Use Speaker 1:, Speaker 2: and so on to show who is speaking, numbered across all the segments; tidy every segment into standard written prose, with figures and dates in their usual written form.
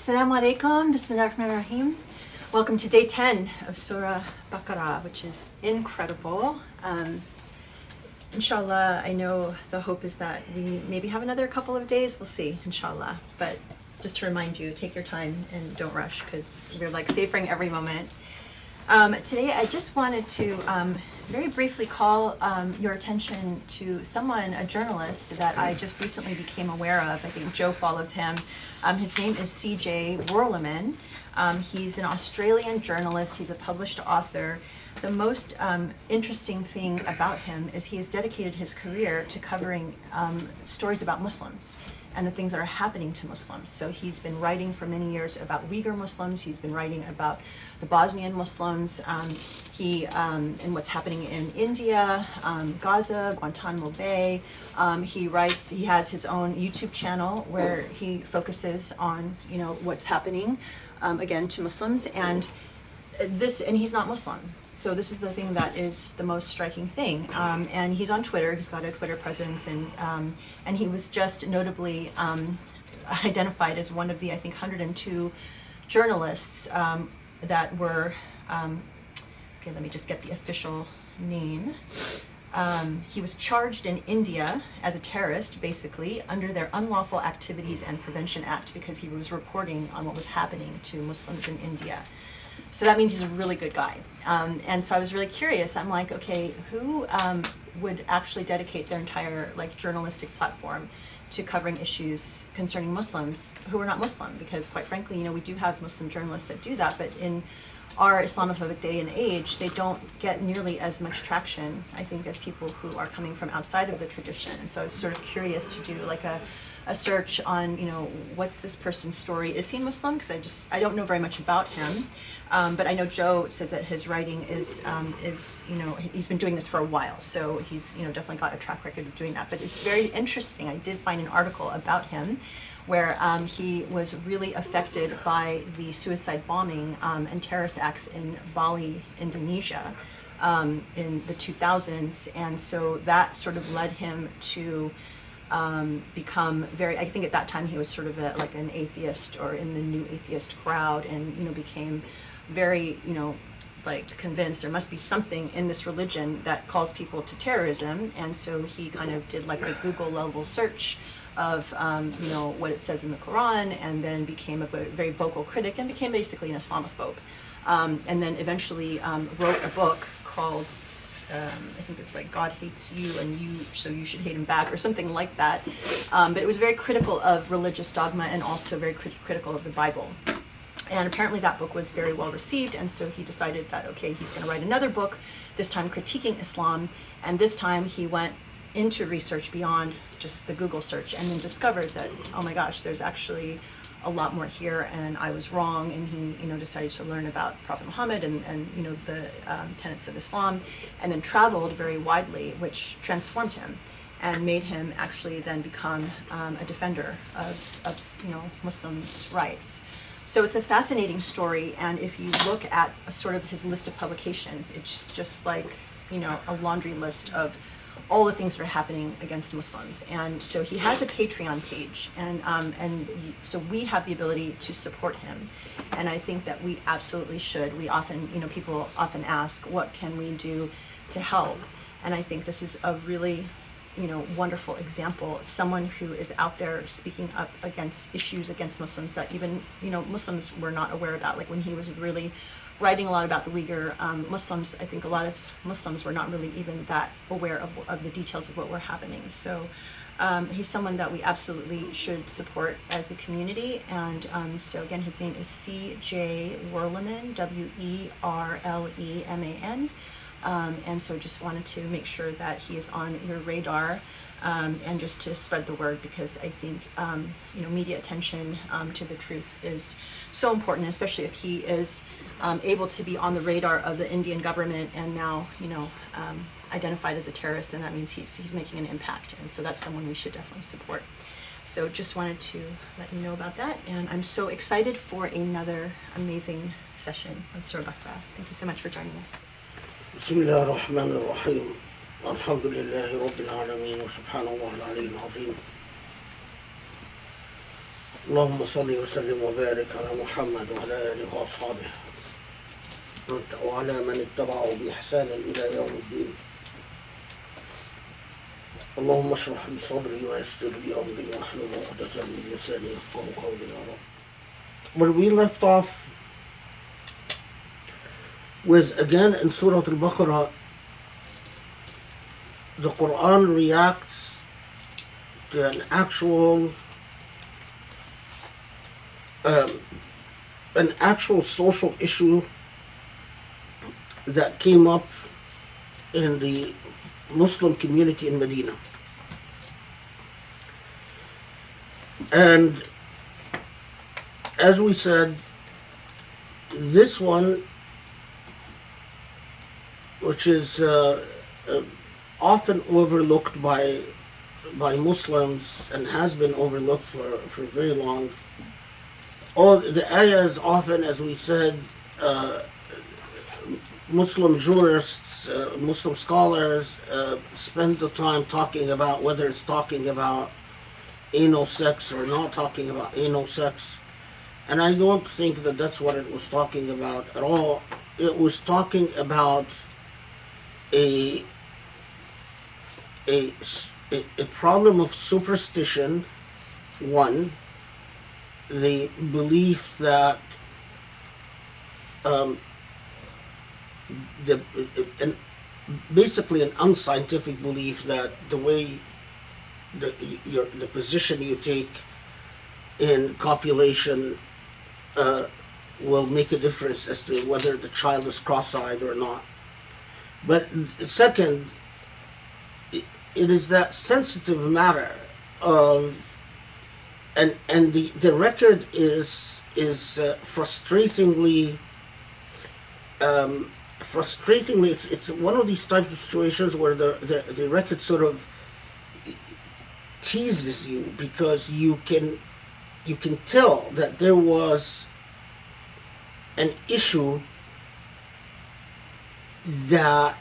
Speaker 1: Assalamu alaikum, bismillahirrahmanirrahim. Welcome to day 10 of Surah Baqarah, which is incredible. Inshallah, I know the hope is that we maybe have another couple of days. We'll see, inshallah. But just to remind you, take your time and don't rush, because we're like savoring every moment. Today, I just wanted to very briefly call your attention to someone, a journalist that I just recently became aware of. I think Joe follows him. His name is C.J. Werleman. He's an Australian journalist. He's a published author. The most interesting thing about him is he has dedicated his career to covering stories about Muslims and the things that are happening to Muslims. So he's been writing for many years about Uyghur Muslims. He's been writing about the Bosnian Muslims, and what's happening in India, Gaza, Guantanamo Bay. He has his own YouTube channel where he focuses on, what's happening, again, to Muslims, and he's not Muslim. So this is the thing that is the most striking thing. And he's on Twitter. He's got a Twitter presence, and he was just notably identified as one of the, I think, 102 journalists that were, okay, let me just get the official name. He was charged in India as a terrorist, basically, under their Unlawful Activities and Prevention Act, because he was reporting on what was happening to Muslims in India. So that means he's a really good guy. And so I was really curious. I'm like, okay, who would actually dedicate their entire journalistic platform to covering issues concerning Muslims who are not Muslim? Because quite frankly, we do have Muslim journalists that do that, but in our Islamophobic day and age, they don't get nearly as much traction, I think, as people who are coming from outside of the tradition. And so I was sort of curious to do a search on, what's this person's story? Is he Muslim? Because I don't know very much about him. But I know Joe says that his writing is he's been doing this for a while. So he's, definitely got a track record of doing that. But it's very interesting. I did find an article about him where he was really affected by the suicide bombing and terrorist acts in Bali, Indonesia, in the 2000s. And so that sort of led him to become very, I think at that time he was sort of an atheist, or in the new atheist crowd, and became very convinced there must be something in this religion that calls people to terrorism. And so he kind of did a Google level search of what it says in the Quran, and then became a very vocal critic and became basically an Islamophobe, and then eventually wrote a book called I think it's God hates you and so you should hate him back, or something like that. But it was very critical of religious dogma and also very critical of the Bible. And apparently that book was very well received, and so he decided that, okay, he's going to write another book, this time critiquing Islam, and this time he went into research beyond just the Google search, and then discovered that, oh my gosh, there's actually a lot more here, and I was wrong. And he, decided to learn about Prophet Muhammad and the tenets of Islam, and then traveled very widely, which transformed him and made him actually then become a defender of Muslims' rights. So it's a fascinating story, and if you look at sort of his list of publications, it's just a laundry list of all the things that are happening against Muslims. And so he has a Patreon page, and so we have the ability to support him, and I think that we absolutely should. We often, people often ask, what can we do to help? And I think this is a really wonderful example, someone who is out there speaking up against issues against Muslims that even Muslims were not aware about. When he was really writing a lot about the Uyghur Muslims, I think a lot of Muslims were not really even that aware of the details of what were happening. So he's someone that we absolutely should support as a community. And so again, his name is C.J. Werleman, Werleman. And so just wanted to make sure that he is on your radar, and just to spread the word, because I think media attention to the truth is so important, especially if he is able to be on the radar of the Indian government and now identified as a terrorist. Then that means he's making an impact, and so that's someone we should definitely support. So just wanted to let you know about that, and I'm so excited for another amazing session on Surah Baqarah. Thank you so much for joining us.
Speaker 2: بسم الله الرحمن الرحيم الحمد لله رب العالمين وسبحان الله العلي العظيم اللهم صل وسلم وبارك على محمد وعلى آله وأصحابه وعلى من اتبعه بإحسان إلى يوم الدين. اللهم اشرح لي صدري ويسر لي أمري واحلل عقدة من لساني يفقهوا قولي يا رب. Where we left off with, again in Surah Al-Baqarah, the Quran reacts to an actual social issue that came up in the Muslim community in Medina. And as we said, this one, which is often overlooked by Muslims and has been overlooked for very long. All the ayahs often, as we said, Muslim jurists, Muslim scholars spend the time talking about whether it's talking about anal sex or not talking about anal sex. And I don't think that that's what it was talking about at all. It was talking about a problem of superstition, one, the belief that basically an unscientific belief that the way the position you take in copulation will make a difference as to whether the child is cross-eyed or not. But second, it is that sensitive matter of, and the record is frustratingly, it's one of these types of situations where the record sort of teases you, because you can tell that there was an issue that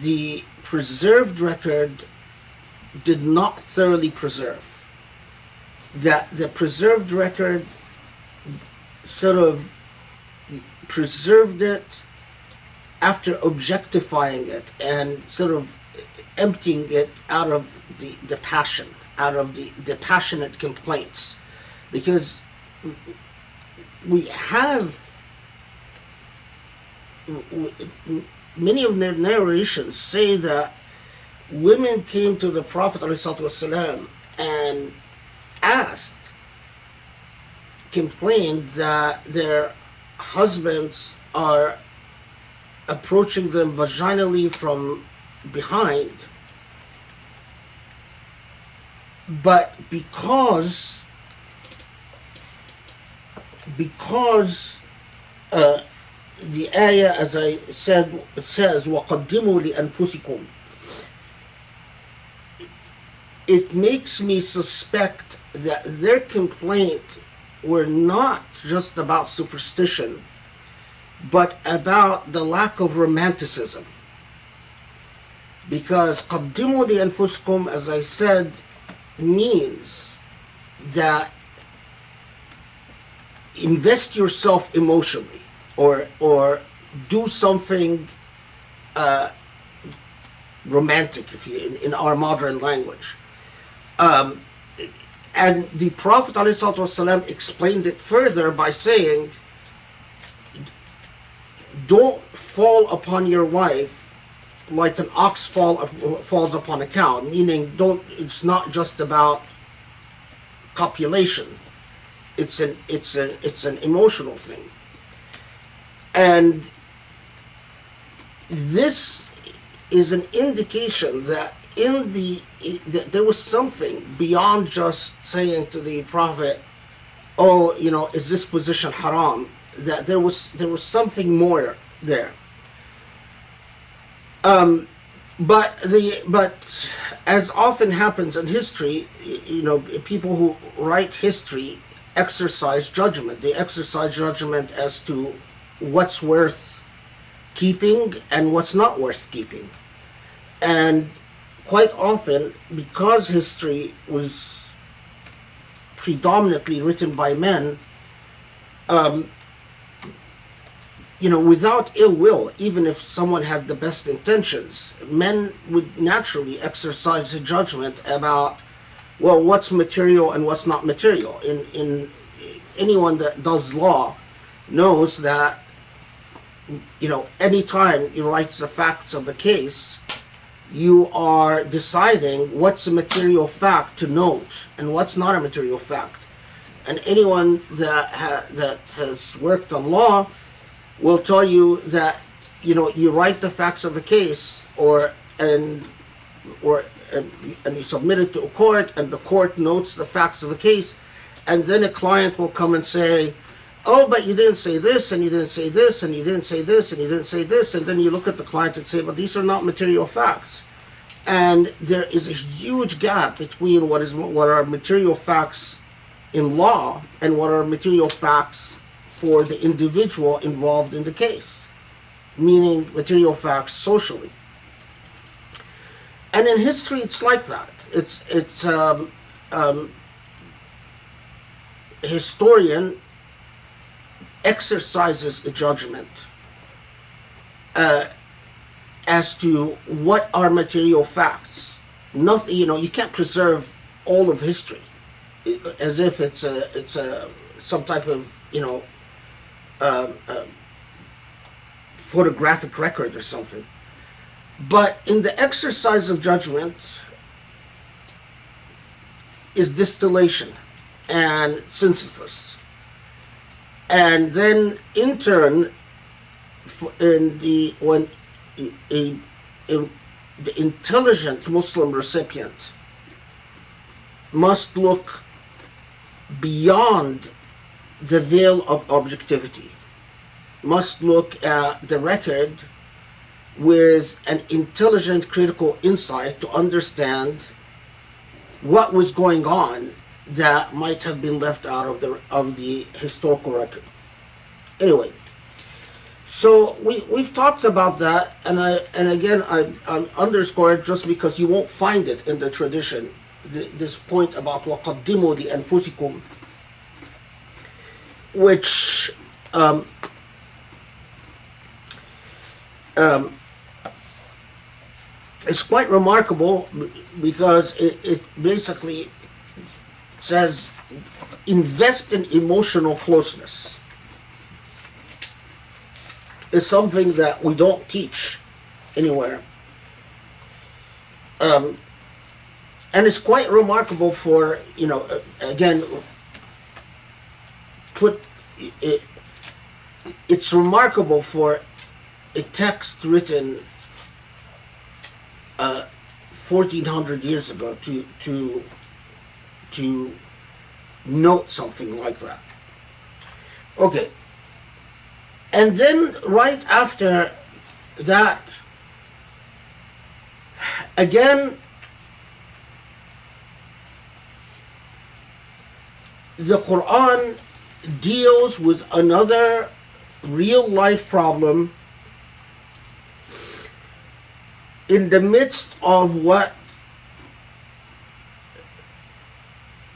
Speaker 2: the preserved record did not thoroughly preserve. That the preserved record sort of preserved it after objectifying it and sort of emptying it out of the passion, out of the passionate complaints. Because we have many of their narrations say that women came to the Prophet ﷺ and complained that their husbands are approaching them vaginally from behind, but because the ayah, as I said, it says وَقَدِّمُوا لِأَنفُسِكُمْ. It makes me suspect that their complaint were not just about superstition, but about the lack of romanticism. Because قَدِّمُوا لِأَنفُسِكُمْ, as I said, means that invest yourself emotionally, or do something romantic, if you, in our modern language. And the Prophet ﷺ explained it further by saying, don't fall upon your wife like an ox falls upon a cow, meaning it's not just about copulation. It's an emotional thing. And this is an indication that that there was something beyond just saying to the Prophet, oh, is this position haram? That there was something more there. But as often happens in history, people who write history exercise judgment. They exercise judgment as to what's worth keeping and what's not worth keeping. And quite often, because history was predominantly written by men, without ill will, even if someone had the best intentions, men would naturally exercise a judgment about, well, what's material and what's not material. In anyone that does law knows that, anytime you write the facts of a case, you are deciding what's a material fact to note and what's not a material fact. And anyone that has worked on law will tell you that, you write the facts of a case, and you submit it to a court, and the court notes the facts of a case, and then a client will come and say, oh, but you didn't say this, and you didn't say this, and you didn't say this, and you didn't say this, and then you look at the client and say, but these are not material facts. And there is a huge gap between what are material facts in law and what are material facts for the individual involved in the case, meaning material facts socially. And in history, it's like that. A historian exercises a judgment as to what are material facts. Nothing, you can't preserve all of history as if it's some type of photographic record or something. But in the exercise of judgment is distillation and synthesis. And then in turn, the intelligent Muslim recipient must look beyond the veil of objectivity, must look at the record with an intelligent critical insight to understand what was going on that might have been left out of the historical record. Anyway, so we've talked about that, and again I underscore it just because you won't find it in the tradition. This point about وَقَدِّمُوا لِأَنفُسِكُمْ, which is quite remarkable because it basically says invest in emotional closeness. It's something that we don't teach anywhere. And it's quite remarkable for, again, it's remarkable for a text written 1400 years ago to note something like that. Okay. And then right after that, again, the Quran deals with another real life problem in the midst of what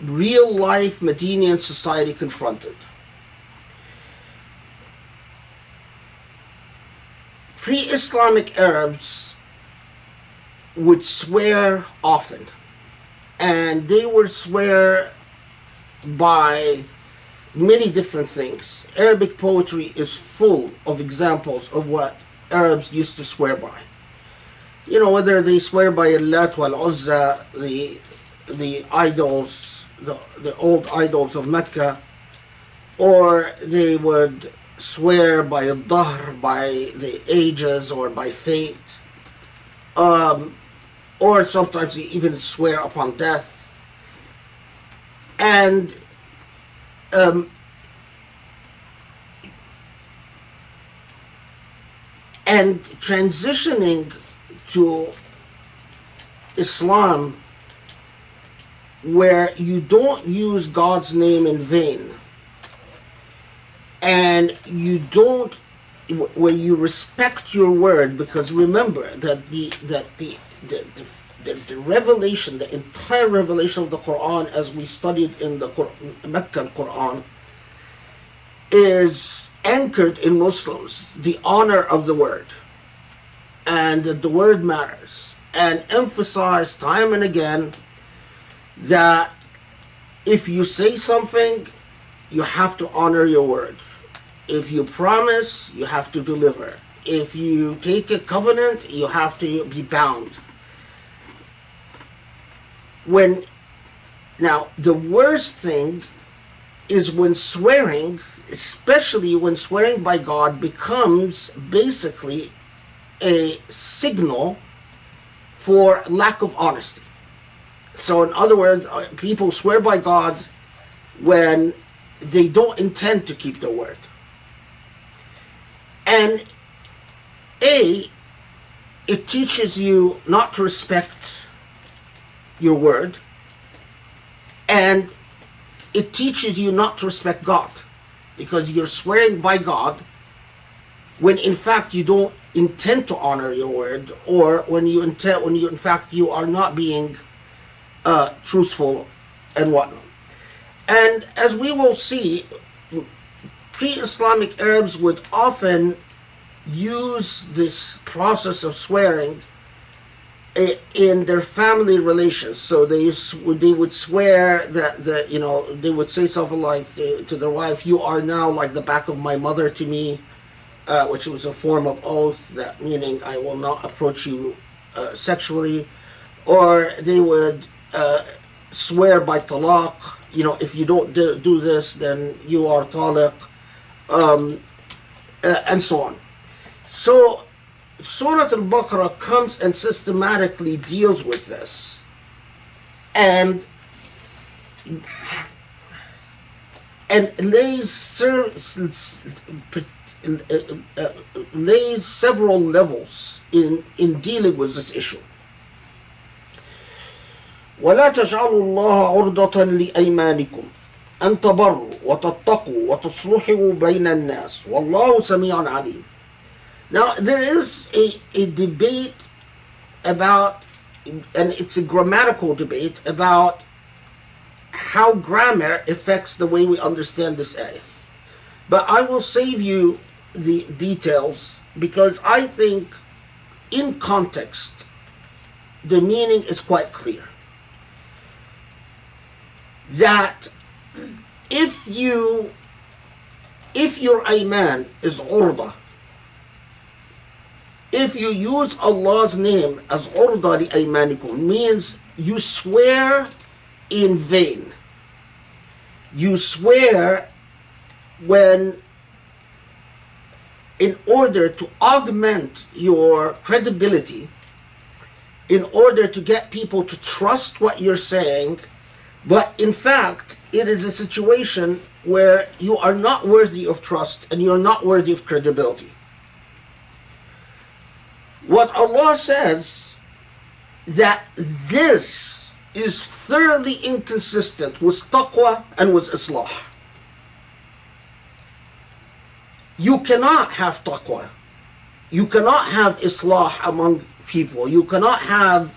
Speaker 2: real life Medinian society confronted. Pre-Islamic Arabs would swear often, and they would swear by many different things. Arabic poetry is full of examples of what Arabs used to swear by. Whether they swear by Allat wal Uzza, the idols, the old idols of Mecca, or they would swear by Al-Dahr, by the ages, or by fate, or sometimes they even swear upon death. And transitioning to Islam, where you don't use God's name in vain, and where you respect your word, because remember that the the revelation, the entire revelation of the Quran, as we studied in the Meccan Quran, is anchored in Muslims, the honor of the word, and that the word matters, and emphasize time and again that if you say something, you have to honor your word. If you promise, you have to deliver. If you take a covenant, you have to be bound. Now, the worst thing is when swearing, especially when swearing by God, becomes basically a signal for lack of honesty. So in other words, people swear by God when they don't intend to keep their word. And it teaches you not to respect your word, and it teaches you not to respect God, because you're swearing by God when in fact you don't intend to honor your word, or when you in fact you are not being truthful and whatnot. And as we will see, pre-Islamic Arabs would often use this process of swearing in their family relations. So they would swear that they would say something like to their wife, "You are now like the back of my mother to me," which was a form of oath, that meaning I will not approach you sexually. Or they would swear by talaq, if you don't do this, then you are talaq, and so on. So Surah Al-Baqarah comes and systematically deals with this, and lays several levels in dealing with this issue. ولا تجعلوا الله عرضة لأيمانكم أن تبروا وتتقوا وتصلحوا بين الناس والله سميع عليم. Now there is a debate about, and it's a grammatical debate about how grammar affects the way we understand this ayah. But I will save you the details, because I think in context the meaning is quite clear. That if your ayman is urda, if you use Allah's name as urda li aymanikum, means you swear in vain. You swear in order to augment your credibility, in order to get people to trust what you're saying, but in fact, it is a situation where you are not worthy of trust and you are not worthy of credibility. What Allah says, that this is thoroughly inconsistent with taqwa and with islah. You cannot have taqwa. You cannot have islah among people. You cannot have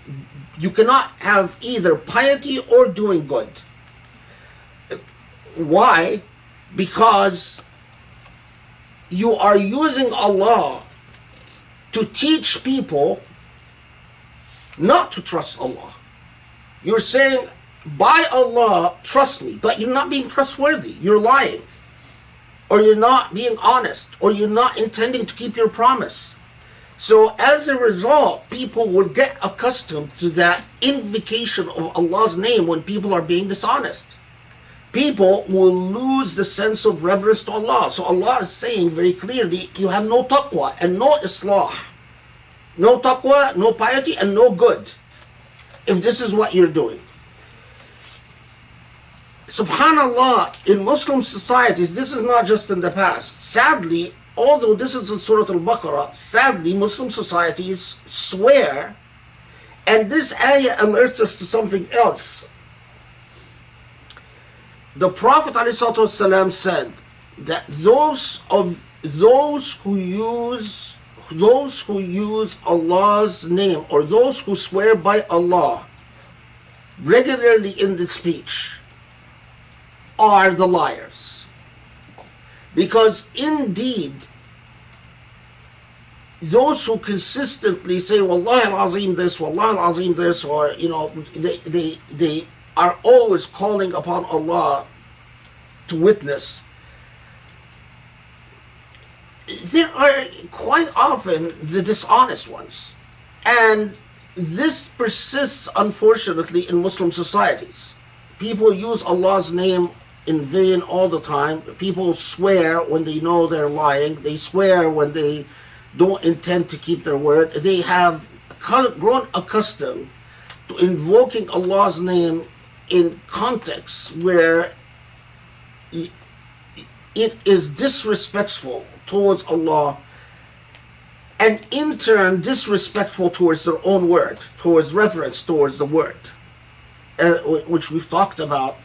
Speaker 2: either piety or doing good. Why? Because you are using Allah to teach people not to trust Allah. You're saying, by Allah, trust me, but you're not being trustworthy. You're lying. Or you're not being honest. Or you're not intending to keep your promise. So as a result, people will get accustomed to that invocation of Allah's name when people are being dishonest. People will lose the sense of reverence to Allah. So Allah is saying very clearly, you have no taqwa and no islah. No taqwa, no piety, and no good, if this is what you're doing. Subhanallah, in Muslim societies, this is not just in the past. Sadly, although this is in Surah Al-Baqarah, sadly, Muslim societies swear, and this ayah alerts us to something else. The Prophet ﷺ said that those those who use Allah's name, or those who swear by Allah regularly in the speech, are the liars. Because indeed, those who consistently say Wallahi al-Azim this, Wallahi al-Azim this, or they are always calling upon Allah to witness, they are quite often the dishonest ones. And this persists, unfortunately, in Muslim societies. People use Allah's name in vain all the time. People swear when they know they're lying. They swear when they don't intend to keep their word. They have grown accustomed to invoking Allah's name in contexts where it is disrespectful towards Allah, and in turn disrespectful towards their own word, towards reverence towards the word, which we've talked about,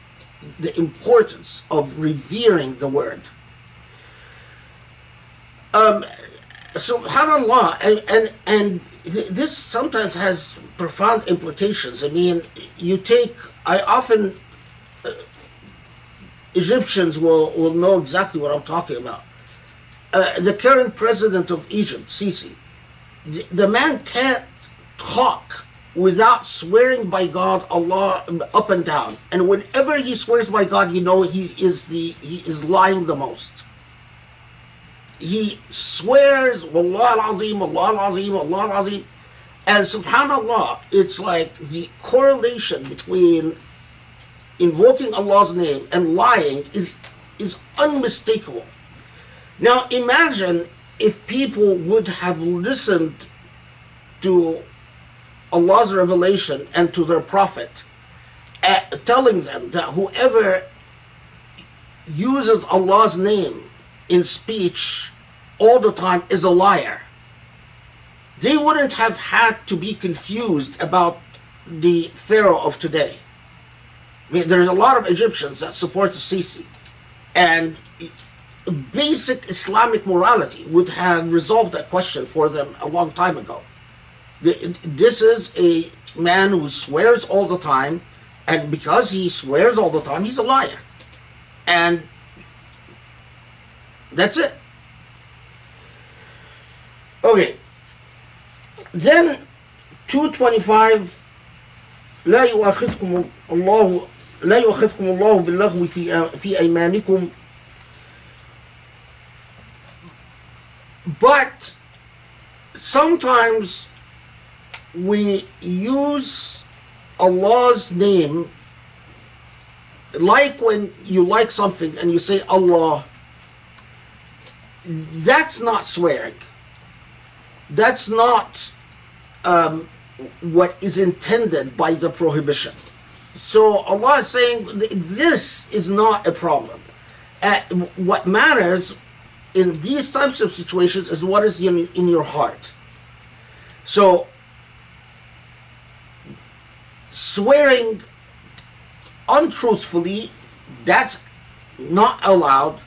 Speaker 2: the importance of revering the word. SubhanAllah, and this sometimes has profound implications. I mean, Egyptians will know exactly what I'm talking about. The current president of Egypt, Sisi, the man can't talk without swearing by God, Allah, up and down. And whenever he swears by God, he is lying the most. He swears, Wallah al-Azim, Allah al-Azim, Allah al-Azim. And subhanAllah, it's like the correlation between invoking Allah's name and lying is unmistakable. Now imagine if people would have listened to Allah's revelation and to their prophet, telling them that whoever uses Allah's name in speech all the time is a liar. They wouldn't have had to be confused about the Pharaoh of today. I mean, there's a lot of Egyptians that support the Sisi, and basic Islamic morality would have resolved that question for them a long time ago. This is a man who swears all the time, and because he swears all the time, he's a liar. And that's it. Okay. Then 225, لا يؤاخذكم الله باللغو في أيمانكم. But sometimes we use Allah's name, like when you like something and you say Allah, that's not swearing. That's not what is intended by the prohibition. So Allah is saying this is not a problem. What matters in these types of situations is what is in your heart. So swearing untruthfully, that's not allowed.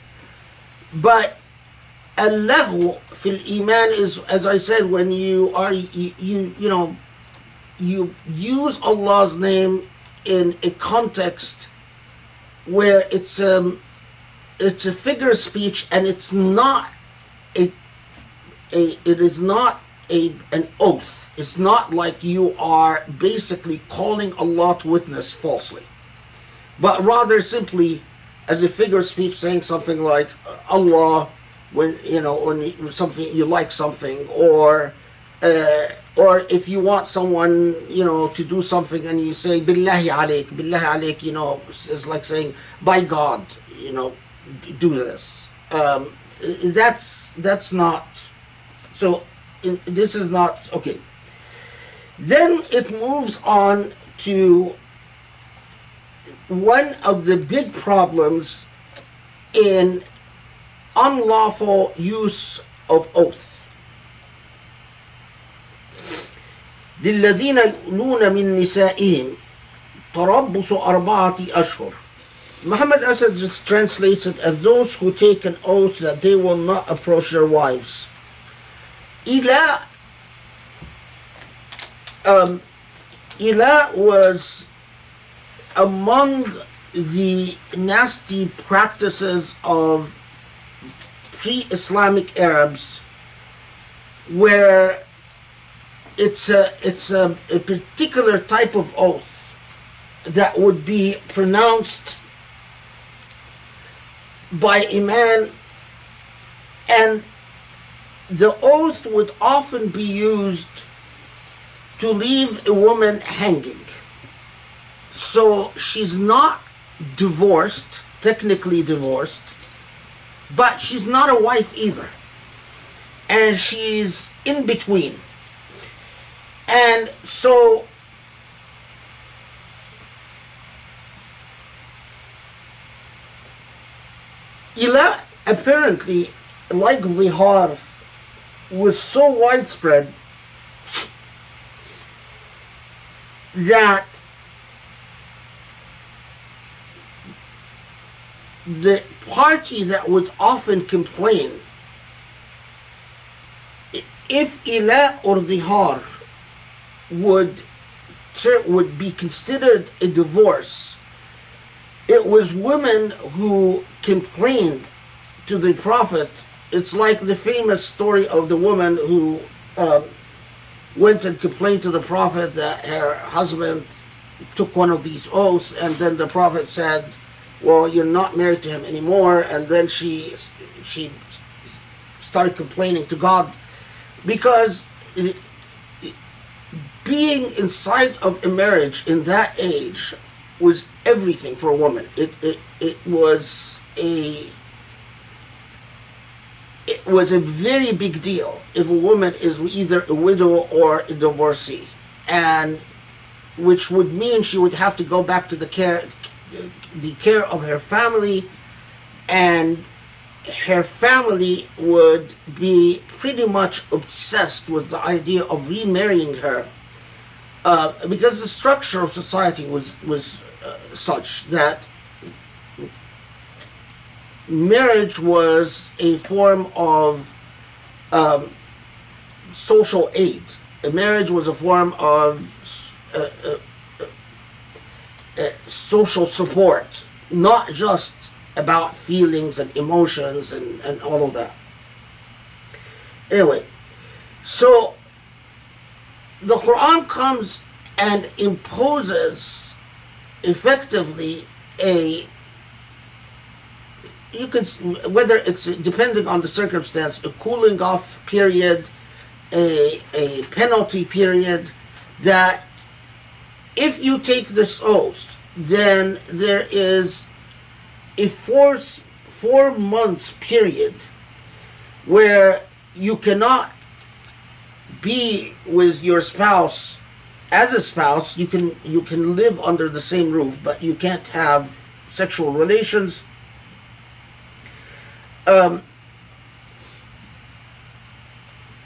Speaker 2: But al-laghu fil iman is, as I said, when you use Allah's name in a context where it's a figure of speech, and it's not an oath. It's not like you are basically calling Allah to witness falsely, but rather simply as a figure of speech, saying something like Allah when something you like something, or if you want someone to do something and you say billahi alayk, it's like saying by God, do this. That's not so. This is not okay. Then it moves on to one of the big problems in unlawful use of oath. للذين يؤلون من نسائهم تربص 4 أشهر. Muhammad Asad just translates it as those who take an oath that they will not approach their wives Ila, Ila was among the nasty practices of pre-Islamic Arabs, where it's a particular type of oath that would be pronounced by a man, and the oath would often be used to leave a woman hanging. So she's not divorced, technically divorced, but she's not a wife either. And she's in between. And so Ila apparently, like Zihar, was so widespread that the party that would often complain, if Ila or Zihar would be considered a divorce, it was women who complained to the Prophet. It's like the famous story of the woman who went and complained to the Prophet that her husband took one of these oaths, and then the Prophet said, well, you're not married to him anymore. And then she started complaining to God, because being inside of a marriage in that age was everything for a woman. It was a very big deal if a woman is either a widow or a divorcee, and which would mean she would have to go back to the care of her family, and her family would be pretty much obsessed with the idea of remarrying her, because the structure of society was such that marriage was a form of social aid. A marriage was a form of social support, not just about feelings and emotions and all of that. Anyway, so the Quran comes and imposes effectively whether it's depending on the circumstance, a cooling off period, a penalty period, that if you take this oath, then there is a 4 months period where you cannot be with your spouse as a spouse. You can live under the same roof, but you can't have sexual relations.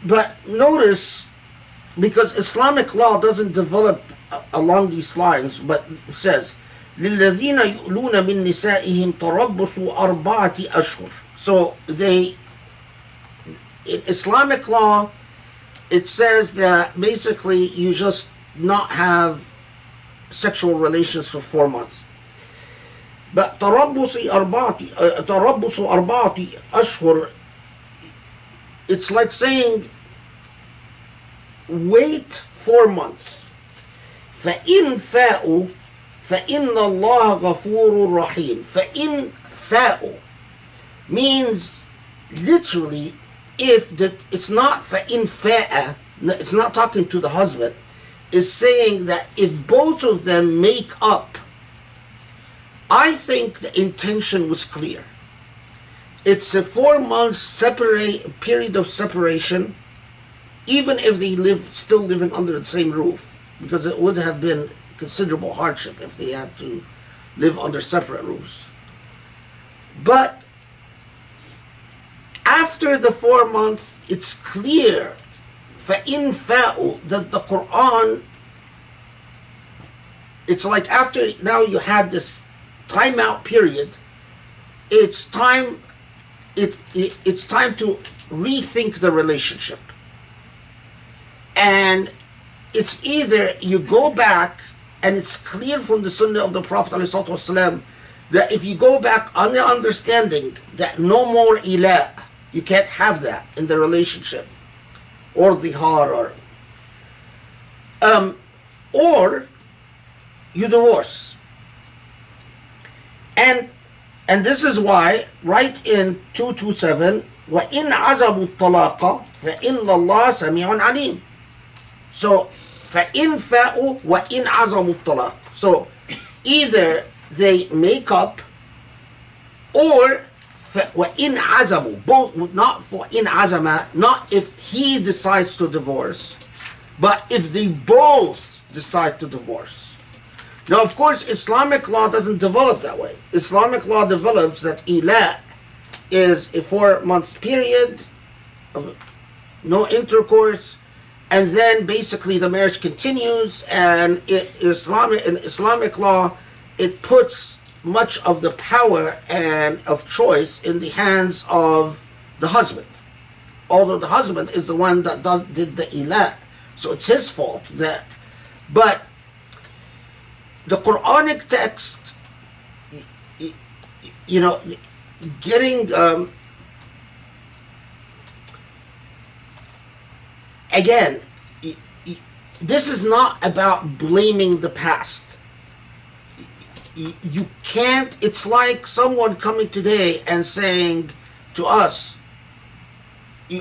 Speaker 2: But notice, because Islamic law doesn't develop along these lines, but it says, لِلَّذِينَ يُؤْلُونَ مِن نِسَائِهِمْ تَرَبُّصُ أَرْبَعَةِ أَشْهُرٍ. So in Islamic law, it says that basically you just not have sexual relations for 4 months. But تَرَبُّصُ أَرْبَعَةِ أَشْهُرٍ, it's like saying, wait 4 months. فَإِنْ فَاءُوا فَإِنَّ اللَّهَ غَفُورٌ رَحِيمٌ. فَإِنْ فَاءُوا means literally, it's not فَإِنْ فَاءَ, it's not talking to the husband. It's saying that if both of them make up, I think the intention was clear. It's a 4 months period of separation, even if they still living under the same roof, because it would have been considerable hardship if they had to live under separate roofs. But after the 4 months, it's clear, فَإِنْ فَاءُوا, that the Quran, it's like after now you had this timeout period, it's time to rethink the relationship. And it's either you go back, and it's clear from the Sunnah of the Prophet ﷺ that if you go back on the understanding that no more ilah, you can't have that in the relationship, or the horror, or you divorce. And this is why, right in 227, وَإِنْ عَزَبُوا الطَّلَاقَ فَإِنَّ اللَّهَ سَمِيعٌ عَلِيمٌ. So, فَإِنْ فَاءُوا وَإِنْ عَزَمُوا الطَّلَاقَ. So, either they make up, or وَإِنْ عَزَمُوا, both, not for in azama, not if he decides to divorce, but if they both decide to divorce. Now, of course, Islamic law doesn't develop that way. Islamic law develops that ilah is a 4-month period of no intercourse, and then basically the marriage continues, and in Islamic law, it puts much of the power and of choice in the hands of the husband. Although the husband is the one that did the ilah, so it's his fault that. But the Quranic text, you know, getting again, this is not about blaming the past. You can't, it's like someone coming today and saying to us,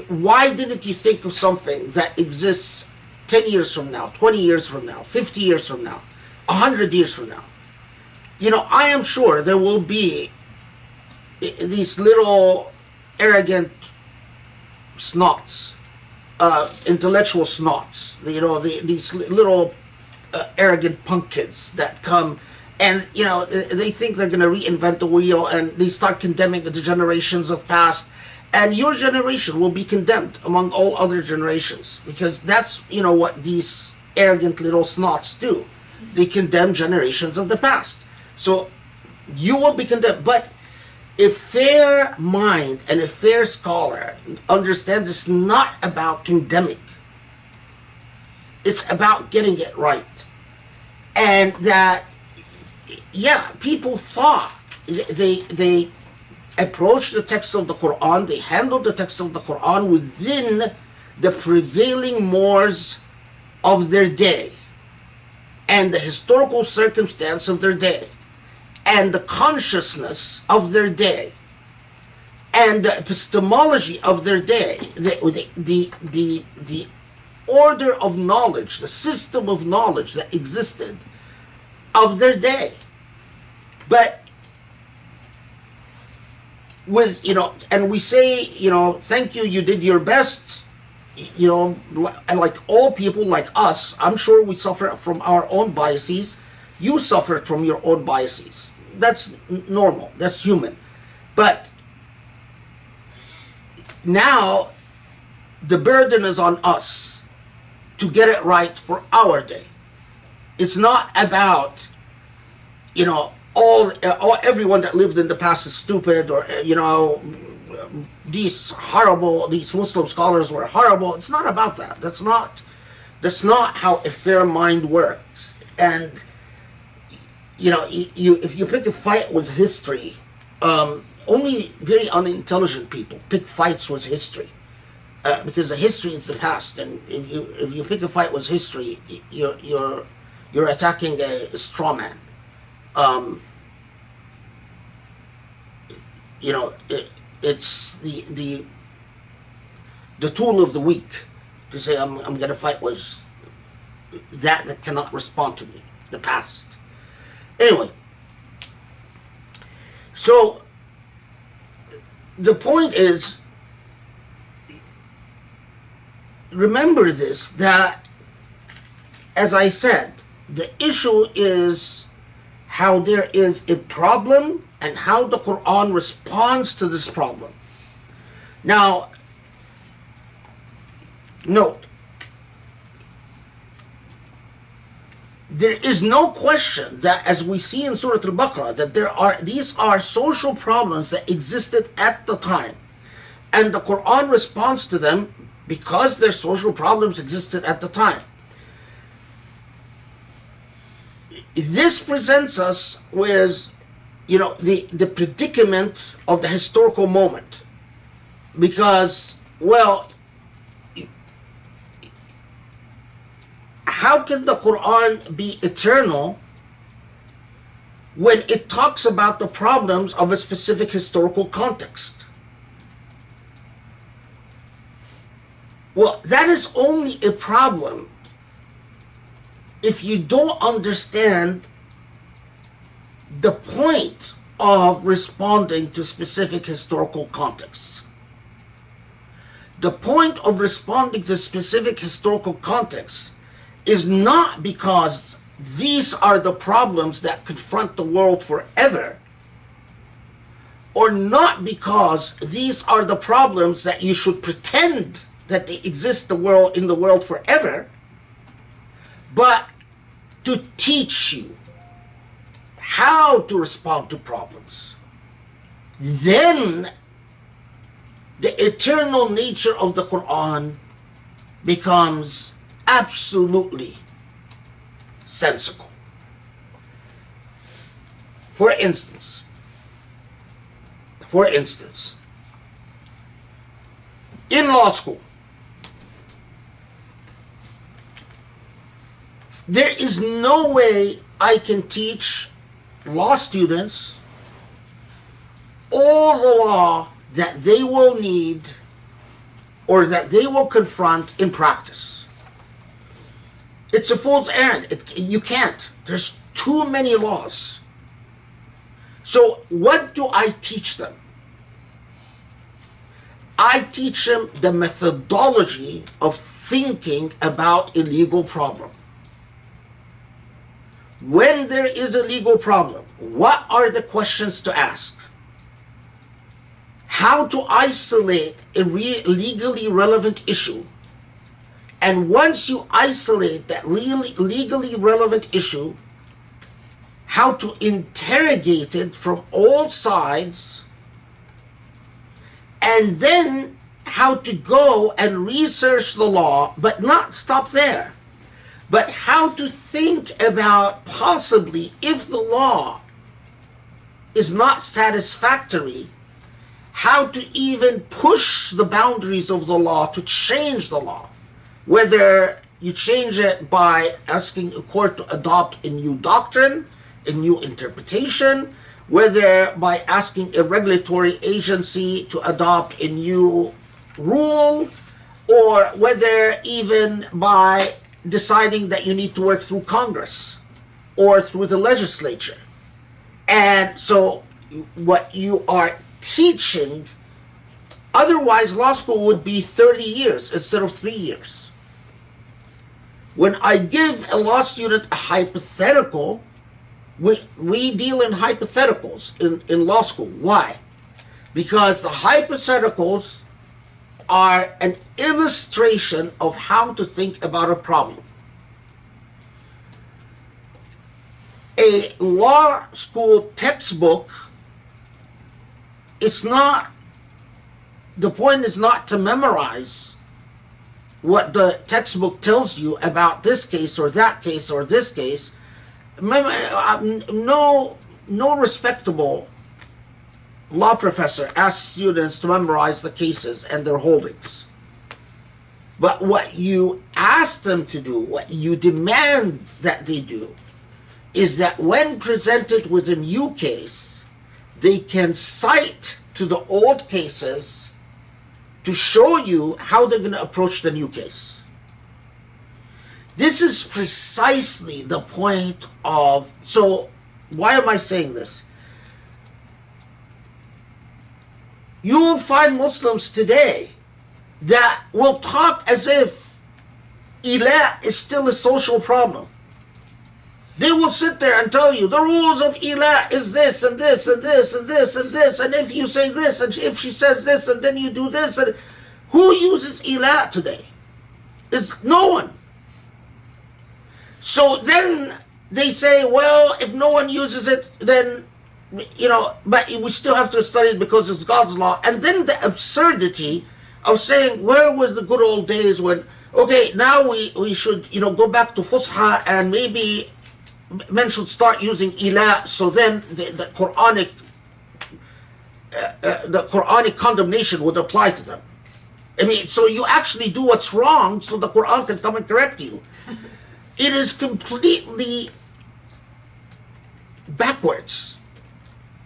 Speaker 2: why didn't you think of something that exists 10 years from now, 20 years from now, 50 years from now, 100 years from now? You know, I am sure there will be these little arrogant snots, intellectual snots, you know, these little arrogant punk kids that come and, you know, they think they're going to reinvent the wheel, and they start condemning the generations of past, and your generation will be condemned among all other generations, because that's, you know, what these arrogant little snots do. They condemn generations of the past. So you will be condemned. But a fair mind and a fair scholar understands it's not about condemning. It's about getting it right. And that, yeah, people thought, they approached the text of the Quran, they handled the text of the Quran within the prevailing mores of their day, and the historical circumstance of their day, and the consciousness of their day, and the epistemology of their day, the order of knowledge, the system of knowledge that existed of their day. But with, you know, and we say, you know, thank you, you did your best, you know, and like all people like us, I'm sure we suffer from our own biases. You suffered from your own biases. That's normal. That's human. But now the burden is on us to get it right for our day. It's not about, you know, everyone that lived in the past is stupid, or, you know, these Muslim scholars were horrible. It's not about that. That's not how a fair mind works. And, you know, if you pick a fight with history, only very unintelligent people pick fights with history, because the history is the past. And if you pick a fight with history, you're attacking a straw man. You know, it's the tool of the weak to say I'm going to fight with that cannot respond to me, the past. Anyway, so the point is, remember this, that, as I said, the issue is how there is a problem and how the Quran responds to this problem. Now, note, there is no question that, as we see in Surah Al-Baqarah, that these are social problems that existed at the time, and the Quran responds to them because their social problems existed at the time. This presents us with, the predicament of the historical moment. Because, well, how can the Quran be eternal when it talks about the problems of a specific historical context? Well, that is only a problem if you don't understand the point of responding to specific historical contexts. The point of responding to specific historical contexts is not because these are the problems that confront the world forever, or not because these are the problems that you should pretend that they exist in the world forever, but to teach you how to respond to problems. Then the eternal nature of the Quran becomes absolutely sensical. For instance, in law school, there is no way I can teach law students all the law that they will need or that they will confront in practice. It's a fool's errand. You can't. There's too many laws. So what do I teach them? I teach them the methodology of thinking about a legal problem. When there is a legal problem, what are the questions to ask? How to isolate a legally relevant issue. And once you isolate that legally relevant issue, how to interrogate it from all sides, and then how to go and research the law, but not stop there. But how to think about possibly if the law is not satisfactory, how to even push the boundaries of the law to change the law. Whether you change it by asking a court to adopt a new doctrine, a new interpretation, whether by asking a regulatory agency to adopt a new rule, or whether even by deciding that you need to work through Congress or through the legislature. And so what you are teaching, otherwise law school would be 30 years instead of 3 years. When I give a law student a hypothetical, we deal in hypotheticals in law school. Why? Because the hypotheticals are an illustration of how to think about a problem. A law school textbook, the point is not to memorize what the textbook tells you about this case or that case or this case. No respectable law professor asks students to memorize the cases and their holdings. But what you ask them to do, what you demand that they do, is that when presented with a new case, they can cite to the old cases to show you how they're going to approach the new case. This is precisely the point of... So, why am I saying this? You will find Muslims today that will talk as if ilah is still a social problem. They will sit there and tell you the rules of ilah is this and this and this and this and this, and if you say this and if she says this and then you do this, and who uses ilah today? It's no one. So then they say, well, if no one uses it, then but we still have to study it because it's God's law. And then the absurdity of saying, where was the good old days when, okay, now we should, go back to Fusha, and maybe men should start using ilah, so then the Quranic condemnation would apply to them. I mean, so you actually do what's wrong so the Quran can come and correct you. It is completely backwards.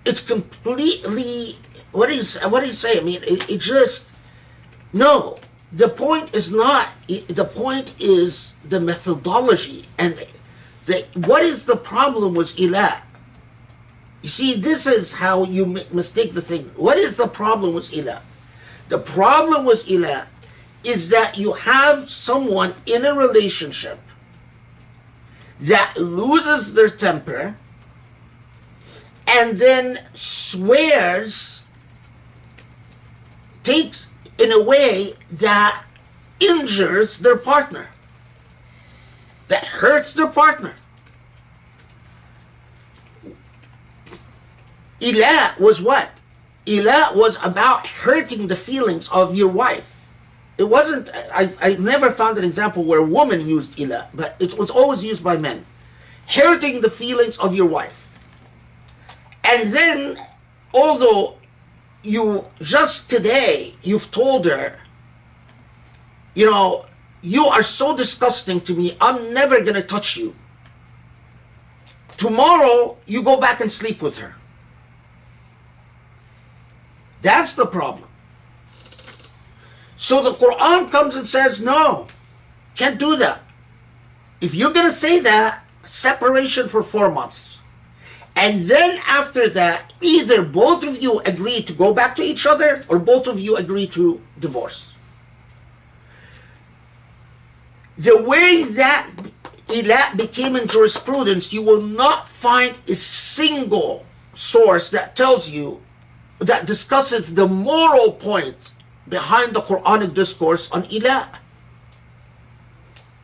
Speaker 2: It's completely, what do you say? I mean, it just, no. The point is not, the point is the methodology. And what is the problem with ilah? You see, this is how you mistake the thing. What is the problem with ilah? The problem with ilah is that you have someone in a relationship that loses their temper and then swears, takes in a way that injures their partner, that hurts their partner. Ilah was what? Ilah was about hurting the feelings of your wife. It wasn't, I've never found an example where a woman used ilah, but it was always used by men. Hurting the feelings of your wife. And then, although you just today, you've told her, you are so disgusting to me, I'm never going to touch you. Tomorrow, you go back and sleep with her. That's the problem. So the Quran comes and says, no, can't do that. If you're going to say that, separation for 4 months. And then after that, either both of you agree to go back to each other or both of you agree to divorce. The way that ilah became in jurisprudence, you will not find a single source that tells you, that discusses the moral point behind the Quranic discourse on ilah.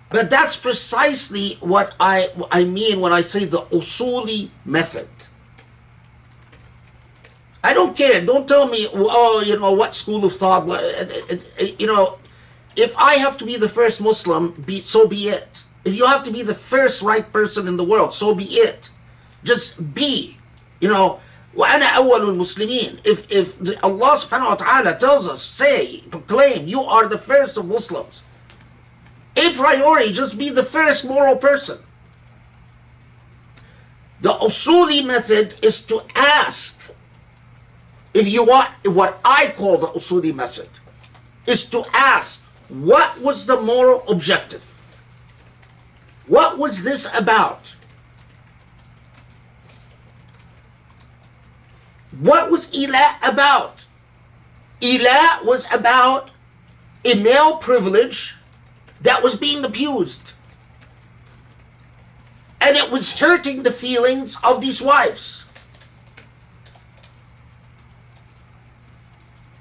Speaker 2: But that's precisely what I mean when I say the Usuli method. I don't care. Don't tell me, what school of thought. If I have to be the first Muslim, so be it. If you have to be the first right person in the world, so be it. Just be, وَأَنَا أَوَّلُ الْمُسْلِمِينَ. If Allah subhanahu wa ta'ala tells us, say, proclaim, you are the first of Muslims, a priori, just be the first moral person. The Usuli method is to ask, if you want, what I call the Usuli method, is to ask, what was the moral objective? What was this about? What was ilah about? Ilah was about a male privilege that was being abused. And it was hurting the feelings of these wives.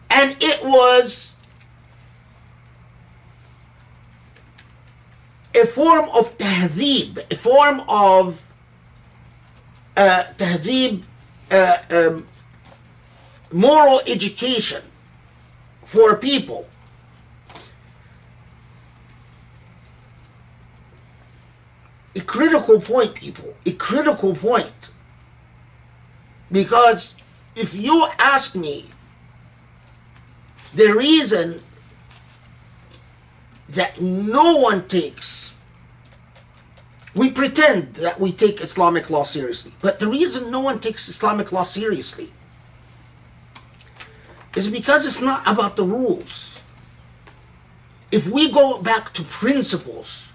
Speaker 2: And it was a form of tahdhib, a form of moral education for people. A critical point, people. A critical point. Because if you ask me, the reason that no one takes, we pretend that we take Islamic law seriously, but the reason no one takes Islamic law seriously is because it's not about the rules. If we go back to principles,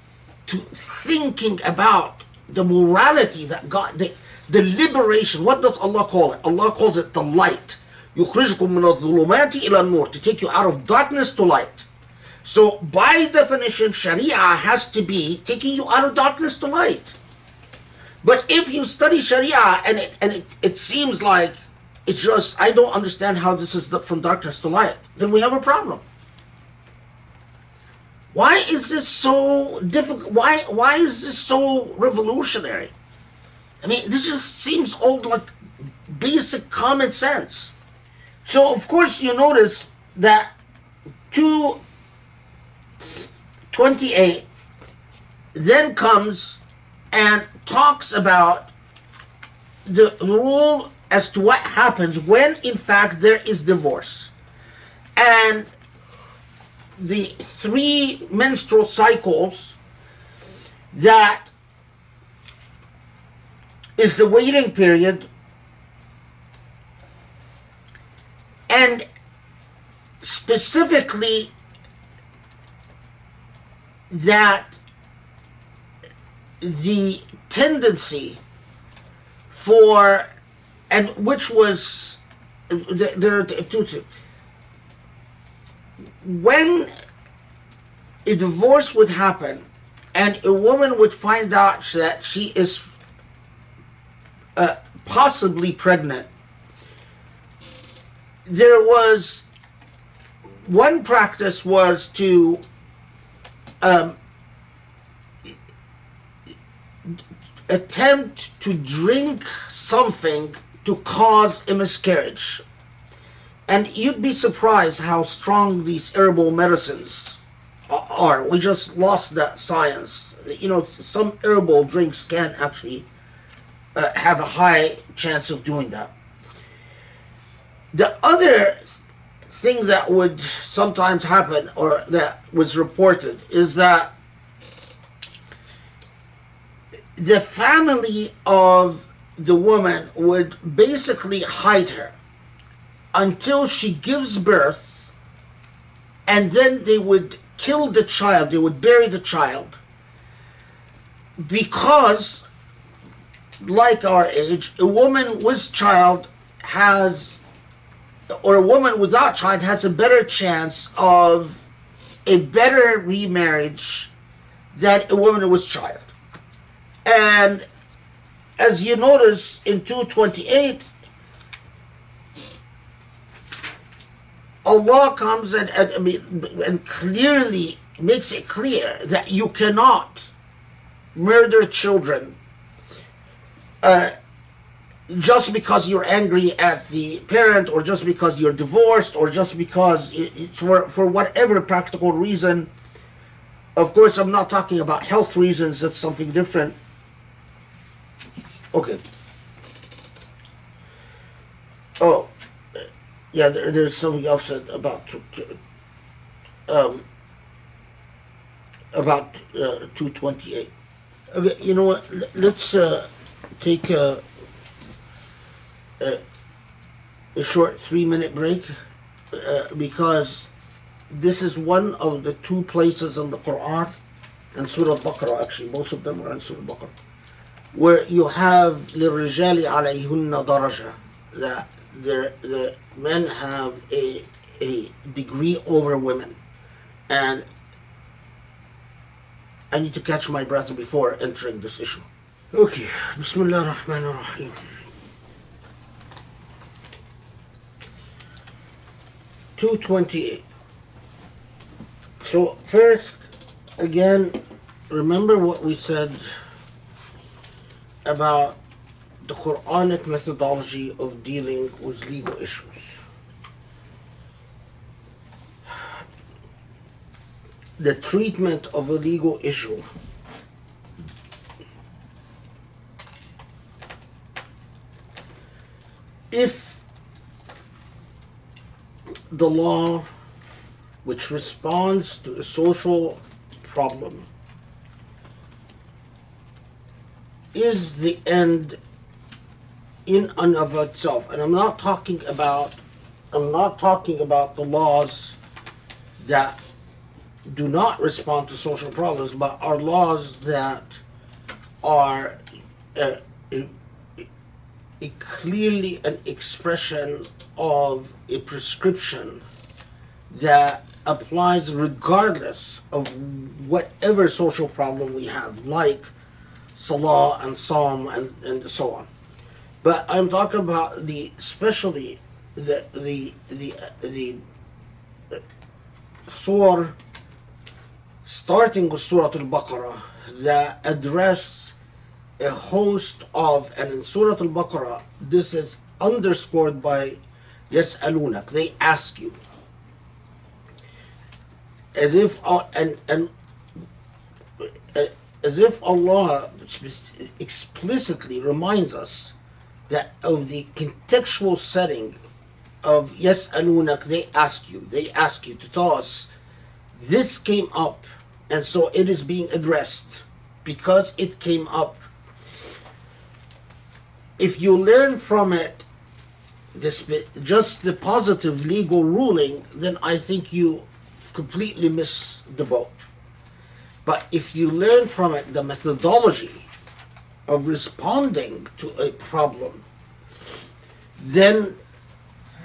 Speaker 2: to thinking about the morality that God, the liberation, what does Allah call it? Allah calls it the light. يُخْرِجْكُم مِّنَ الظُّلُمَاتِ إِلَى النُّورِ, to take you out of darkness to light. So by definition, Sharia has to be taking you out of darkness to light. But if you study Sharia and it seems like it's just, I don't understand how this is from darkness to light, then we have a problem. Why is this so difficult? Why is this so revolutionary? I mean, this just seems old, like basic common sense. So of course you notice that 228 then comes and talks about the rule as to what happens when in fact there is divorce, and the 3 menstrual cycles that is the waiting period, and specifically that the tendency for, and which was, there are two things. When a divorce would happen and a woman would find out that she is possibly pregnant, there was one practice was to attempt to drink something to cause a miscarriage. And you'd be surprised how strong these herbal medicines are. We just lost that science. You know, some herbal drinks can actually have a high chance of doing that. The other thing that would sometimes happen, or that was reported, is that the family of the woman would basically hide her until she gives birth, and then they would kill the child, they would bury the child, because, like our age, a woman with child has, or a woman without child has a better chance of a better remarriage than a woman with child. And as you notice in 228, Allah comes and clearly makes it clear that you cannot murder children just because you're angry at the parent, or just because you're divorced, or just because for whatever practical reason. Of course, I'm not talking about health reasons, that's something different. Okay. Oh, yeah, there's something else said about 228. Okay, you know what? Let's take a short 3-minute break, because this is one of the 2 places in the Quran, and Surah Baqarah, actually, both of them are in Surah Baqarah, where you have لِلرِّجَالِ عَلَيْهُنَّ دَرَجَةً, that the men have a degree over women. And I need to catch my breath before entering this issue. Okay, Bismillah ar-Rahman ar-Rahim. 228. So first, again, remember what we said about the Quranic methodology of dealing with legal issues. The treatment of a legal issue if the law which responds to a social problem is the end in and of itself. And I'm not talking about the laws that do not respond to social problems, but are laws that are clearly an expression of a prescription that applies regardless of whatever social problem we have, like Salah and Psalm and so on. But I'm talking about especially the surah starting with Surah Al-Baqarah that address a host of, and in Surah Al-Baqarah this is underscored by يسألونك, they ask you. as if as if Allah explicitly reminds us that of the contextual setting of yas'alunak, they ask you to tell us this came up, and so it is being addressed because it came up. If you learn from it just the positive legal ruling, then I think you completely miss the boat. But if you learn from it the methodology of responding to a problem, then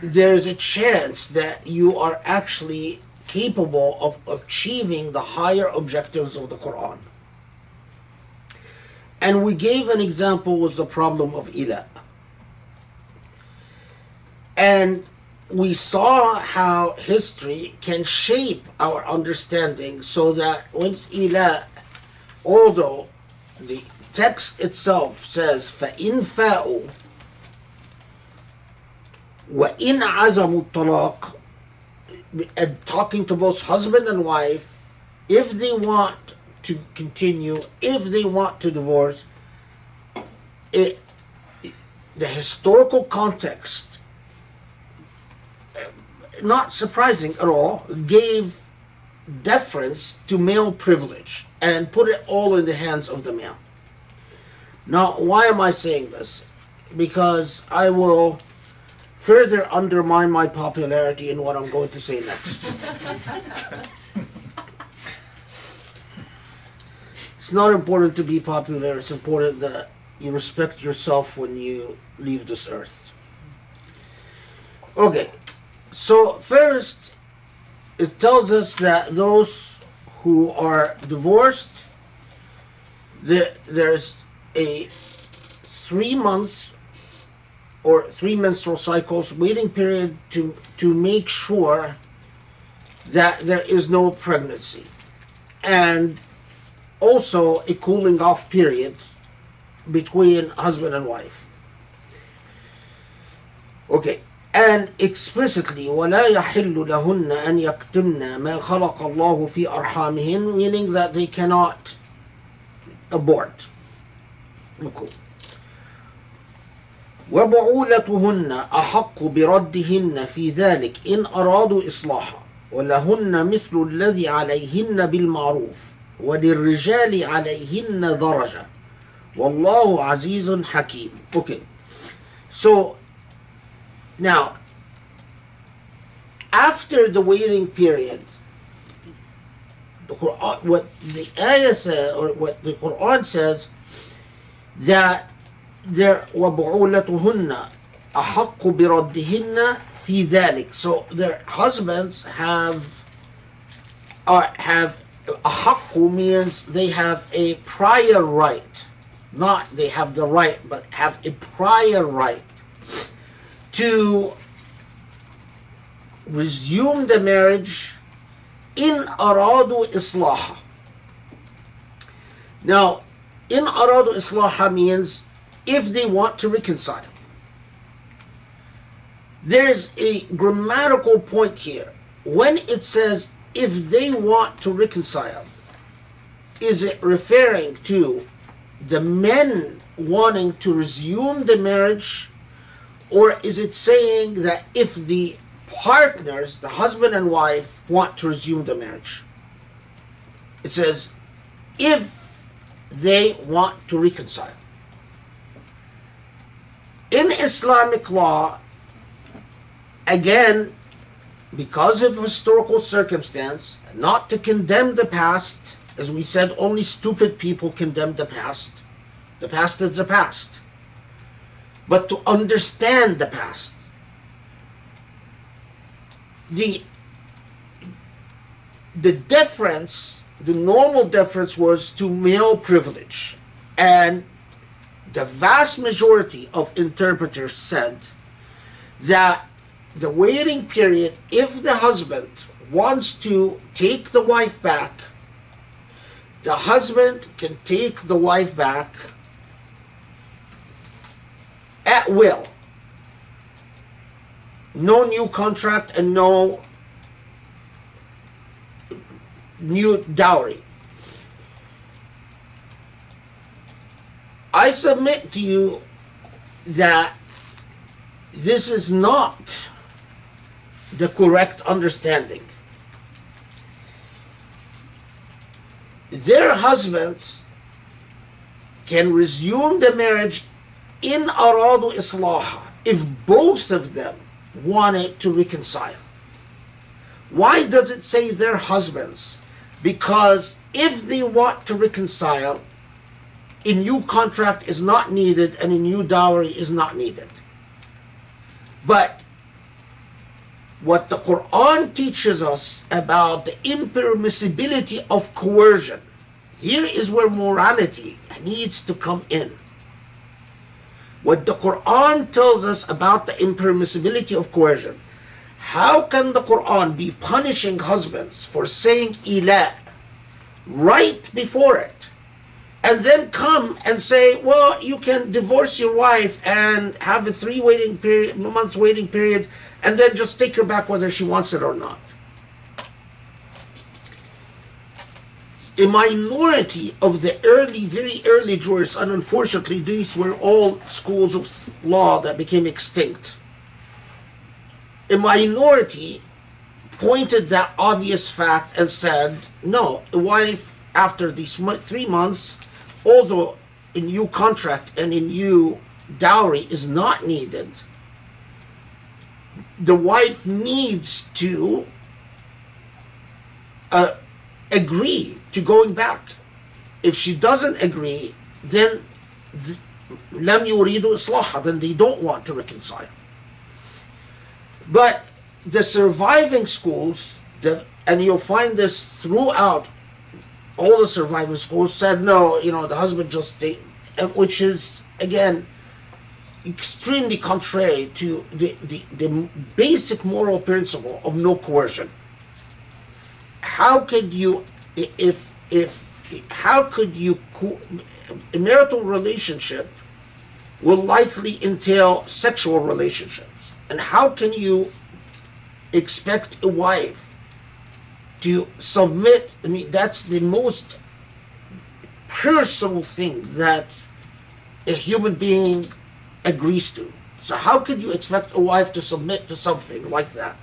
Speaker 2: there's a chance that you are actually capable of achieving the higher objectives of the Quran. And we gave an example with the problem of ila. And we saw how history can shape our understanding so that once ila, although the text itself says فَإِنْ فَاءُوا وَإِنْ عَزَمُوا الطَّلَاقِ, talking to both husband and wife, if they want to continue, if they want to divorce, the historical context, not surprising at all, gave deference to male privilege and put it all in the hands of the male. Now, why am I saying this? Because I will further undermine my popularity in what I'm going to say next. It's not important to be popular, it's important that you respect yourself when you leave this earth. Okay, so first, it tells us that those who are divorced, there's a 3 month or 3 menstrual cycles waiting period to make sure that there is no pregnancy, and also a cooling off period between husband and wife. Okay, and explicitly وَلَا يَحِلُّ لَهُنَّ أَنْ يَكْتُمْنَ مَا خَلَقَ اللَّهُ فِي أَرْحَامِهِنَّ, meaning that they cannot abort. Okay. وَبُعُولَتُهُنَّ أَحَقُّ بِرَدِّهِنَّ فِي ذَلِكَ إِنْ أَرَادُوا إِصْلَاحًا وَلَهُنَّ مِثْلُ الَّذِي عَلَيْهِنَّ بِالْمَعْرُوفِ وَلِلرِّجَالِ عَلَيْهِنَّ دَرَجَةٌ وَاللَّهُ عَزِيزٌ حَكِيمٌ. Okay, so now, after the waiting period, the Quran, what the ayah says, or what the Quran says, that their وَبُعُولَتُهُنَّ أَحَقُّ بِرَدِّهِنَّ فِي ذَلِكَ. So their husbands have أَحَقُّ means they have a prior right. Not they have the right, but have a prior right to resume the marriage in aradu islaha. Now, in aradu islaha means if they want to reconcile. There is a grammatical point here. When it says if they want to reconcile, is it referring to the men wanting to resume the marriage, or is it saying that if the partners, the husband and wife, want to resume the marriage? It says if they want to reconcile. In Islamic law, again, because of historical circumstance, not to condemn the past, as we said, only stupid people condemn the past. The past is the past. But to understand the past. The deference, the normal deference was to male privilege. And the vast majority of interpreters said that the waiting period, if the husband wants to take the wife back, the husband can take the wife back at will. No new contract and no new dowry. I submit to you that this is not the correct understanding. Their husbands can resume the marriage in aradu islaha if both of them wanted to reconcile. Why does it say their husbands? Because if they want to reconcile, a new contract is not needed and a new dowry is not needed. But what the Quran teaches us about the impermissibility of coercion, here is where morality needs to come in. What the Quran tells us about the impermissibility of coercion. How can the Quran be punishing husbands for saying ila right before it, and then come and say, well, you can divorce your wife and have a 3 month waiting period, and then just take her back whether she wants it or not? A minority of the very early jurists, and unfortunately these were all schools of law that became extinct, a minority pointed that obvious fact and said, no, a wife after these 3 months, although a new contract and a new dowry is not needed, the wife needs to agree to going back. If she doesn't agree, then lam yuridu islaha, then they don't want to reconcile. But the surviving schools, and you'll find this throughout all the surviving schools, said no, the husband just stay, which is again extremely contrary to the basic moral principle of no coercion. How could you, a marital relationship will likely entail sexual relationships, and how can you expect a wife to submit? I mean, that's the most personal thing that a human being agrees to. So how could you expect a wife to submit to something like that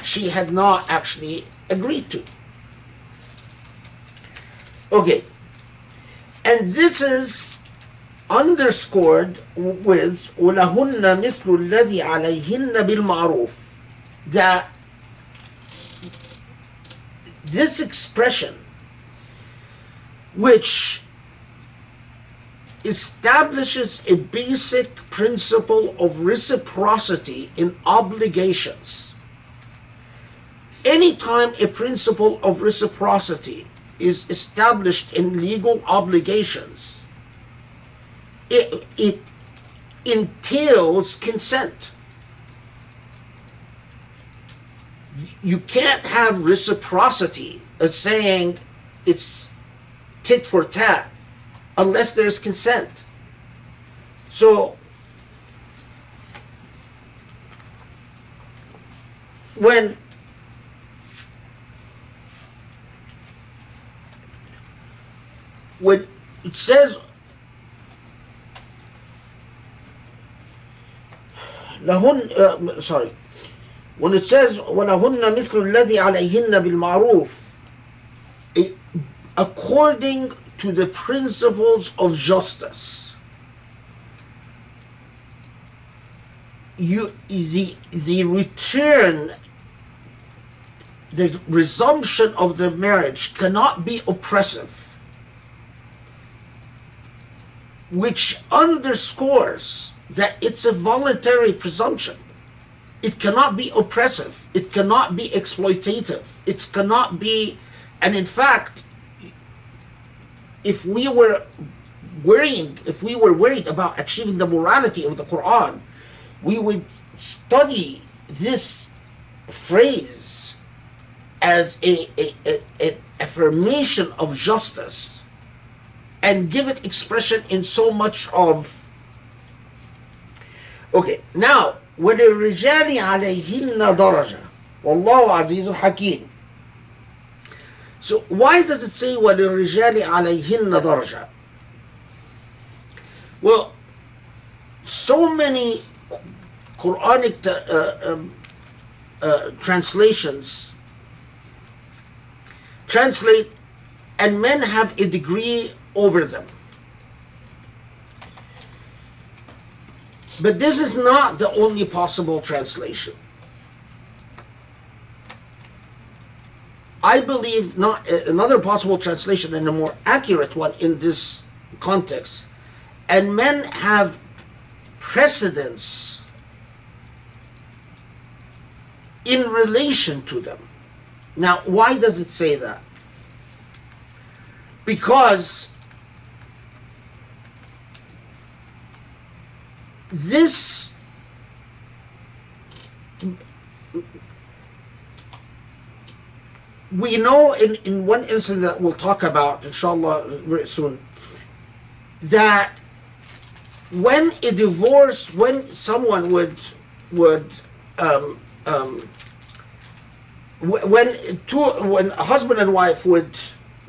Speaker 2: she had not actually agreed to? Okay, and this is underscored with وَلَهُنَّ مِثْلُ الَّذِي عَلَيْهِنَّ بِالْمَعْرُوفِ, that this expression, which establishes a basic principle of reciprocity in obligations. Anytime a principle of reciprocity is established in legal obligations, it entails consent. You can't have reciprocity as saying it's tit for tat unless there's consent. So when it says when it says وَلَهُنَّ مِثْلُ الَّذِي عَلَيْهِنَّ بِالْمَعْرُوفِ, according to the principles of justice, the return, the resumption of the marriage cannot be oppressive, which underscores that it's a voluntary presumption. It cannot be oppressive. It cannot be exploitative. It cannot be, and in fact, if we were worried about achieving the morality of the Quran, we would study this phrase as an affirmation of justice and give it expression in so much of. Okay, now وَلِلرِّجَالِ عَلَيْهِنَّ دَرَجَةٌ وَاللَّهُ عَزِيزٌ حَكِيمٌ. So why does it say وَلِلرِّجَالِ عَلَيْهِنَّ دَرْجَةٌ? Well, so many Quranic translations translate, and men have a degree over them. But this is not the only possible translation. I believe not another possible translation, and a more accurate one in this context, and men have precedence in relation to them. Now, why does it say that? Because this we know in one incident that we'll talk about inshallah very soon, that when someone would when a husband and wife would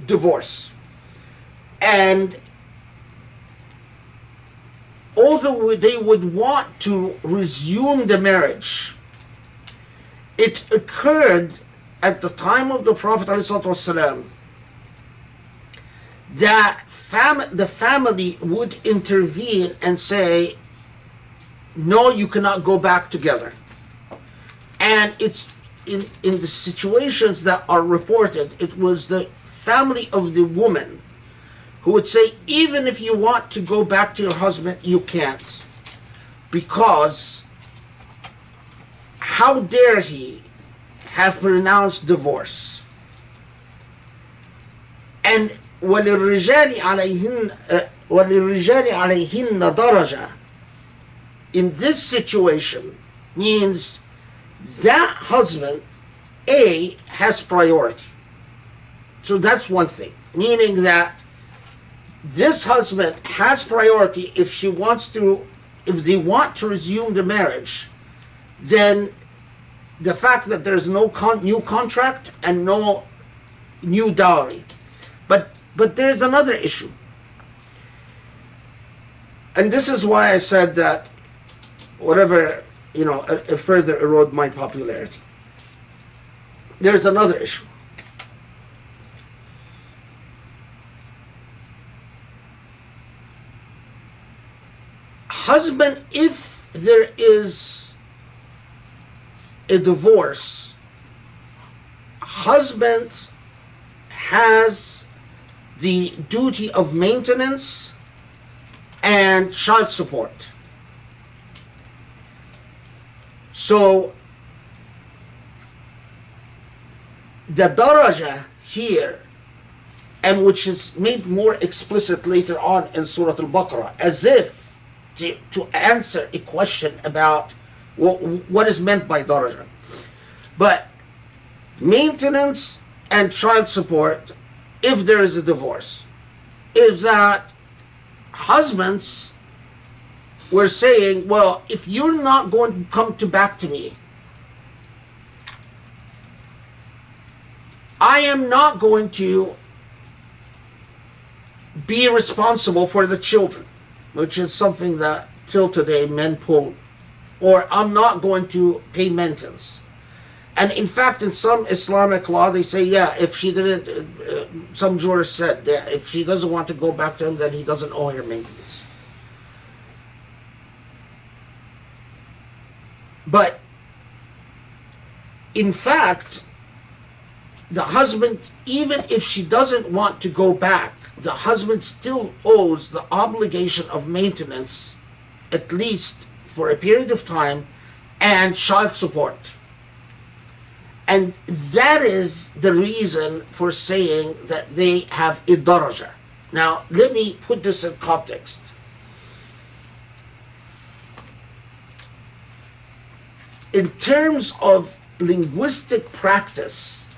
Speaker 2: divorce, and although they would want to resume the marriage, it occurred at the time of the Prophet ﷺ that the family would intervene and say, no, you cannot go back together. And it's in the situations that are reported, it was the family of the woman who would say, even if you want to go back to your husband, you can't. Because how dare he have pronounced divorce? And وَلِلرِّجَالِ عَلَيْهِنَّ دَرَجَةٌ in this situation means that husband, A, has priority. So that's one thing. Meaning that this husband has priority if they want to resume the marriage, then the fact that there's no new contract and no new dowry. But there's another issue. And this is why I said that whatever, it further erode my popularity. There's another issue. Husband, if there is a divorce, husband has the duty of maintenance and child support. So the daraja here, and which is made more explicit later on in Surah Al-Baqarah, as if to answer a question about what is meant by daraja. But maintenance and child support, if there is a divorce, is that husbands were saying, well, if you're not going to come back to me, I am not going to be responsible for the children, which is something that till today men pull, or I'm not going to pay maintenance. And in fact, in some Islamic law, they say, yeah, if she didn't, some jurist said that if she doesn't want to go back to him, then he doesn't owe her maintenance. But in fact, the husband, even if she doesn't want to go back, the husband still owes the obligation of maintenance, at least for a period of time, and child support. And that is the reason for saying that they have a daraja. Now, let me put this in context. In terms of linguistic practice,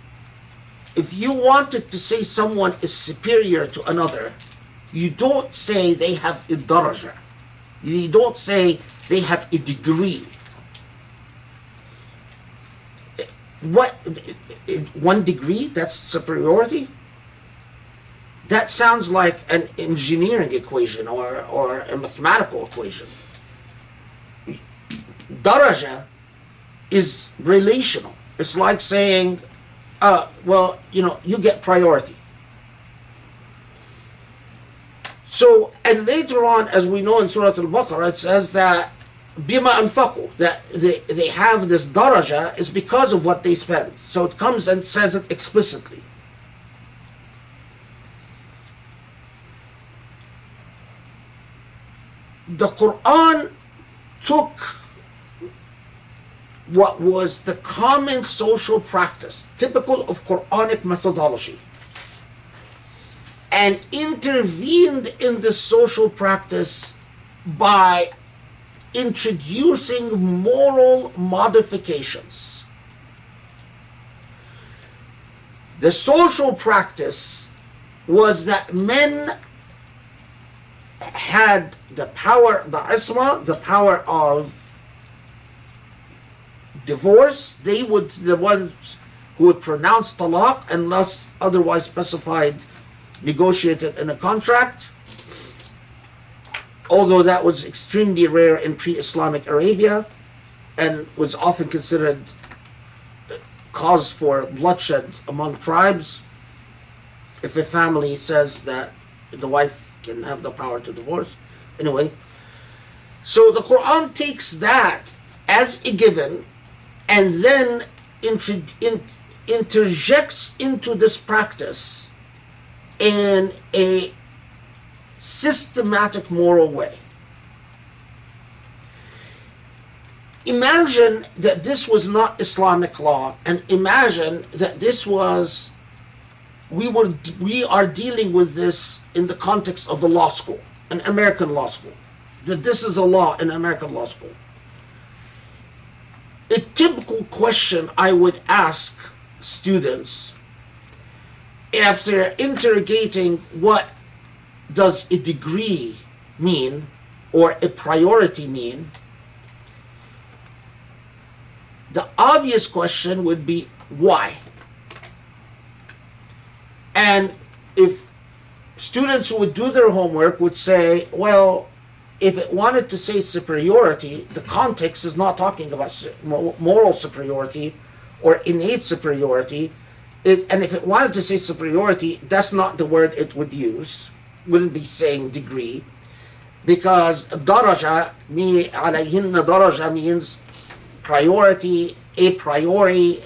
Speaker 2: if you wanted to say someone is superior to another, you don't say they have a daraja. You don't say they have a degree. What, 1 degree, that's superiority? That sounds like an engineering equation or a mathematical equation. Daraja is relational. It's like saying, well, you get priority. So, and later on, as we know in Surah Al-Baqarah, it says that bima anfaqu, that they have this daraja is because of what they spend. So it comes and says it explicitly. The Quran took what was the common social practice, typical of Quranic methodology, and intervened in the social practice by introducing moral modifications. The social practice was that men had the power, the isma, the power of divorce. They would be the ones who would pronounce talaq unless otherwise specified, negotiated in a contract. Although that was extremely rare in pre-Islamic Arabia and was often considered cause for bloodshed among tribes, if a family says that the wife can have the power to divorce. Anyway, so the Quran takes that as a given and then interjects into this practice in a systematic moral way. Imagine that this was not Islamic law, and imagine that this was, we are dealing with this in the context of the law school, an American law school, that this is a law in American law school. A typical question I would ask students after interrogating what does a degree mean or a priority mean, the obvious question would be why? And if students who would do their homework would say, well, if it wanted to say superiority, the context is not talking about moral superiority or innate superiority. And if it wanted to say superiority, that's not the word it would use. Wouldn't be saying degree, because daraja, alayhinna daraja means priority, a priori,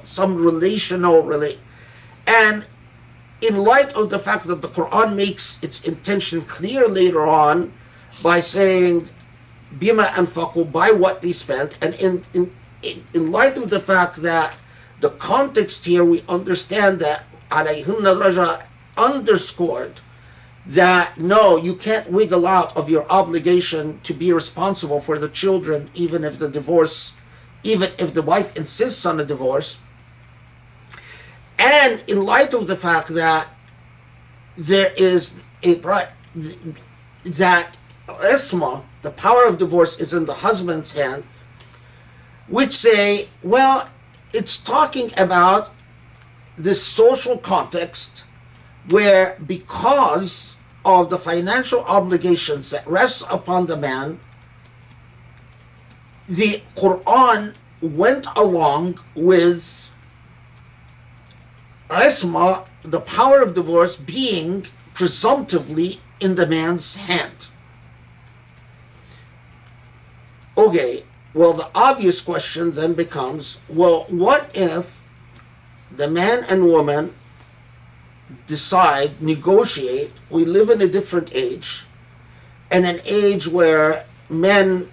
Speaker 2: some relational. And in light of the fact that the Quran makes its intention clear later on by saying bima anfaqu, by what they spent, and in light of the fact that the context here, we understand that alayhinna daraja underscored that no, you can't wiggle out of your obligation to be responsible for the children, even if the wife insists on a divorce. And in light of the fact that there is that isma, the power of divorce, is in the husband's hand, which say, well, it's talking about this social context where, because of the financial obligations that rest upon the man, the Quran went along with isma, the power of divorce, being presumptively in the man's hand. Okay, well, the obvious question then becomes, well, what if the man and woman decide, negotiate, we live in a different age, and an age where women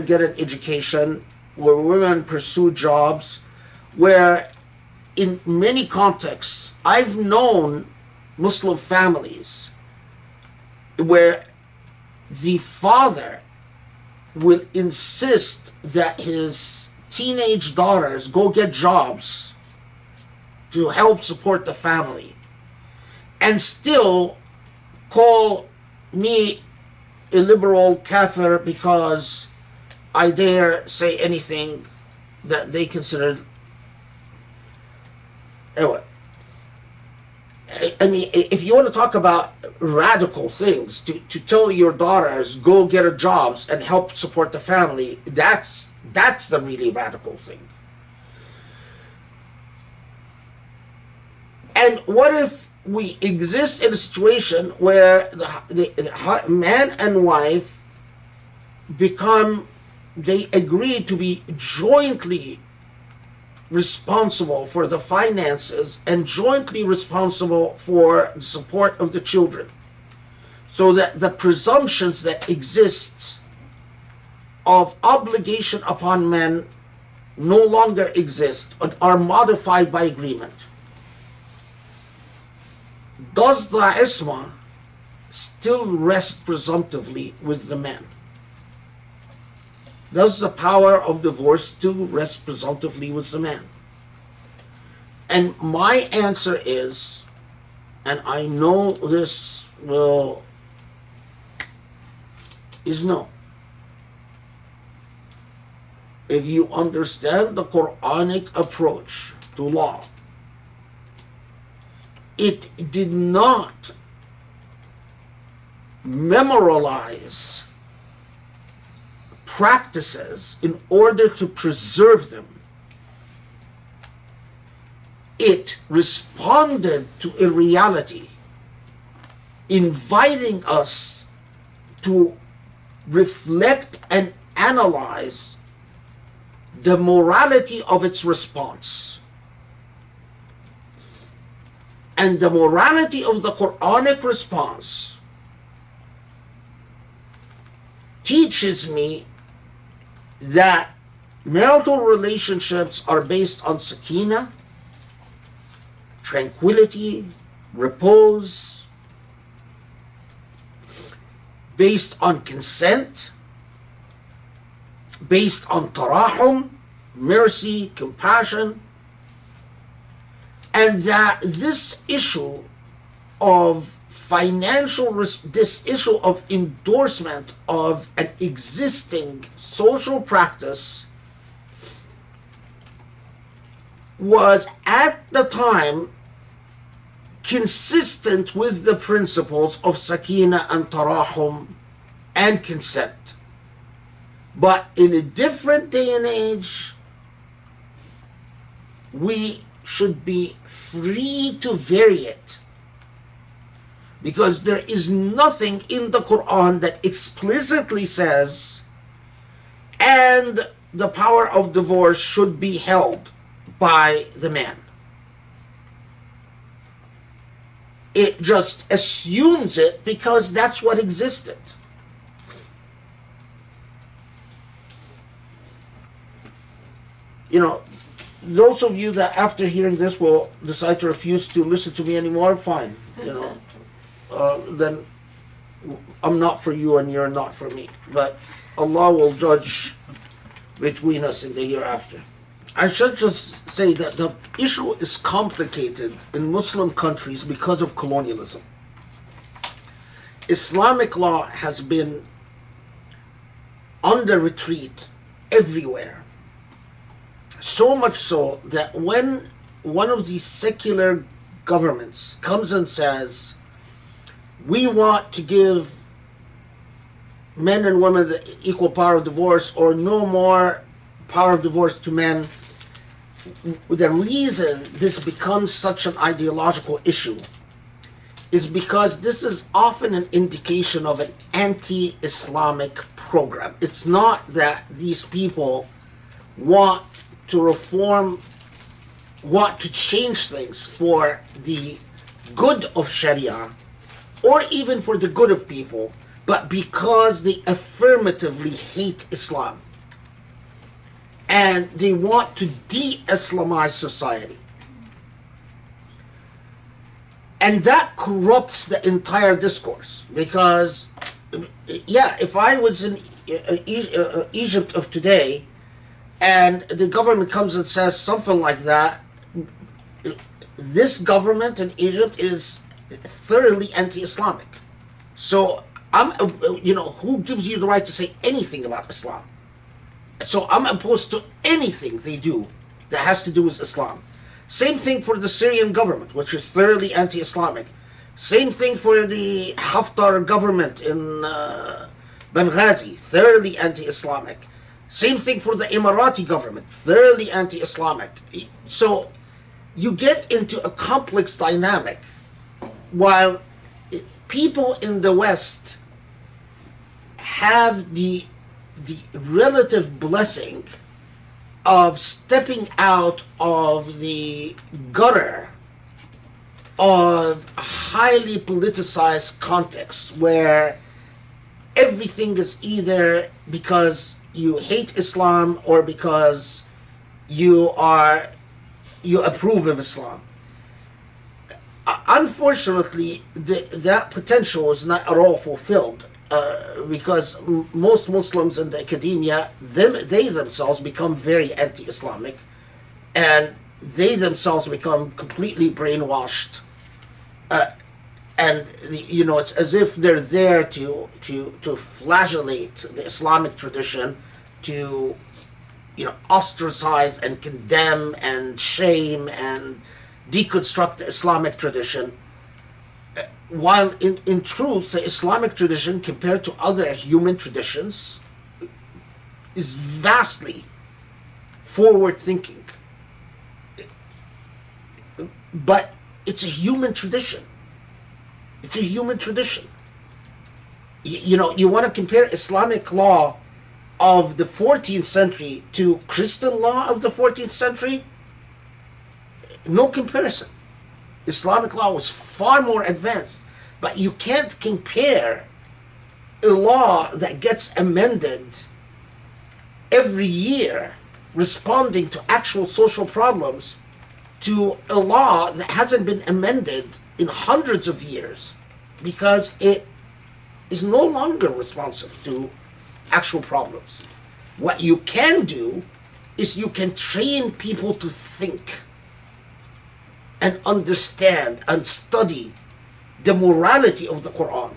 Speaker 2: get an education, where women pursue jobs, where in many contexts, I've known Muslim families where the father will insist that his teenage daughters go get jobs to help support the family, and still call me a liberal kafir because I dare say anything that they considered. Anyway, I mean, if you want to talk about radical things, to tell your daughters go get a jobs and help support the family, that's the really radical thing. And what if we exist in a situation where the man and wife they agree to be jointly responsible for the finances and jointly responsible for the support of the children, so that the presumptions that exist of obligation upon men no longer exist and are modified by agreement? Does the isma still rest presumptively with the man? Does the power of divorce still rest presumptively with the man? And my answer is, and I know this is no. If you understand the Quranic approach to law, it did not memorialize practices in order to preserve them. It responded to a reality, inviting us to reflect and analyze the morality of its response. And the morality of the Quranic response teaches me that marital relationships are based on sakina, tranquility, repose, based on consent, based on tarahum, mercy, compassion, and that this issue of this issue of endorsement of an existing social practice was at the time consistent with the principles of sakina and tarahum and consent. But in a different day and age, we should be free to vary it, because there is nothing in the Quran that explicitly says, and the power of divorce should be held by the man. It just assumes it because that's what existed. You know, those of you that after hearing this will decide to refuse to listen to me anymore, fine. You know, then I'm not for you and you're not for me. But Allah will judge between us in the hereafter. I should just say that the issue is complicated in Muslim countries because of colonialism. Islamic law has been under retreat everywhere. So much so that when one of these secular governments comes and says, we want to give men and women the equal power of divorce, or no more power of divorce to men, the reason this becomes such an ideological issue is because this is often an indication of an anti-Islamic program. It's not that these people want to reform, want to change things for the good of Sharia, or even for the good of people, but because they affirmatively hate Islam. And they want to de-Islamize society. And that corrupts the entire discourse. Because, yeah, if I was in Egypt of today, and the government comes and says something like that, this government in Egypt is thoroughly anti-Islamic. So, who gives you the right to say anything about Islam? So I'm opposed to anything they do that has to do with Islam. Same thing for the Syrian government, which is thoroughly anti-Islamic. Same thing for the Haftar government in Benghazi, thoroughly anti-Islamic. Same thing for the Emirati government, thoroughly anti-Islamic. So you get into a complex dynamic while people in the West have the relative blessing of stepping out of the gutter of a highly politicized context where everything is either because you hate Islam or because you approve of Islam. Unfortunately, that potential is not at all fulfilled. Because most Muslims in the academia, they themselves become very anti-Islamic, and they themselves become completely brainwashed, and it's as if they're there to flagellate the Islamic tradition, to ostracize and condemn and shame and deconstruct the Islamic tradition. While in truth, the Islamic tradition, compared to other human traditions, is vastly forward-thinking. But it's a human tradition. It's a human tradition. You want to compare Islamic law of the 14th century to Christian law of the 14th century? No comparison. Islamic law was far more advanced, but you can't compare a law that gets amended every year responding to actual social problems to a law that hasn't been amended in hundreds of years because it is no longer responsive to actual problems. What you can do is you can train people to think and understand and study the morality of the Quran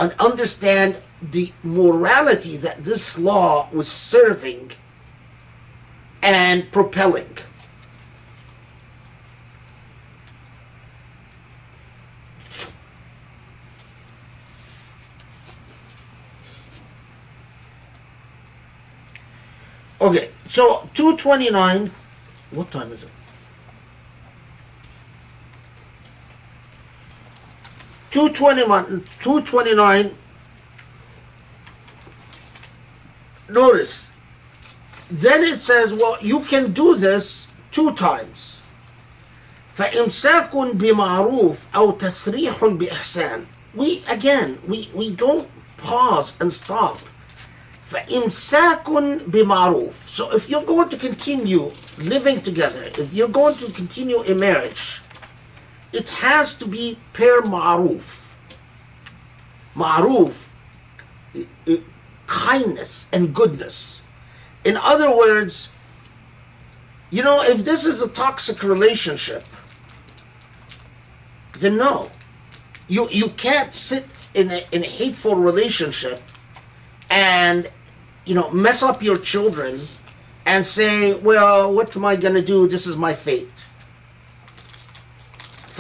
Speaker 2: and understand the morality that this law was serving and propelling. Okay, so 229, what time is it? 229, notice, then it says, well, you can do this 2 times. فَإِمْسَاكٌ بِمَعْرُوفٍ أَوْ تَسْرِيحٌ بِإِحْسَانٍ. We don't pause and stop. فَإِمْسَاكٌ بِمَعْرُوفٍ. So if you're going to continue living together, if you're going to continue a marriage, it has to be per ma'ruf. Ma'ruf, kindness and goodness. In other words, if this is a toxic relationship, then no. You can't sit in a hateful relationship and, mess up your children and say, well, what am I going to do? This is my fate.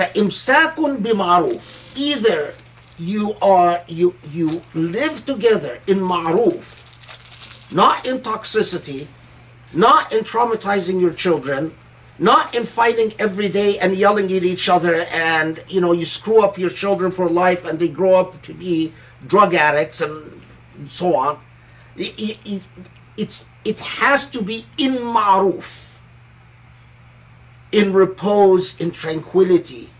Speaker 2: فَإِمْسَاكٌ بِمَعْرُوفٍ. Either you live together in ma'ruf, not in toxicity, not in traumatizing your children, not in fighting every day and yelling at each other, and you screw up your children for life and they grow up to be drug addicts and so on. It has to be in ma'ruf, in repose, in tranquility,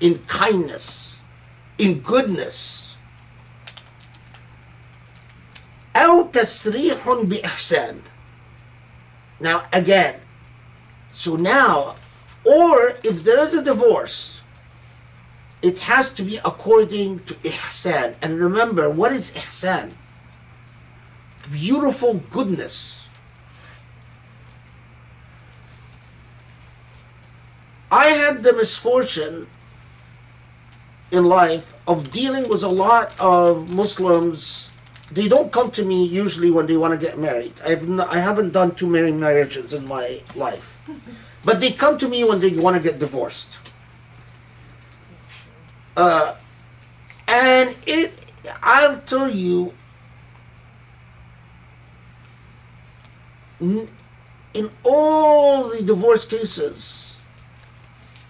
Speaker 2: in kindness, in goodness. أو تسريح بإحسان. Now again, or if there is a divorce, it has to be according to ihsan. And remember, what is ihsan? Beautiful goodness. I had the misfortune in life of dealing with a lot of Muslims they don't come to me usually when they want to get married. I haven't done too many marriages in my life. But they come to me when they want to get divorced. And I'll tell you, in all the divorce cases,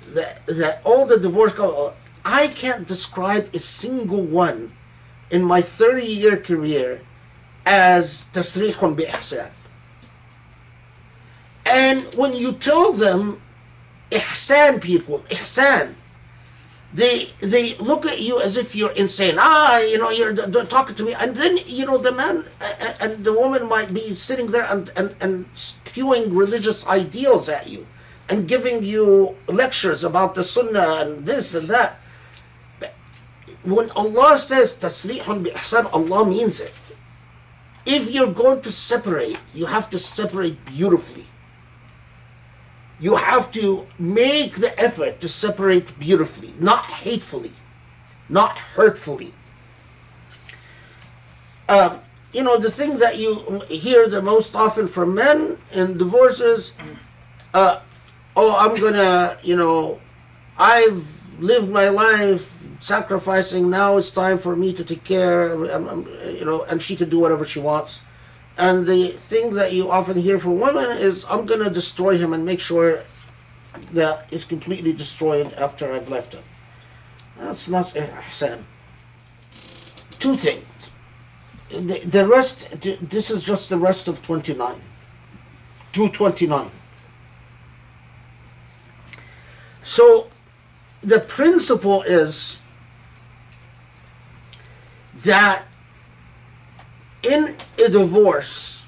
Speaker 2: that all the divorce, I can't describe a single one in my 30-year career as tasrihun bi ihsan. And when you tell them ihsan, people, ihsan, they look at you as if you're insane. You're talking to me. And then, the man and the woman might be sitting there and spewing religious ideals at you and giving you lectures about the sunnah and this and that. But when Allah says tasrihun bi ihsan, Allah means it. If you're going to separate, you have to separate beautifully. You have to make the effort to separate beautifully, not hatefully, not hurtfully. The thing that you hear the most often from men in divorces, I'm gonna, I've lived my life sacrificing, now it's time for me to take care, and she can do whatever she wants. And the thing that you often hear from women is, I'm going to destroy him and make sure that it's completely destroyed after I've left him. That's not ihsan. Two things. The rest, this is just the rest of 29. 229. So, the principle is that in a divorce,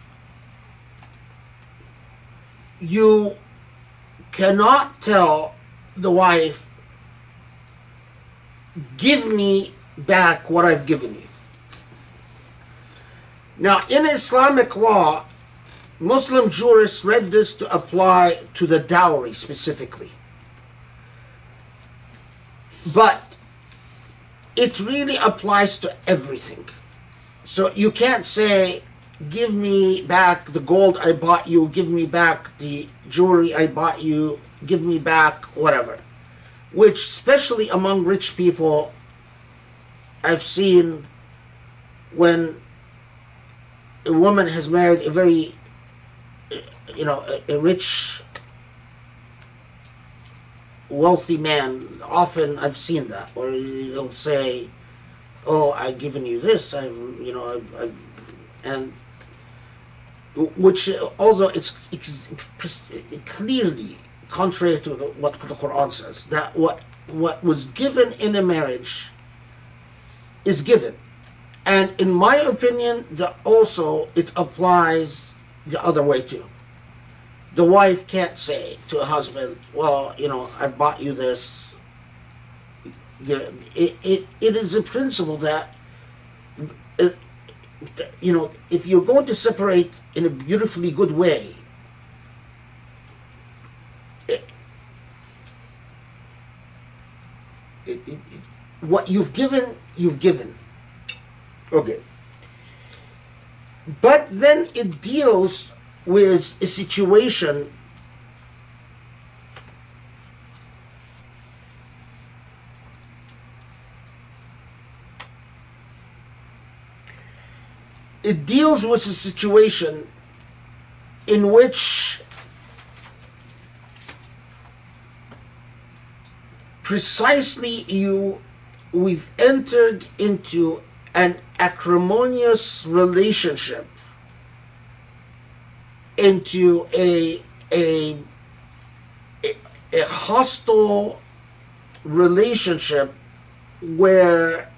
Speaker 2: you cannot tell the wife, give me back what I've given you. Now, in Islamic law, Muslim jurists read this to apply to the dowry specifically. But it really applies to everything. So you can't say, give me back the gold I bought you, give me back the jewelry I bought you, give me back whatever. Which, especially among rich people, I've seen when a woman has married a very, a rich, wealthy man. Often I've seen that, where he'll say, oh, I've given you this, and which, although it's clearly contrary to what the Quran says, that what was given in a marriage is given. And in my opinion, that also it applies the other way too. The wife can't say to a husband, well, I bought you this. It is a principle that, if you're going to separate in a beautifully good way, what you've given, you've given. Okay. But then it deals with a situation in which precisely we've entered into an acrimonious relationship, into a hostile relationship where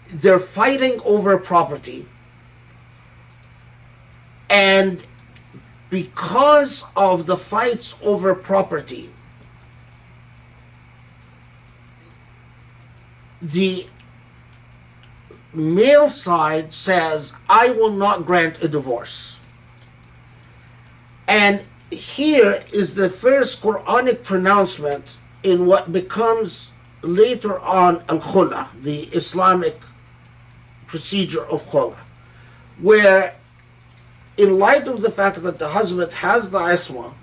Speaker 2: they're fighting over property, and because of the fights over property, the male side says, I will not grant a divorce. And here is the first Quranic pronouncement in what becomes later on al-khula, the Islamic procedure of khula, where in light of the fact that the husband has the isma,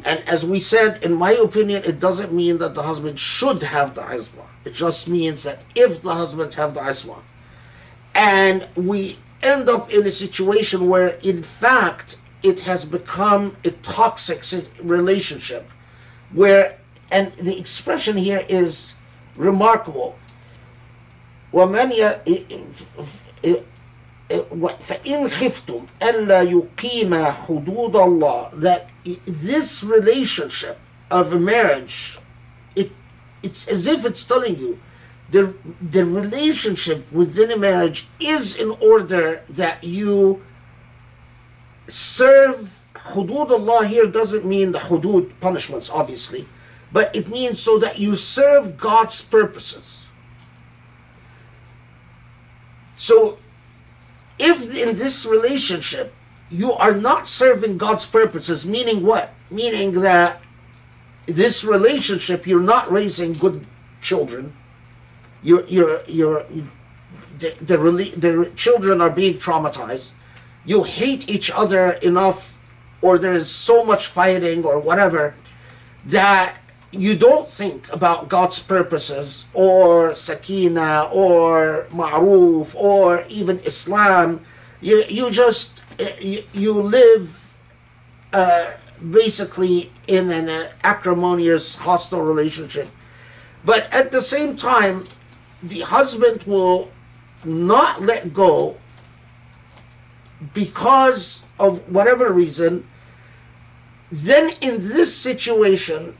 Speaker 2: and as we said, in my opinion, it doesn't mean that the husband should have the isma. It just means that if the husband have the isma, and we end up in a situation where, in fact, it has become a toxic relationship, where, and the expression here is remarkable. وَمَنْ فَإِنْ خِفْتُمْ أَلَّا يُقِيمَ حُدُودَ اللَّهِ, that this relationship of a marriage, it's as if it's telling you the relationship within a marriage is in order that you serve hudud. Allah here doesn't mean the hudud punishments, obviously, but it means so that you serve God's purposes. So if in this relationship you are not serving God's purposes, meaning what? Meaning that this relationship, you're not raising good children. The children are being traumatized. You hate each other enough, or there is so much fighting or whatever, that you don't think about God's purposes or sakina or ma'ruf or even Islam. You just live basically in an acrimonious, hostile relationship. But at the same time, the husband will not let go because of whatever reason. Then in this situation,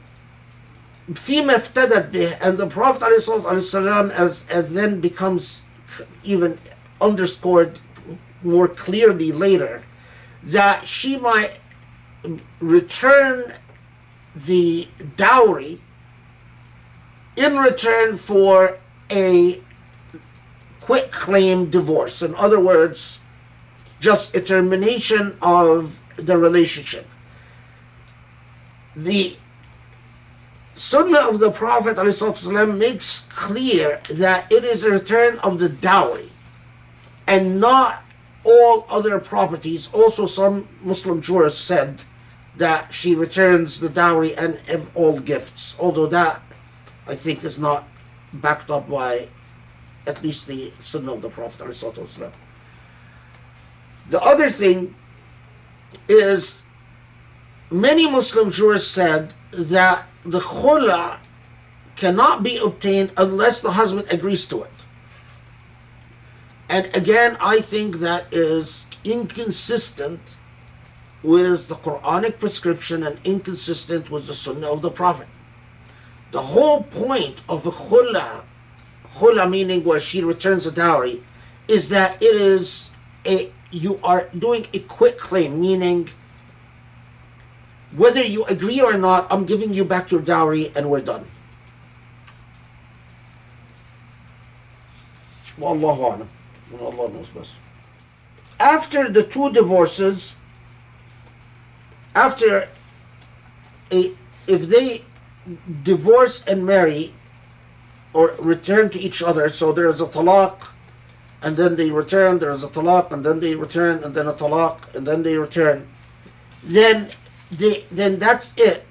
Speaker 2: فيما افتدت به, and the Prophet ﷺ as then becomes even underscored more clearly later, that she might return the dowry in return for a quick claim divorce. In other words, just a termination of the relationship. The Sunnah of the Prophet ﷺ makes clear that it is a return of the dowry and not all other properties. Also, some Muslim jurists said that she returns the dowry and all gifts, although that I think is not backed up by at least the Sunnah of the Prophet ﷺ. The other thing is, many Muslim jurists said that the khula cannot be obtained unless the husband agrees to it. And again, I think that is inconsistent with the Quranic prescription and inconsistent with the Sunnah of the Prophet. The whole point of the khula meaning where she returns the dowry, is that it is you are doing a quick claim, meaning whether you agree or not, I'm giving you back your dowry and we're done. Wallahu a'lam. Allah knows best. After the two divorces, if they divorce and marry or return to each other, so there is a talaq, and then they return, there is a talaq, and then they return, and then a talaq, and then they return, then that's it.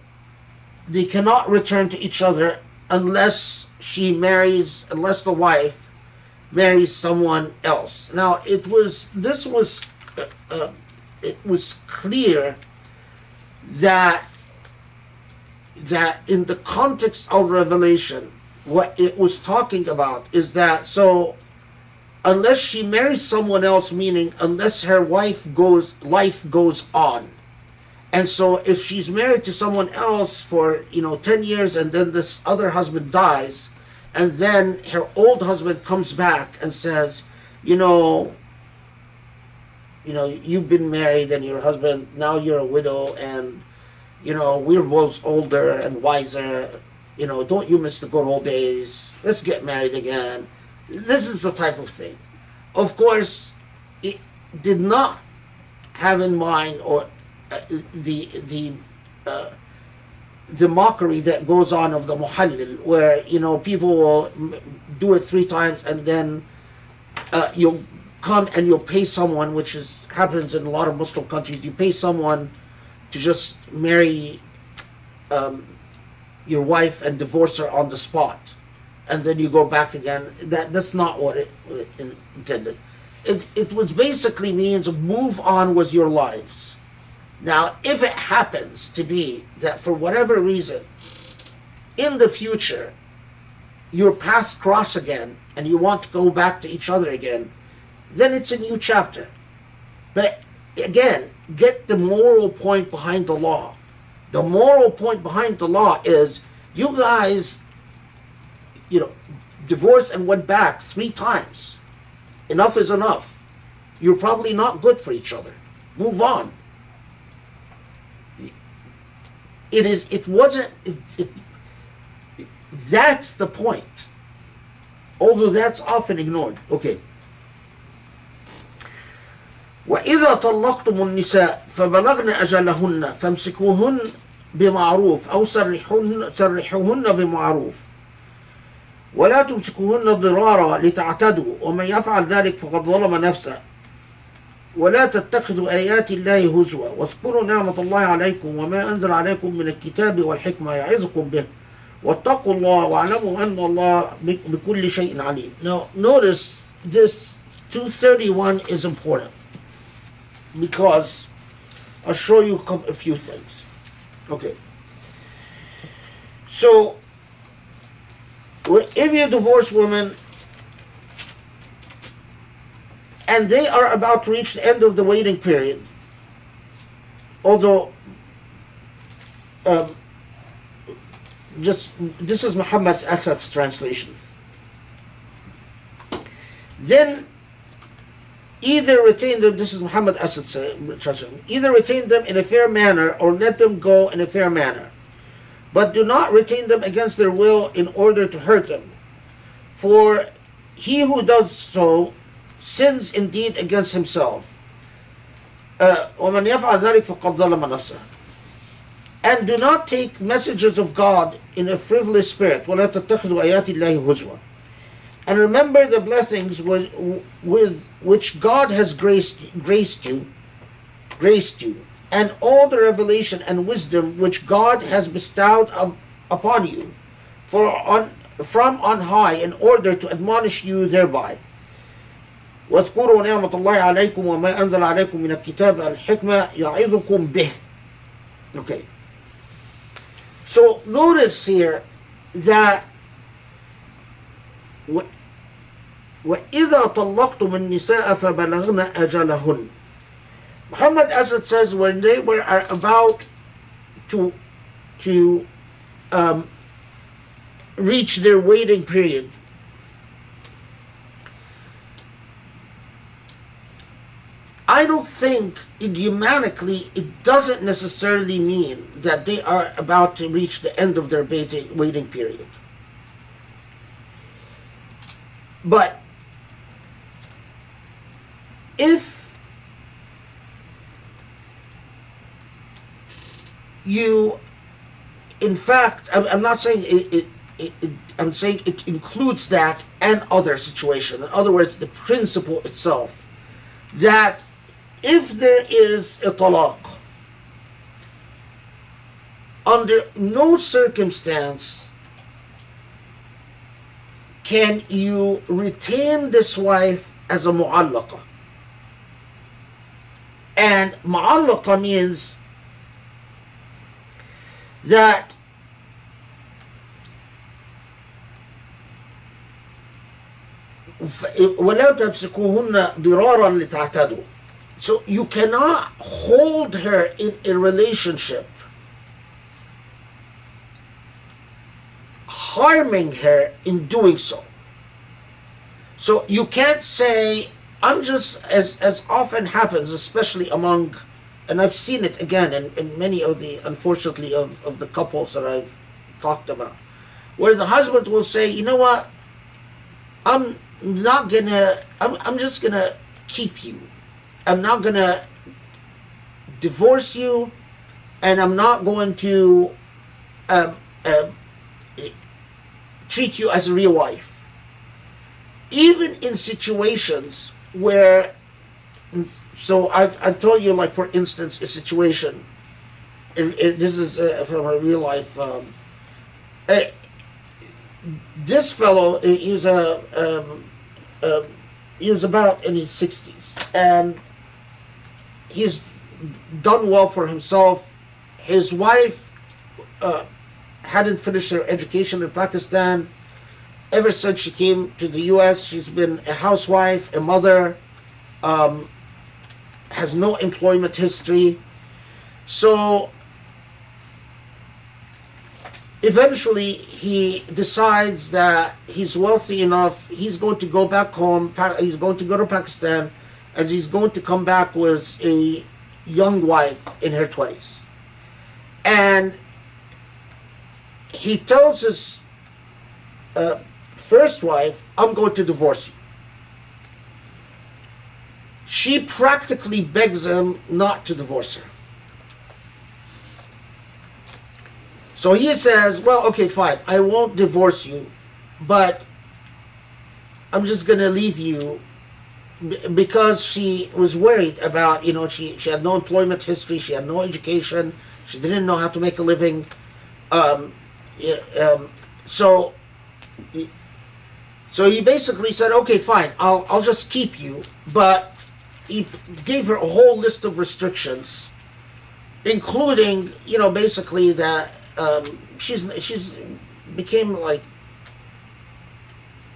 Speaker 2: They cannot return to each other unless the wife marries someone else. Now, it was clear that in the context of Revelation, what it was talking about is that, so unless she marries someone else, meaning unless her life goes on. And so if she's married to someone else for 10 years and then this other husband dies, and then her old husband comes back and says, you've been married and your husband, now you're a widow, and we're both older and wiser, don't you miss the good old days, let's get married again. This is the type of thing. Of course, it did not have in mind or the mockery that goes on of the muhallil, where people will do it 3 times and then you'll come and you'll pay someone, which happens in a lot of Muslim countries. You pay someone to just marry your wife and divorce her on the spot, and then you go back again. That's not what it intended. It was basically means move on with your lives. Now, if it happens to be that for whatever reason, in the future, your paths cross again and you want to go back to each other again, then it's a new chapter. But again, get the moral point behind the law. The moral point behind the law is you guys, divorced and went back 3 times. Enough is enough. You're probably not good for each other. Move on. That's the point. Although that's often ignored. Okay. وإذا طلقتم النساء فبلغن أجلهن فامسكوهن بمعروف أو سرحوهن بمعروف ولا تمسكوهن ضرارا لتعتدوا ومن يفعل ذلك فقد ظلم نفسه ولا تتخذوا آيات الله هزوا واذكروا نعمة الله عليكم وما أنزل عليكم من الكتاب والحكمة يعظكم به واتقوا الله واعلموا أن الله بكل شيء عليم. Now notice this 231 is important because I'll show you a few things. Okay. So if you divorce women and they are about to reach the end of the waiting period, although this is Muhammad Asad's translation, then either retain them, this is Muhammad Asad's translation, either retain them in a fair manner or let them go in a fair manner. But do not retain them against their will in order to hurt them. For he who does so sins indeed against himself. وَمَنْ يَفْعَلْ ذَلِكَ فَقَدْ ظَلَمَ نَفْسَهُ. And do not take messages of God in a frivolous spirit. وَلَا تَتَّخِذُوا آيَاتِ اللَّهِ هُزُوًا. And remember the blessings with which God has graced you, and all the revelation and wisdom which God has bestowed upon you from on high in order to admonish you thereby. واذكروا نعمة الله عليكم وما أنزل عليكم من الكتاب الحكمة يعظكم به. Okay. So notice here that وإذا طلقتم النساء فبلغن أجلهن. Muhammad Asad says when they were about to reach their waiting period, I don't think idiomatically it doesn't necessarily mean that they are about to reach the end of their waiting period. But if you, in fact, I'm not saying I'm saying it includes that and other situation. In other words, the principle itself, that if there is a talaq, under no circumstance can you retain this wife as a mu'allaqa. And mu'allaqa means that وَلَا تَمْسِكُوهُنَّ ضِرَارًا لِتَعْتَدُوا. So you cannot hold her in a relationship harming her in doing so. So you can't say, I'm just, as often happens, especially among, and I've seen it again in many of the, unfortunately, of the couples that I've talked about, where the husband will say, you know what, I'm just gonna keep you. I'm not gonna divorce you, and I'm not going to treat you as a real wife. even in situations where, so I've told you, like, for instance, a situation, this is from a real life, this fellow, he was about in his 60s, and he's done well for himself. His wife hadn't finished her education in Pakistan. Ever since she came to the U.S., she's been a housewife, a mother, has no employment history. So eventually he decides that he's wealthy enough, he's going to go back home, he's going to go to Pakistan, and he's going to come back with a young wife in her 20s. And he tells his first wife, I'm going to divorce you. She practically begs him not to divorce her. So he says, well, okay, fine, I won't divorce you, but I'm just going to leave you, because she was worried about, she had no employment history, she had no education, she didn't know how to make a living. So he basically said, okay, fine, I'll just keep you, but he gave her a whole list of restrictions, including, basically that she's became like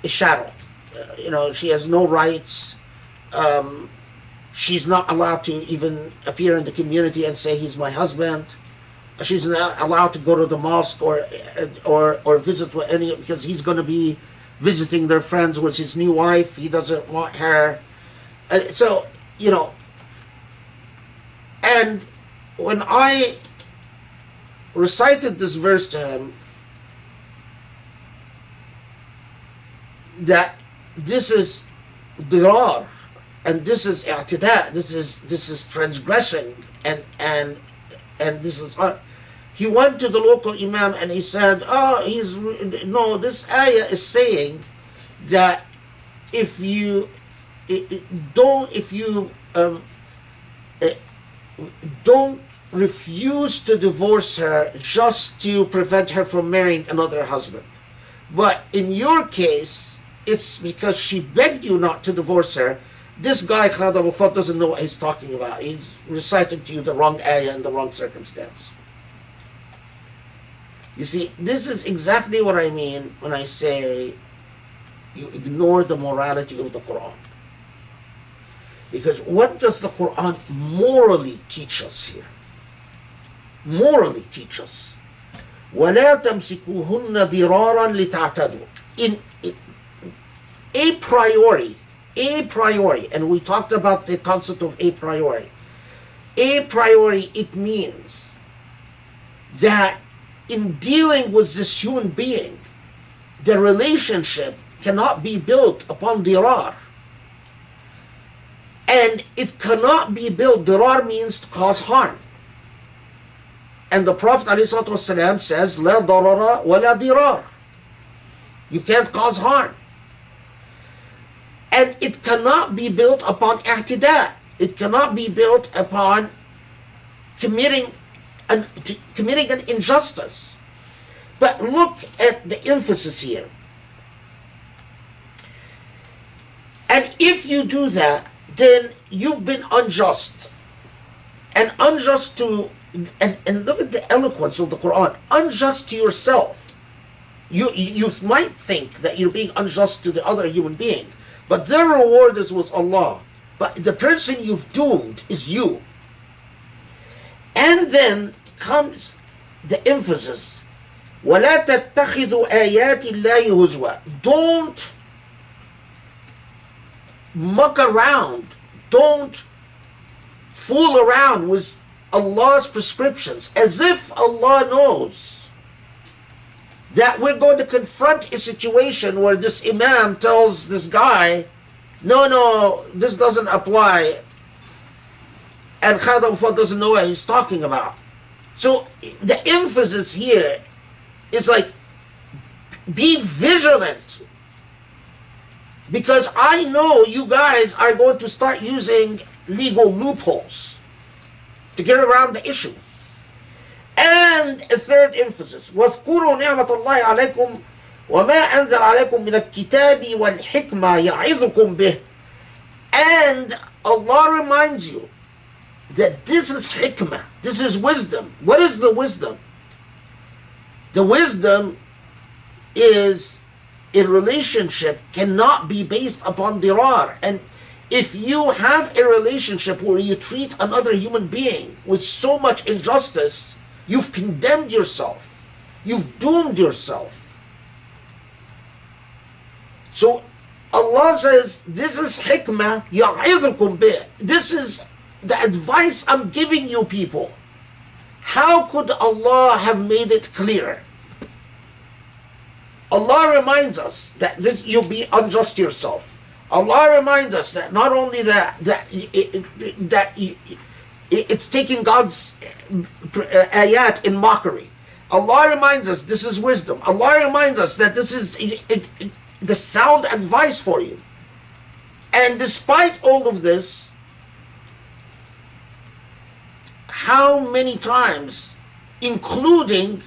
Speaker 2: a shadow. She has no rights. She's not allowed to even appear in the community and say he's my husband. She's not allowed to go to the mosque or visit with any, because he's going to be visiting their friends with his new wife. He doesn't want her. And when I recited this verse to him, that this is dirar, and this is i'tida, this is transgressing, and this is he went to the local imam and he said, this ayah is saying that if you don't refuse to divorce her just to prevent her from marrying another husband. But in your case, it's because she begged you not to divorce her. This guy, Khadam Wafat, doesn't know what he's talking about. He's reciting to you the wrong ayah in the wrong circumstance. You see, this is exactly what I mean when I say you ignore the morality of the Quran. Because what does the Quran morally teach us here? Morally teach us. وَلَا تَمْسِكُوهُنَّ ضِرَارًا لِتَعْتَدُوا. In a priori, and we talked about the concept of a priori. A priori, it means that in dealing with this human being, the relationship cannot be built upon dirar. And it cannot be built, dirar means to cause harm. And the Prophet ﷺ says, لا ضرر ولا dirar. You can't cause harm. And it cannot be built upon i'tida. It cannot be built upon committing an injustice. But look at the emphasis here. And if you do that, then you've been unjust. And unjust to, and look at the eloquence of the Quran, unjust to yourself. You might think that you're being unjust to the other human being, but their reward is with Allah. But the person you've doomed is you. And then comes the emphasis. وَلَا تَتَّخِذُوا آيَاتِ اللَّهِ هُزْوًا. Don't muck around. Don't fool around with Allah's prescriptions as if Allah knows that we're going to confront a situation where this imam tells this guy, no, this doesn't apply, and Khadam Fad doesn't know what he's talking about. So the emphasis here is like, be vigilant Because I know you guys are going to start using legal loopholes to get around the issue. And a third emphasis, وَاذْكُرُوا نِعْمَةَ اللَّهِ عَلَيْكُمْ وَمَا أَنزَلَ عَلَيْكُمْ مِنَ الكِّتَابِ وَالْحِكْمَةِ يَعِظُكُمْ بِهِ. And Allah reminds you that this is hikmah, this is wisdom. What is the wisdom? The wisdom is a relationship cannot be based upon dirar. And if you have a relationship where you treat another human being with so much injustice, you've condemned yourself. You've doomed yourself. So Allah says, this is hikmah, ya'idhukum bih. This is the advice I'm giving you people. How could Allah have made it clear? Allah reminds us that this, you'll be unjust to yourself. Allah reminds us that not only it's taking God's ayat in mockery. Allah reminds us this is wisdom. Allah reminds us that this is the sound advice for you. And despite all of this, how many times, including,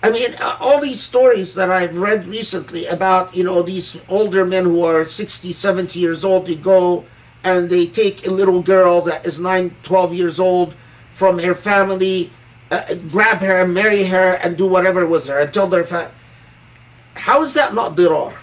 Speaker 2: I mean, all these stories that I've read recently about, these older men who are 60, 70 years old, they go and they take a little girl that is 9, 12 years old from her family, grab her, marry her, and do whatever with her until they're How is that not dirar?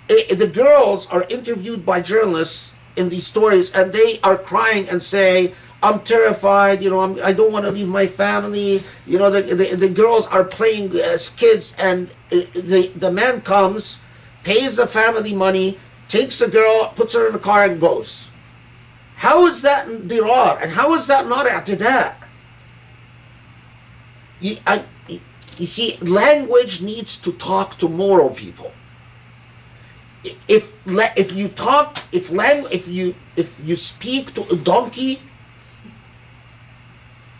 Speaker 2: The girls are interviewed by journalists in these stories, and they are crying and say, I'm terrified, I don't want to leave my family. The girls are playing as kids, and the man comes, pays the family money, takes the girl, puts her in the car, and goes. How is that dirar? And how is that not i'tidaa? You see, language needs to talk to moral people. If you speak to a donkey,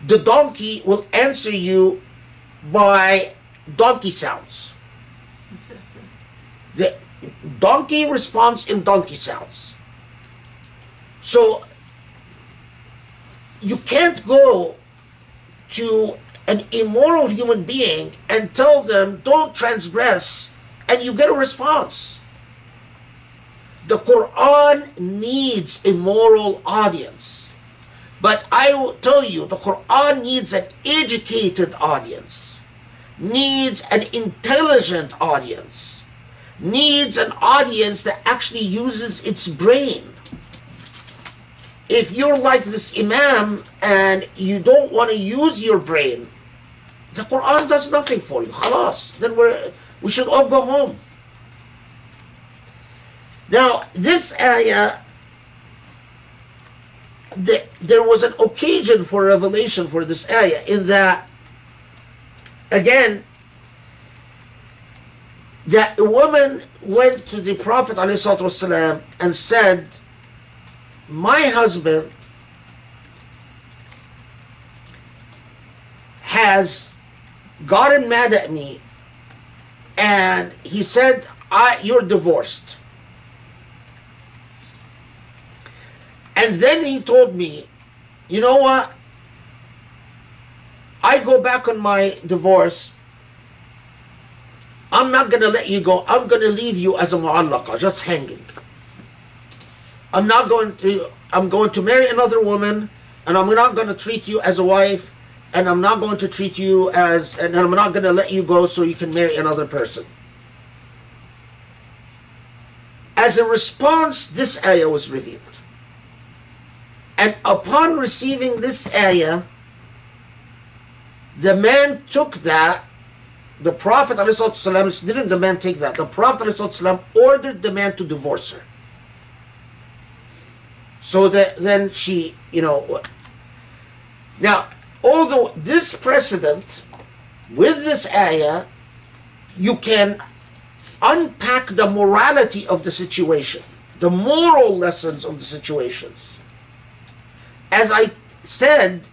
Speaker 2: the donkey will answer you by donkey sounds. The donkey responds in donkey sounds. So you can't go to an immoral human being and tell them don't transgress and you get a response. The Quran needs a moral audience. But I will tell you, the Quran needs an educated audience, needs an intelligent audience, needs an audience that actually uses its brain. If you're like this imam and you don't want to use your brain, the Quran does nothing for you. Khalas. Then we should all go home. Now, this ayah, there was an occasion for revelation for this ayah, in that, again, that a woman went to the Prophet ﷺ and said, my husband has gotten mad at me, and he said, you're divorced. And then he told me, you know what? I go back on my divorce. I'm not going to let you go. I'm going to leave you as a mu'allaqa, just hanging. I'm going to marry another woman, and I'm not going to treat you as a wife, and I'm not going to treat you and I'm not going to let you go so you can marry another person. As a response, this ayah was revealed. And upon receiving this ayah, the man took that. The Prophet ﷺ didn't the man take that. The Prophet ﷺ ordered the man to divorce her. So that then she, Now, although this precedent, with this ayah, you can unpack the morality of the situation, the moral lessons of the situations. As I said,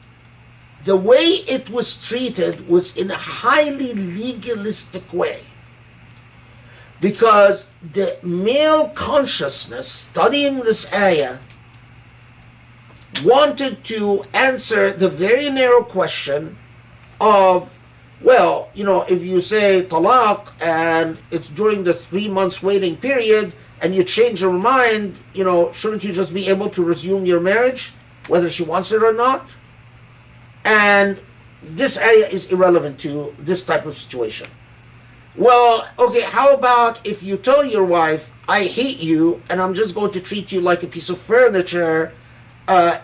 Speaker 2: the way it was treated was in a highly legalistic way. Because the male consciousness studying this ayah wanted to answer the very narrow question of, well, if you say talaq and it's during the 3 months waiting period and you change your mind, shouldn't you just be able to resume your marriage, whether she wants it or not? And this ayah is irrelevant to this type of situation. Well, okay, how about if you tell your wife, I hate you and I'm just going to treat you like a piece of furniture, but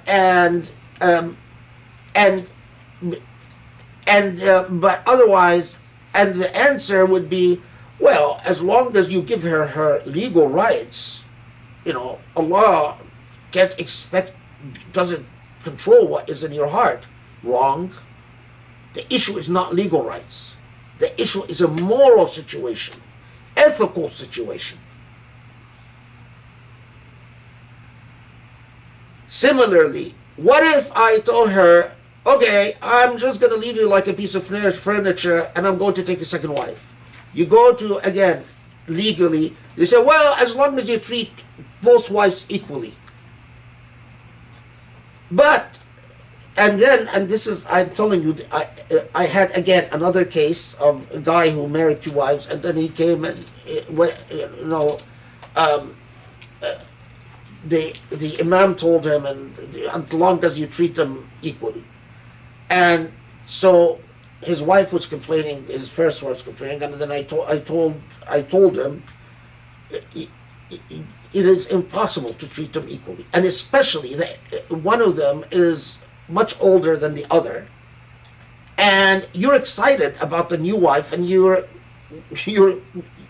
Speaker 2: otherwise, and the answer would be, well, as long as you give her her legal rights, Allah doesn't control what is in your heart. Wrong. The issue is not legal rights. The issue is a moral situation, ethical situation. Similarly, what if I told her, okay, I'm just going to leave you like a piece of furniture and I'm going to take a second wife? You go to, again, legally, you say, well, as long as you treat both wives equally. But, and this is, I'm telling you, I had, again, another case of a guy who married 2 wives, and then he came and, the imam told him, and as long as you treat them equally. And so his wife was complaining, his first wife was complaining, and then I told him, it is impossible to treat them equally, and especially one of them is much older than the other, and you're excited about the new wife, and you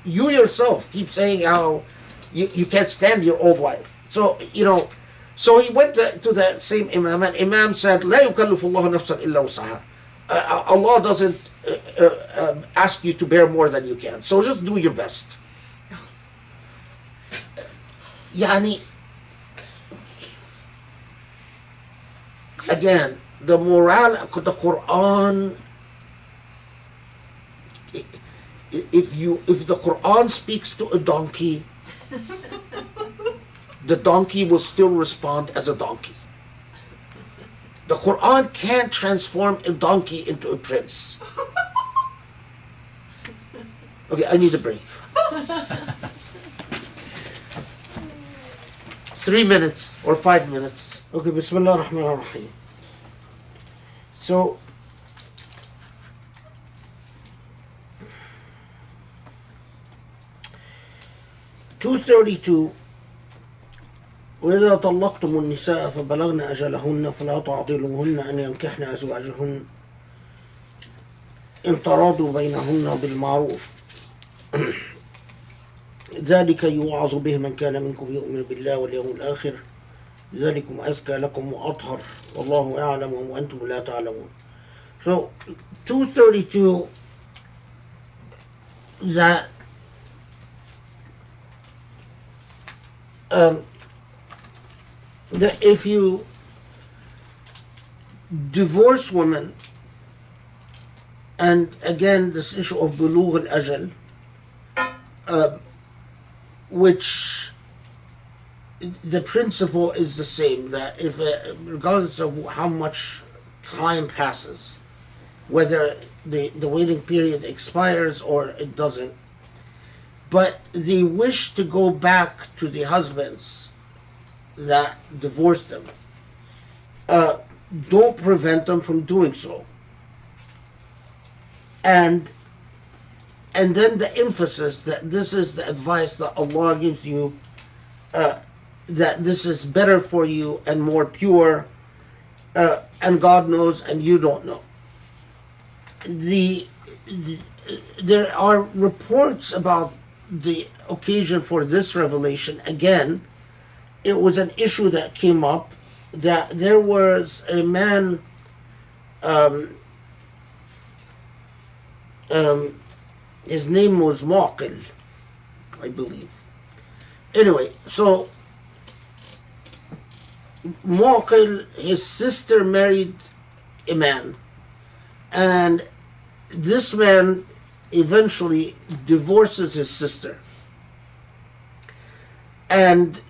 Speaker 2: yourself keep saying how you can't stand your old wife. So so he went to the same imam, and imam said, "La yukallifu Allahu nafsan illa wus'aha." Allah doesn't ask you to bear more than you can, so just do your best. Yani, again, the the Quran, if the Quran speaks to a donkey, the donkey will still respond as a donkey. The Quran can't transform a donkey into a prince. Okay, I need a break. 3 minutes or 5 minutes. Okay, Bismillah ar-Rahman ar-Rahim. So, (232) وإذا طلقتم النساء فبلغن أجلهن فلا تعضلوهن أن ينكحن أزواجهن إن تراضوا بينهن بالمعروف ذلك يوعظ به من كان منكم يؤمن بالله واليوم الآخر ذلكم أزكى لكم وأطهر والله يعلم وأنتم لا تعلمون. So 232, that that if you divorce women, and again this issue of bulugh al-ajal, which the principle is the same, that if regardless of how much time passes, whether the waiting period expires or it doesn't, but the wish to go back to the husbands that divorced them, don't prevent them from doing so. And then the emphasis that this is the advice that Allah gives you, that this is better for you and more pure, and God knows and you don't know. There are reports about the occasion for this revelation. Again, it was an issue that came up, that there was a man, his name was Maqil, I believe. Anyway, so Maqil, his sister married a man, and this man eventually divorces his sister. And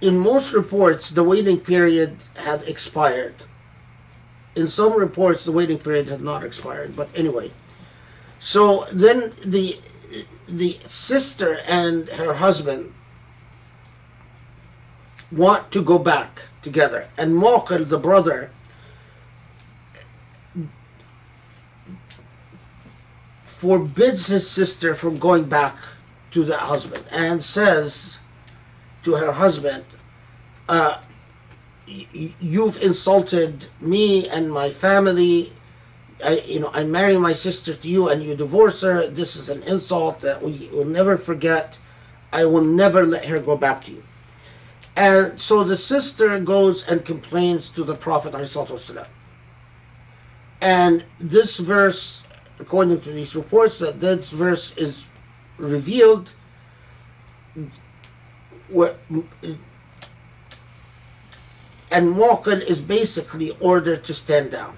Speaker 2: in most reports, the waiting period had expired. In some reports, the waiting period had not expired. But anyway, so then the sister and her husband want to go back together, and Muqil, the brother, forbids his sister from going back to the husband and says to her husband, you've insulted me and my family. I marry my sister to you and you divorce her. This is an insult that we will never forget. I will never let her go back to you. And so the sister goes and complains to the Prophet ﷺ. And this verse, according to these reports, that this verse is revealed and Muqil is basically ordered to stand down,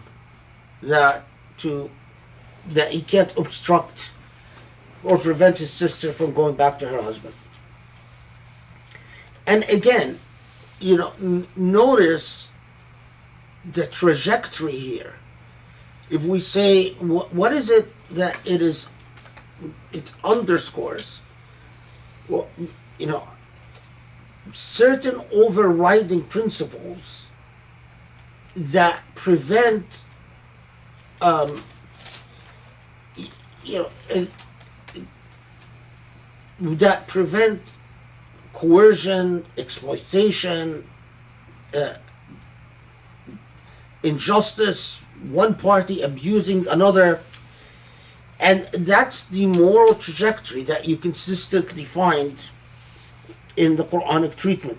Speaker 2: that he can't obstruct or prevent his sister from going back to her husband. And again, notice the trajectory here. If we say, what is it that it underscores? Well, certain overriding principles that prevent, that prevent coercion, exploitation, injustice, one party abusing another. And that's the moral trajectory that you consistently find in the Quranic treatment.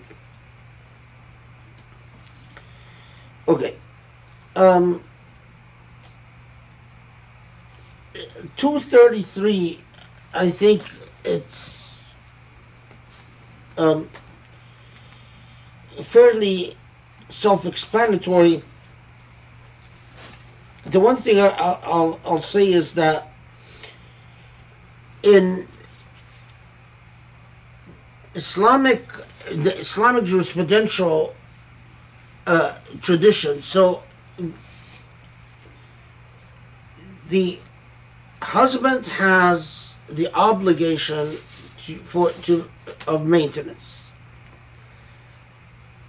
Speaker 2: Okay. 233, I think it's fairly self-explanatory. The one thing I'll say is that in the Islamic jurisprudential tradition, so the husband has the obligation of maintenance,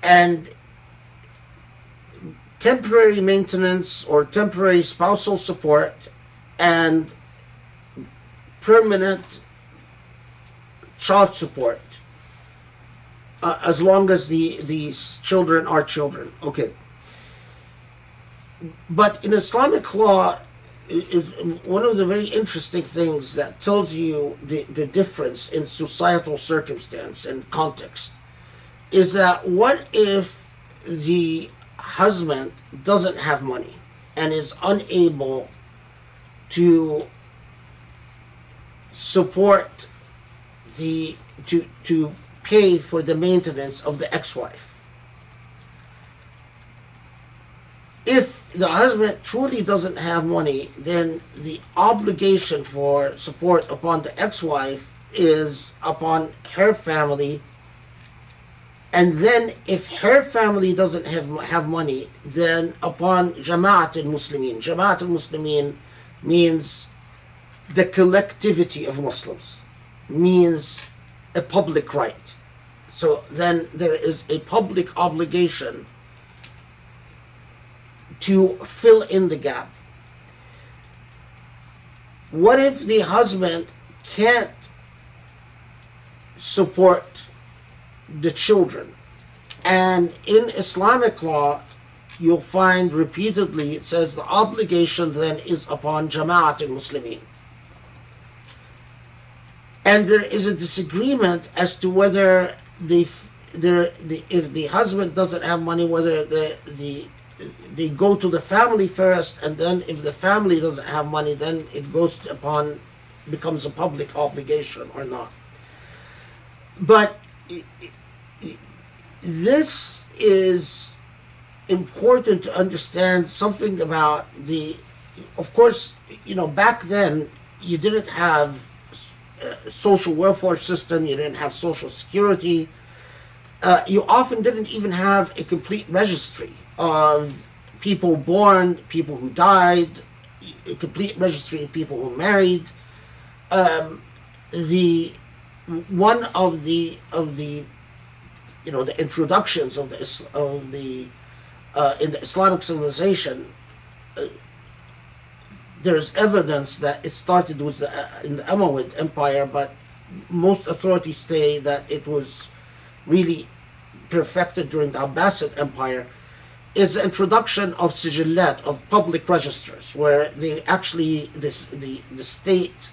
Speaker 2: and temporary maintenance or temporary spousal support and permanent child support, as long as these children are children. Okay. But in Islamic law, one of the very interesting things that tells you the difference in societal circumstance and context is that what if the husband doesn't have money and is unable to support to pay for the maintenance of the ex-wife? If the husband truly doesn't have money, then the obligation for support upon the ex-wife is upon her family. And then if her family doesn't have money, then upon Jama'at al-Muslimin. Jama'at al-Muslimin means the collectivity of Muslims, means a public right. So then there is a public obligation to fill in the gap. What if the husband can't support the children? And in Islamic law, you'll find repeatedly it says the obligation then is upon Jama'at al-Muslimin. And there is a disagreement as to whether if the husband doesn't have money, whether they go to the family first, and then if the family doesn't have money, then it becomes a public obligation or not. But this is important to understand something about of course, back then you didn't have social welfare system, you didn't have social security. You often didn't even have a complete registry of people born, people who died, a complete registry of people who married. The one of the the introductions of the in the Islamic civilization, there's evidence that it started with in the Umayyad Empire, but most authorities say that it was really perfected during the Abbasid Empire, is the introduction of sijillat, of public registers, where they actually, the state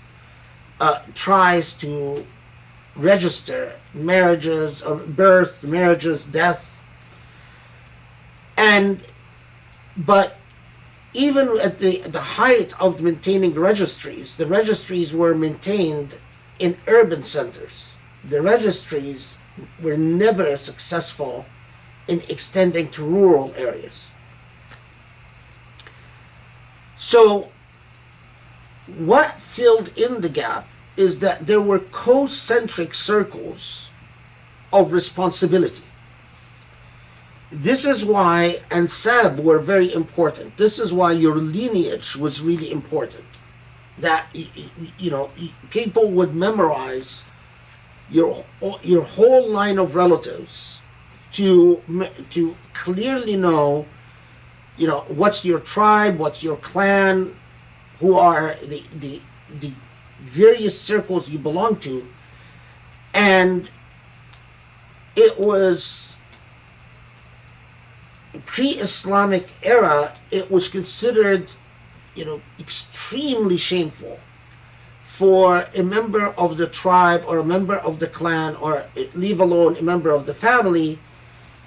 Speaker 2: tries to register marriages, birth, marriages, death, but even at the height of maintaining registries, the registries were maintained in urban centers. The registries were never successful in extending to rural areas. So what filled in the gap is that there were concentric circles of responsibility. This is why ansab were very important. This is why your lineage was really important. That, people would memorize your whole line of relatives to clearly know, what's your tribe, what's your clan, who are the various circles you belong to. And it was pre-Islamic era, it was considered, extremely shameful for a member of the tribe or a member of the clan, or leave alone a member of the family,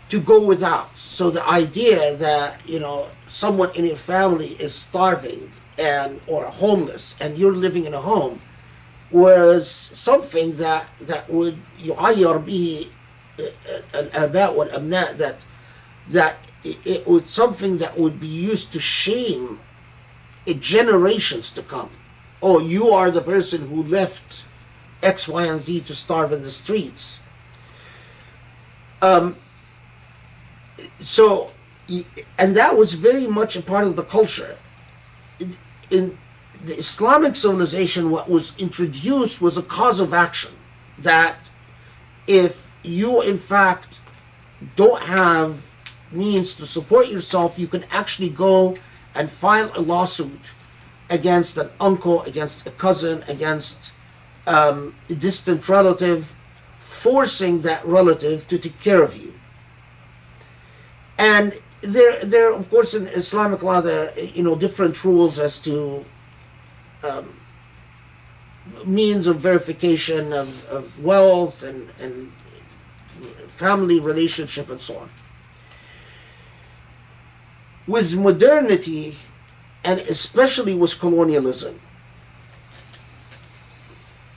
Speaker 2: to go without. So the idea that, someone in your family is starving or homeless and you're living in a home was something that would yu'ayyar bihi al-aba wal-abna, that it was something that would be used to shame generations to come. Oh, you are the person who left X, Y, and Z to starve in the streets. And that was very much a part of the culture. In the Islamic civilization, what was introduced was a cause of action. That if you, in fact, don't have means to support yourself, you can actually go and file a lawsuit against an uncle, against a cousin, against a distant relative, forcing that relative to take care of you. And there, of course, in Islamic law, there are, different rules as to means of verification of wealth and family relationship and so on. With modernity, and especially with colonialism,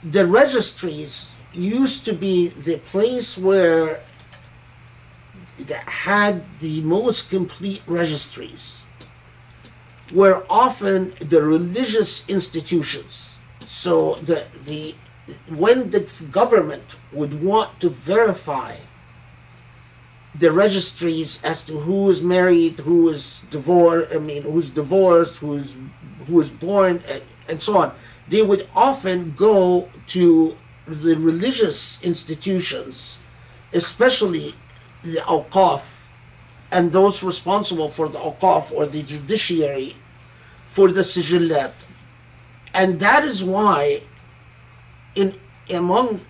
Speaker 2: the registries used to be the place where that had the most complete registries, were often the religious institutions. So when the government would want to verify the registries as to who is married, who is divorced, who's divorced, who is born, and so on, they would often go to the religious institutions, especially the awqaf, and those responsible for the awqaf or the judiciary for the sijillat. And that is why among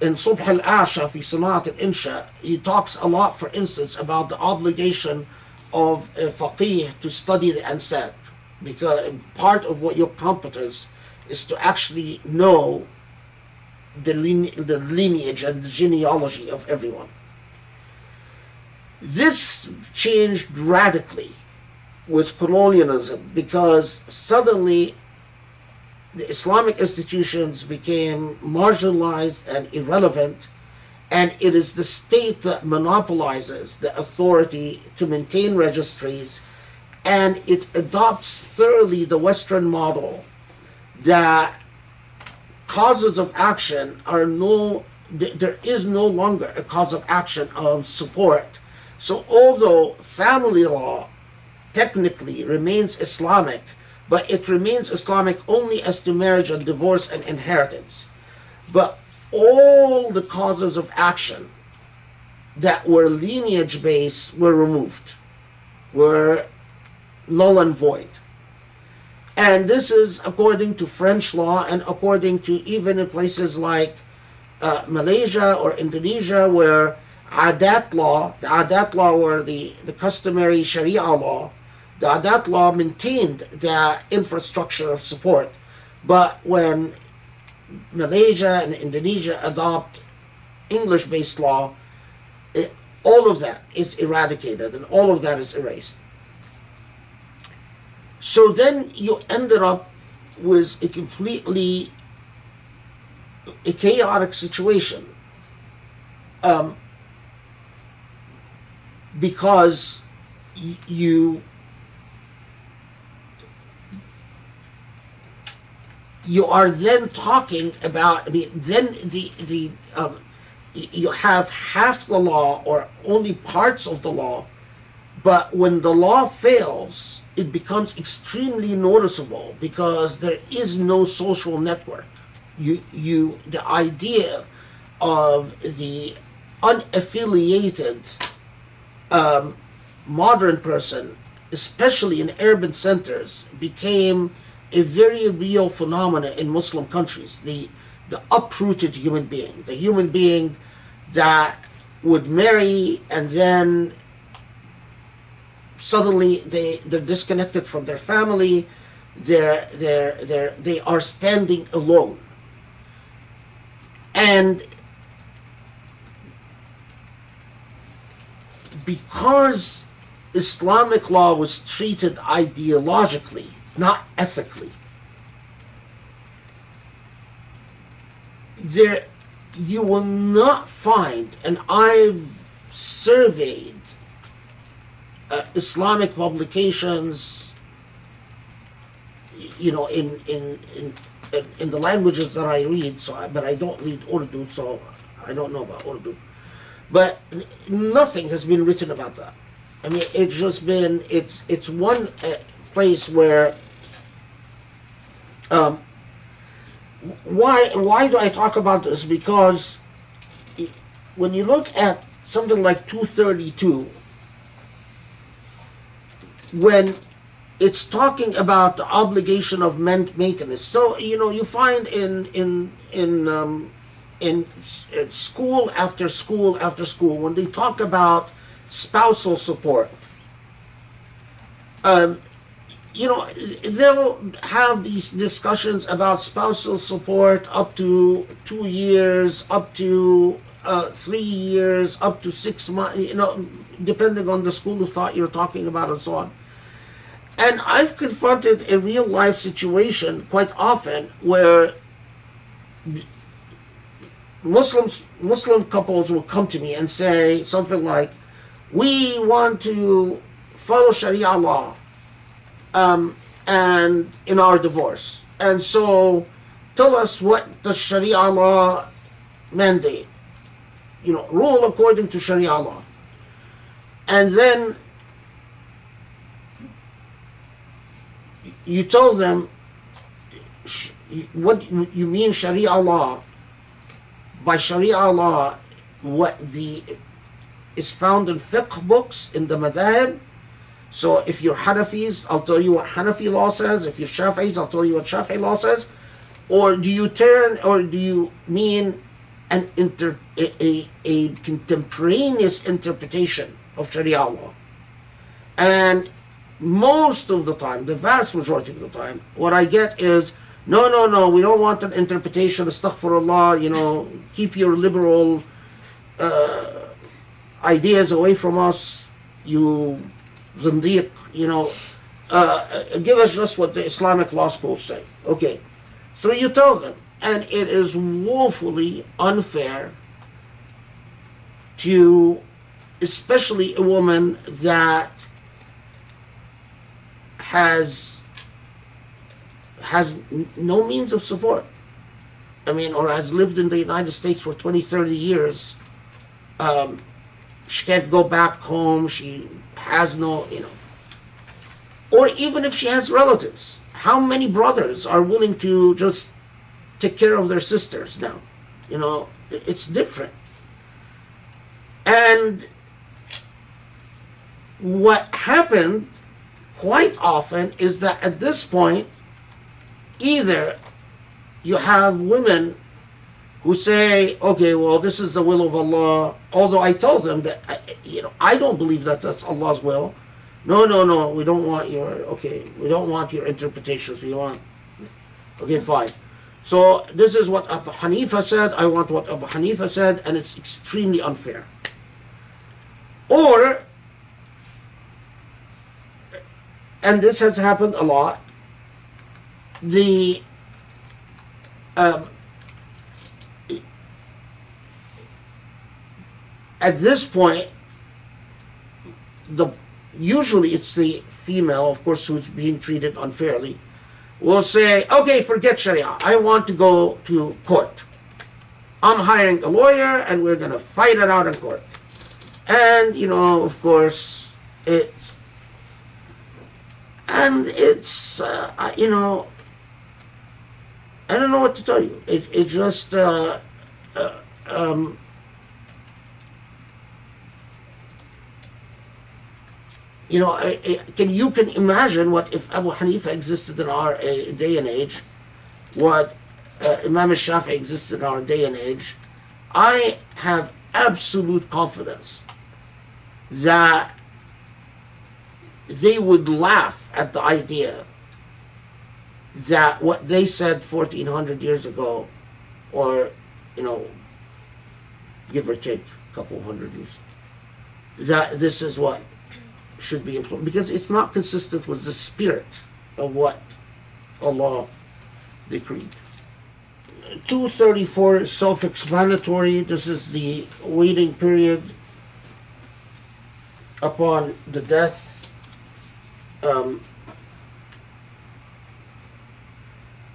Speaker 2: in Subh al-Asha fi Sanat al-Insha, he talks a lot, for instance, about the obligation of a faqih to study the ansab, because part of what your competence is to actually know the lineage and the genealogy of everyone. This changed radically with colonialism, because suddenly the Islamic institutions became marginalized and irrelevant, and it is the state that monopolizes the authority to maintain registries, and it adopts thoroughly the Western model that causes of action are there is no longer a cause of action of support. So although family law technically remains Islamic, but it remains Islamic only as to marriage and divorce and inheritance. But all the causes of action that were lineage-based were removed, were null and void. And this is according to French law and according to even in places like Malaysia or Indonesia, where the Adat law or the customary Sharia law, the Adat law maintained the infrastructure of support. But when Malaysia and Indonesia adopt English-based law, all of that is eradicated and all of that is erased. So then you ended up with a completely chaotic situation, because you are then talking about, then you have half the law or only parts of the law, but when the law fails, it becomes extremely noticeable because there is no social network. The idea of the unaffiliated modern person, especially in urban centers, became a very real phenomenon in Muslim countries. The uprooted human being, the human being that would marry and then suddenly they're disconnected from their family, they are standing alone. And because Islamic law was treated ideologically, not ethically, you will not find, and I've surveyed Islamic publications, in the languages that I read. But I don't read Urdu, so I don't know about Urdu. But nothing has been written about that. It's just been it's one place where. Why do I talk about this? Because when you look at something like 232, when it's talking about the obligation of maintenance, so you find in school after school after school, when they talk about spousal support, they'll have these discussions about spousal support up to 2 years, up to 3 years, up to 6 months, depending on the school of thought you're talking about and so on. And I've confronted a real life situation quite often where Muslim couples will come to me and say something like, we want to follow Sharia law and in our divorce. And so tell us what the Sharia law mandate. Rule according to Sharia law. And then you tell them what you mean Sharia law. By Sharia law, what is found in fiqh books, in the madhab. So if you're Hanafis, I'll tell you what Hanafi law says. If you're Shafi'is, I'll tell you what Shafi'i law says. Or do you mean a contemporaneous interpretation of Sharia law? And most of the time, the vast majority of the time, what I get is, no, we don't want an interpretation, astaghfirullah, keep your liberal ideas away from us, you zindiq, give us just what the Islamic law schools say. Okay, so you tell them, and it is woefully unfair to, especially a woman that has no means of support. I mean, or has lived in the United States for 20, 30 years, she can't go back home, she has no, or even if she has relatives, how many brothers are willing to just take care of their sisters now? It's different. And what happened quite often is that at this point, either you have women who say, okay, well, this is the will of Allah, although I told them that, I don't believe that that's Allah's will. No, we don't want your interpretations. Okay, fine. So this is what Abu Hanifa said, I want what Abu Hanifa said, and it's extremely unfair. Or, and this has happened a lot, at this point, usually it's the female, of course, who's being treated unfairly, will say, okay, forget Sharia, I want to go to court. I'm hiring a lawyer and we're going to fight it out in court. And, of course, it's, I don't know what to tell you. It just, you can imagine what if Abu Hanifa existed in our day and age, what Imam al-Shafi'i existed in our day and age. I have absolute confidence that they would laugh at the idea that what they said 1400 years ago, or give or take a couple of hundred years, that this is what should be implemented, because it's not consistent with the spirit of what Allah decreed. 234 is self-explanatory. This is the waiting period upon the death of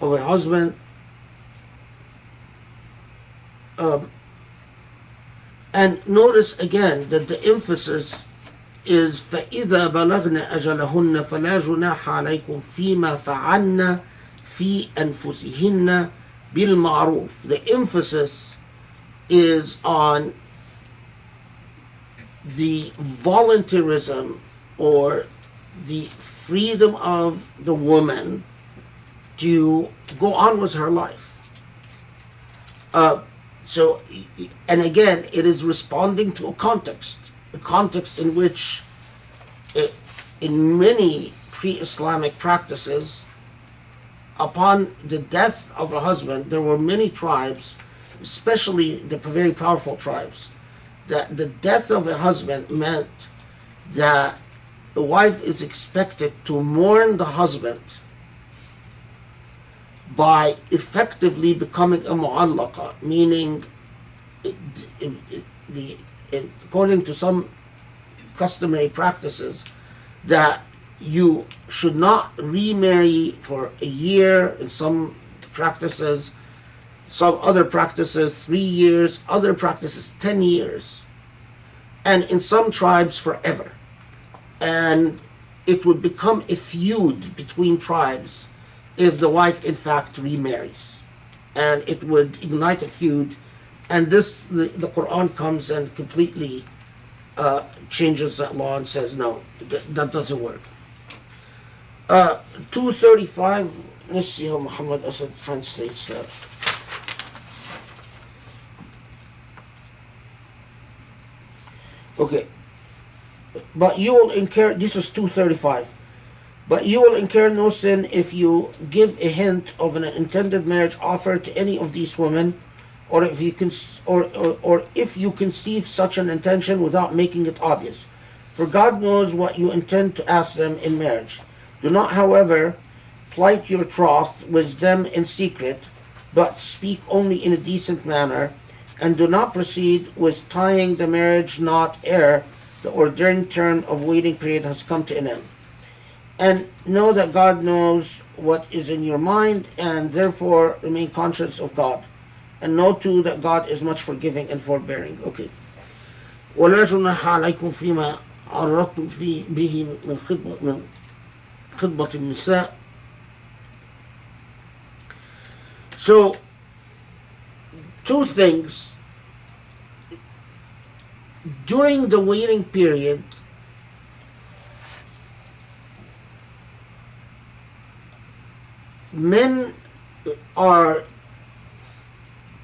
Speaker 2: a husband. And notice again that the emphasis is فَإِذَا بَلَغْنَ أَجَلَهُنَّ فَلَا جُنَاحَ عَلَيْكُمْ فِي مَا فَعَلْنَ فِي أَنفُسِهِنَّ بِالْمَعْرُوفِ. The emphasis is on the voluntarism or the freedom of the woman to go on with her life. And again, it is responding to a context in which, in many pre-Islamic practices, upon the death of a husband, there were many tribes, especially the very powerful tribes, that the death of a husband meant that the wife is expected to mourn the husband by effectively becoming a mu'allaqa, meaning according to some customary practices, that you should not remarry for a year, in some practices, some other practices 3 years, other practices 10 years, and in some tribes forever. And it would become a feud between tribes if the wife in fact remarries, and it would ignite a feud. And this, the Quran comes and completely changes that law and says, no, that doesn't work. 235, let's see how Muhammad Asad translates that. Okay. But you will incur, this is 235, but you will incur no sin if you give a hint of an intended marriage offer to any of these women, or if you if you conceive such an intention without making it obvious. For God knows what you intend to ask them in marriage. Do not, however, plight your troth with them in secret, but speak only in a decent manner, and do not proceed with tying the marriage knot ere the ordained term of waiting period has come to an end. And know that God knows what is in your mind, and therefore remain conscious of God. And know too that God is much forgiving and forbearing. Okay. ولا جناح عليكم فيما عرضتم به من خطبة النساء. So, two things. During the waiting period, men are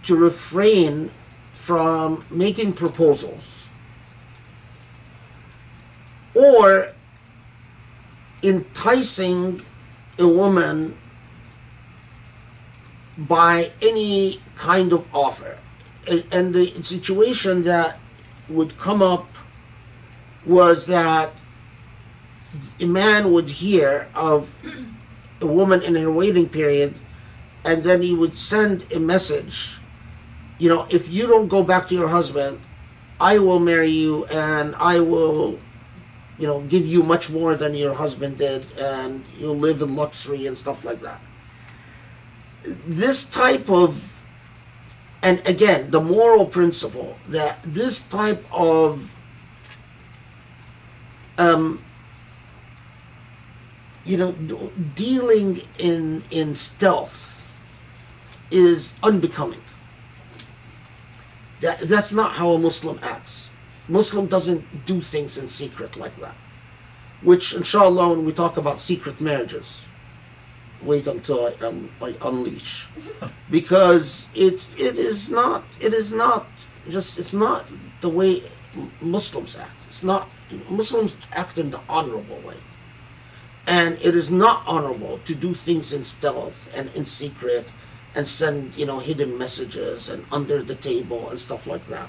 Speaker 2: to refrain from making proposals or enticing a woman by any kind of offer. And the situation that would come up was that a man would hear of a woman in her waiting period, and then he would send a message, if you don't go back to your husband, I will marry you and I will, give you much more than your husband did, and you'll live in luxury and stuff like that. This type of, and again, the moral principle that this type of, dealing in stealth is unbecoming. That's not how a Muslim acts. Muslim doesn't do things in secret like that. Which, inshallah, when we talk about secret marriages, wait until I unleash, because it's not the way Muslims act. It's not. Muslims act in the honorable way, and it is not honorable to do things in stealth and in secret and send hidden messages and under the table and stuff like that.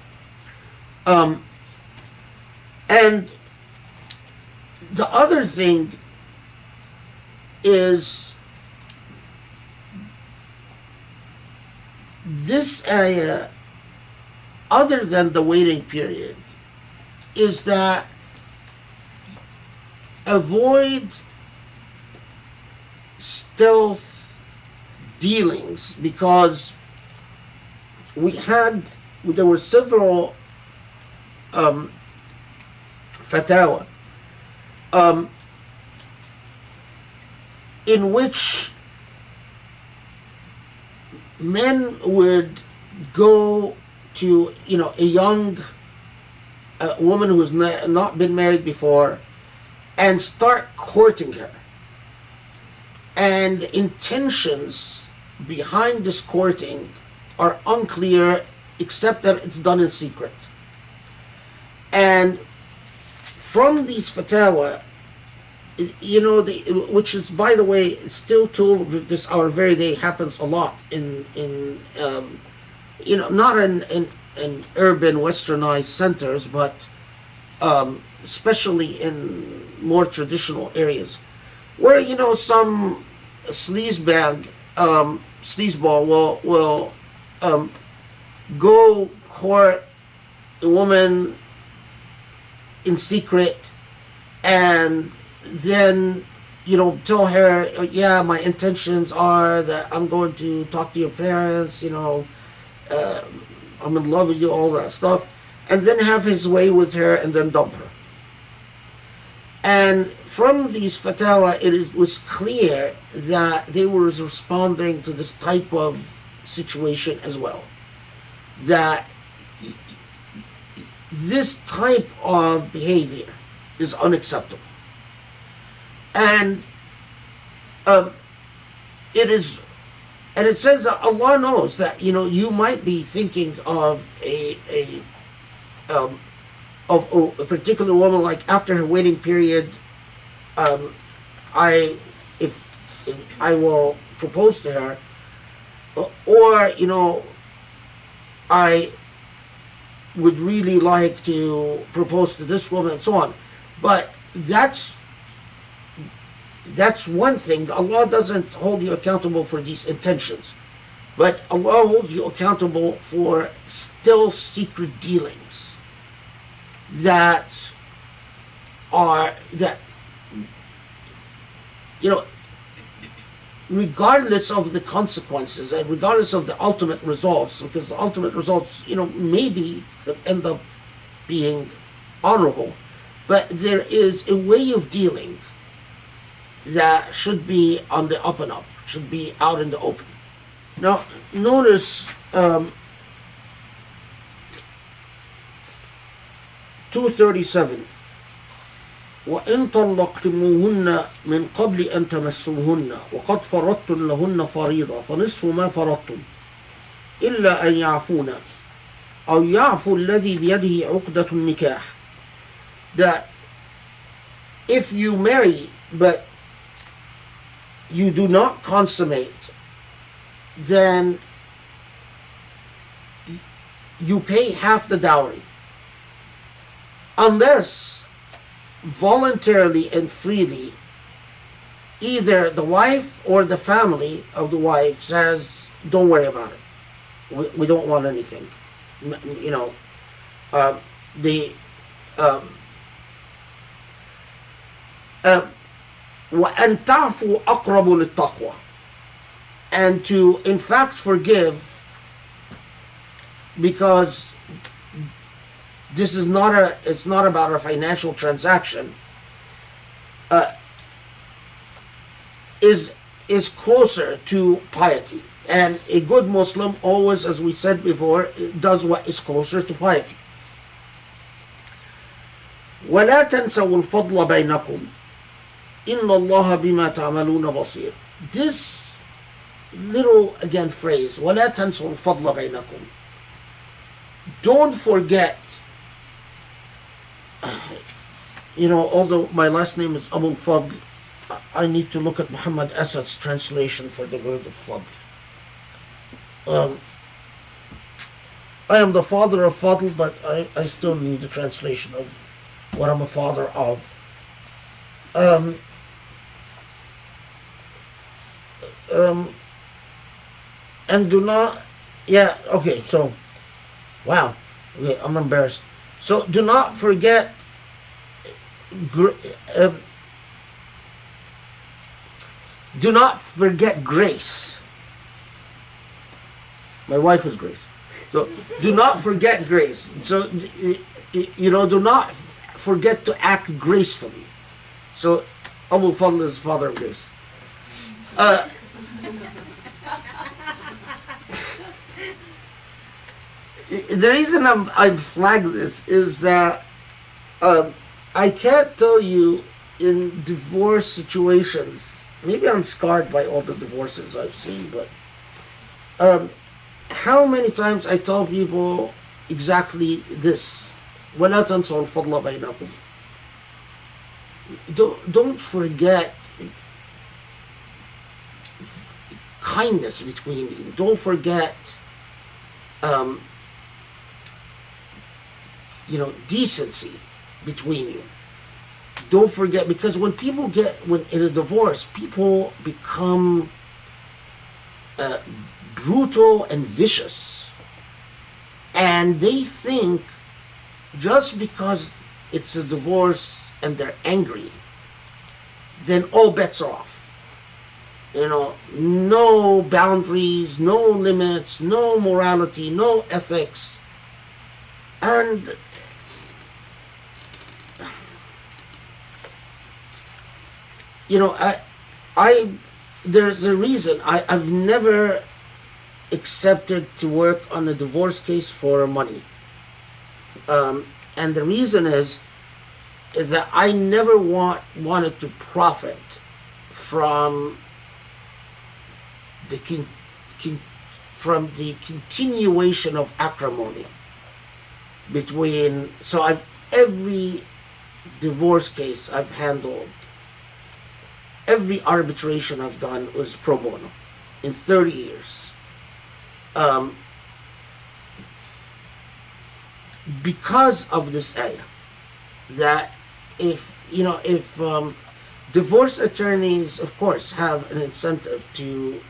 Speaker 2: And the other thing is, this ayah, other than the waiting period, is that avoid stealth dealings, because there were several fatwa in which men would go to a young woman who has not been married before and start courting her, and the intentions behind this courting are unclear, except that it's done in secret. And from these fatwa, which is, by the way, still till this our very day happens a lot in not in urban westernized centers, but especially in more traditional areas, where some sleazeball will go court a woman in secret, and then tell her, yeah, my intentions are that I'm going to talk to your parents, I'm in love with you, all that stuff, and then have his way with her and then dump her. And from these fatwa, was clear that they were responding to this type of situation as well, that this type of behavior is unacceptable. And it says that Allah knows that you might be thinking of a particular woman, like after her waiting period, if I will propose to her, or I would really like to propose to this woman, and so on. But that's one thing. Allah doesn't hold you accountable for these intentions, but Allah holds you accountable for still secret dealings that regardless of the consequences and regardless of the ultimate results, because the ultimate results, maybe could end up being honorable, but there is a way of dealing that should be on the up and up, should be out in the open. Now, notice 237. وإن طلقتموهن من قبل أن تمسوهن وقد فرضتم لهن فريضة فنصف ما فرضتم إلا أن يعفون أو يعفو الذي بيده عقدة النكاح. That if you marry but you do not consummate, then you pay half the dowry, unless voluntarily and freely either the wife or the family of the wife says, don't worry about it, we don't want anything. وأن تعفوا أقرب للتقوى, and to in fact forgive, because this is it's not about a financial transaction, is closer to piety. And a good Muslim always, as we said before, does what is closer to piety. ولا تنسوا الفضل بينكم إن الله بما تعملون بصير. This little again phrase, ولا تنسوا الفضل بينكم, don't forget. Although my last name is Abu Fadl, I need to look at Muhammad Asad's translation for the word of Fadl. I am the father of Fadl, but I still need a translation of what I'm a father of. And do not, so, wow, okay, I'm embarrassed. So do not forget grace. My wife is Grace. So do not forget grace. So do not forget to act gracefully. So Abu Fadl is father of grace. The reason I've flagged this is that I can't tell you in divorce situations, maybe I'm scarred by all the divorces I've seen, but how many times I tell people exactly this: وَلَا تَنْسَوْا الْفَضْلَ بَيْنَكُمْ. Don't forget kindness between you. Don't forget decency between you. Don't forget, because when in a divorce, people become brutal and vicious, and they think just because it's a divorce and they're angry, then all bets are off. No boundaries, no limits, no morality, no ethics. And there's a reason I've never accepted to work on a divorce case for money. And the reason is that I never wanted to profit from the continuation of acrimony between. So every divorce case I've handled, every arbitration I've done was pro bono in 30 years. Because of this ayah, that if divorce attorneys, of course, have an incentive to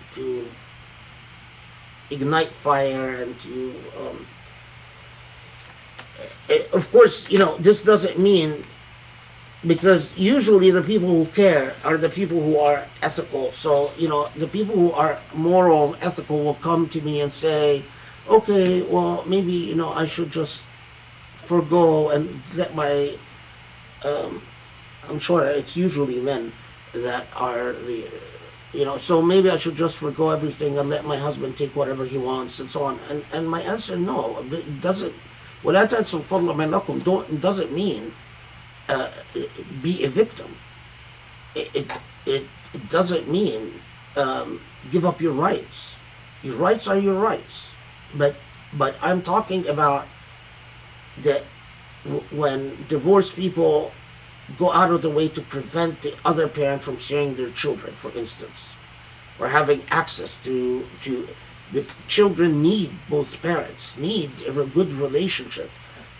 Speaker 2: ignite fire and to, of course, this doesn't mean because usually the people who care are the people who are ethical. So, the people who are moral, ethical will come to me and say, okay, well, maybe, I should just forgo and let my, I'm sure it's usually men that are so maybe I should just forgo everything and let my husband take whatever he wants and so on. And my answer, no, it doesn't. وَلَا تَنْسُوا الْفَضْلَ مَنْ لَكُمْ doesn't mean be a victim. It doesn't mean give up your rights. Your rights are your rights. But I'm talking about that when divorced people go out of the way to prevent the other parent from sharing their children, for instance, or having access to the children need both parents, need a good relationship.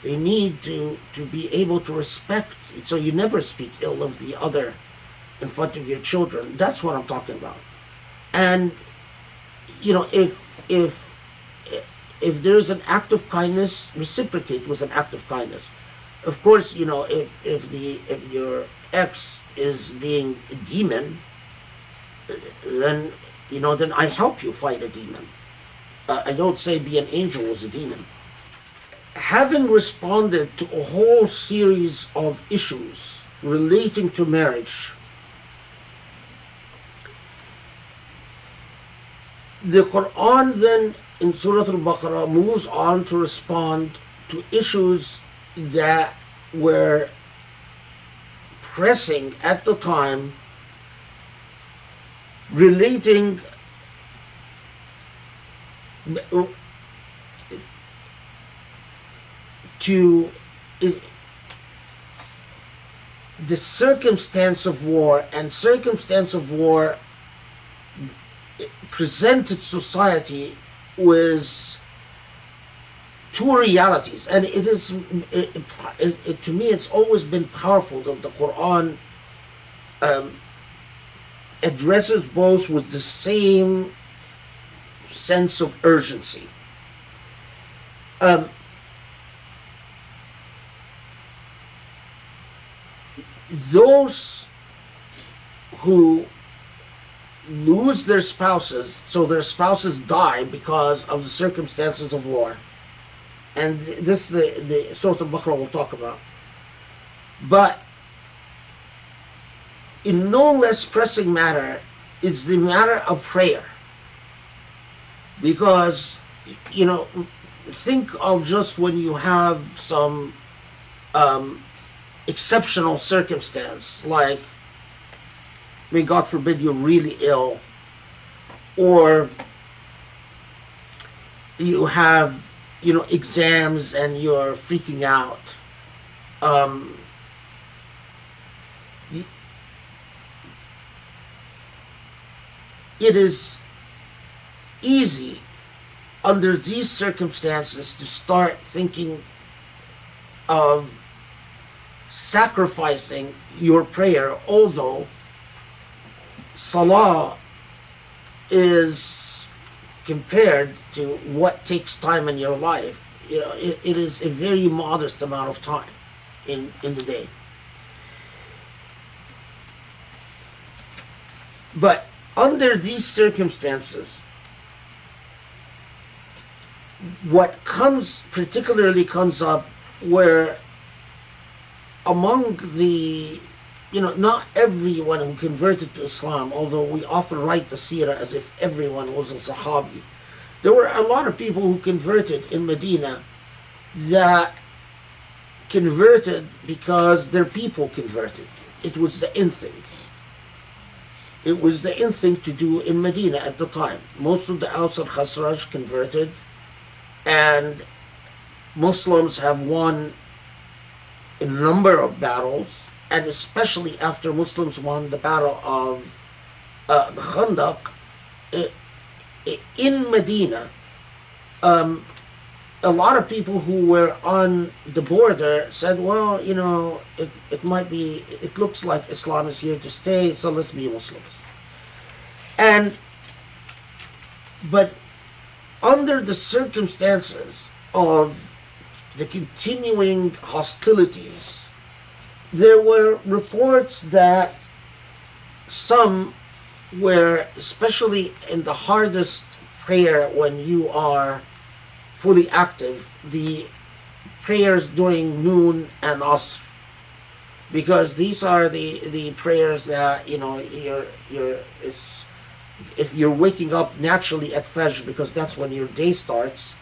Speaker 2: They need to be able to respect, so you never speak ill of the other in front of your children. That's what I'm talking about. And if there's an act of kindness, reciprocate with an act of kindness. Of course, if your ex is being a demon, then I help you fight a demon. I don't say be an angel was a demon. Having responded to a whole series of issues relating to marriage, the Quran then in Surah Al-Baqarah moves on to respond to issues that were pressing at the time, relating to the circumstance of war, and circumstance of war presented society with two realities. And it is to me it's always been powerful that the Quran addresses both with the same sense of urgency. Those who lose their spouses, so their spouses die because of the circumstances of war, and this the Surah Al-Baqarah will talk about. But in no less pressing matter is the matter of prayer. Because, think of just when you have some exceptional circumstance, like, may God forbid you're really ill, or you have, exams and you're freaking out. It is easy under these circumstances to start thinking of sacrificing your prayer, although salah is compared to what takes time in your life. It is a very modest amount of time in the day. But under these circumstances, what particularly comes up where among the, not everyone who converted to Islam, although we often write the seerah as if everyone was a Sahabi, there were a lot of people who converted in Medina that converted because their people converted. It was the in thing. It was the in thing to do in Medina at the time. Most of the Aws and Khazraj converted, and Muslims have won a number of battles, and especially after Muslims won the battle of the Khandaq in Medina, a lot of people who were on the border said, well, it looks like Islam is here to stay, so let's be Muslims. But under the circumstances of the continuing hostilities, there were reports that some were, especially in the hardest prayer when you are fully active, the prayers during noon and asr, because these are the prayers that, you know, if you're waking up naturally at Fajr, because that's when your day starts,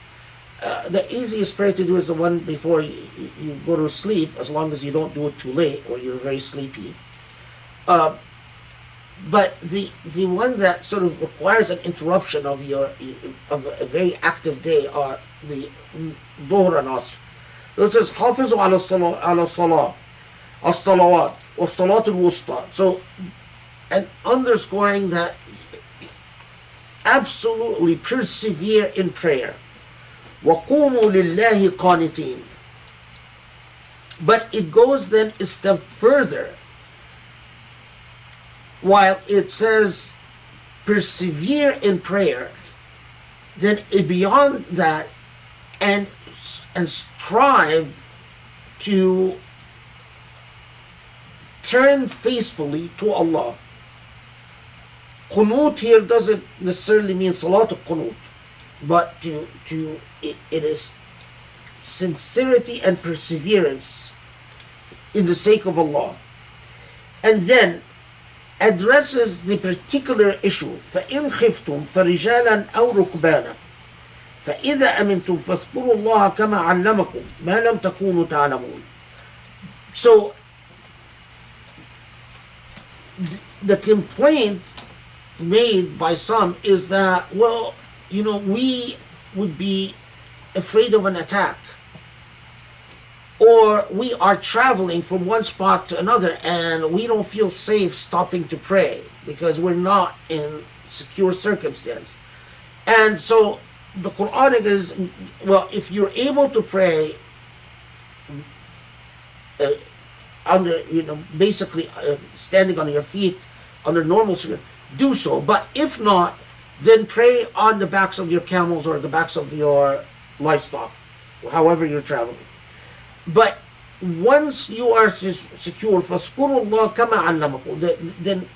Speaker 2: the easiest prayer to do is the one before you go to sleep, as long as you don't do it too late or you're very sleepy. But the one that sort of requires an interruption of a very active day are the Dhuhr and Asr. It says, Hafizu ala salah, as-salawat, wa salat al-wusta. So, and underscoring that absolutely persevere in prayer. وَقُومُوا لِلَّهِ قَانِتِينَ. But it goes then a step further. While it says persevere in prayer, then beyond that, and strive to turn faithfully to Allah. Qunut here doesn't necessarily mean salat al-qunut, but it is sincerity and perseverance in the sake of Allah. And then addresses the particular issue. فَإِنْ خِفْتُمْ فَرِجَالًا أَوْ رُكْبَانًا فَإِذَا أَمِنْتُمْ فَاذْكُرُوا اللَّهَ كَمَا عَلَّمَكُمْ مَا لَمْ تَكُونُوا تَعْلَمُونَ. So the complaint made by some is that, well, you know, we would be afraid of an attack, or we are traveling from one spot to another and we don't feel safe stopping to pray because we're not in secure circumstance. And so the Quranic is, well, if you're able to pray under, you know, basically standing on your feet under normal circumstances, do so. But if not, then pray on the backs of your camels or the backs of your livestock, however you're traveling. But once you are secure, فَاذْكُرُوا اللَّهَ كَمَا عَلَّمَكُمْ, then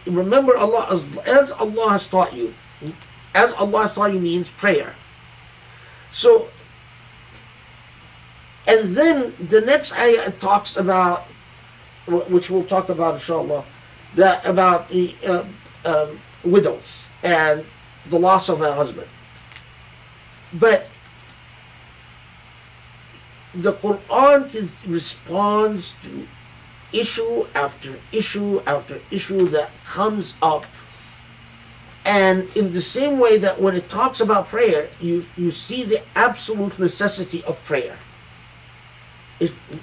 Speaker 2: remember Allah as Allah has taught you. As Allah has taught you means prayer. So, and then the next ayah talks about, which we'll talk about inshallah, that about the widows and the loss of a husband. But the Quran responds to issue after issue after issue that comes up. And in the same way that when it talks about prayer, you see the absolute necessity of prayer.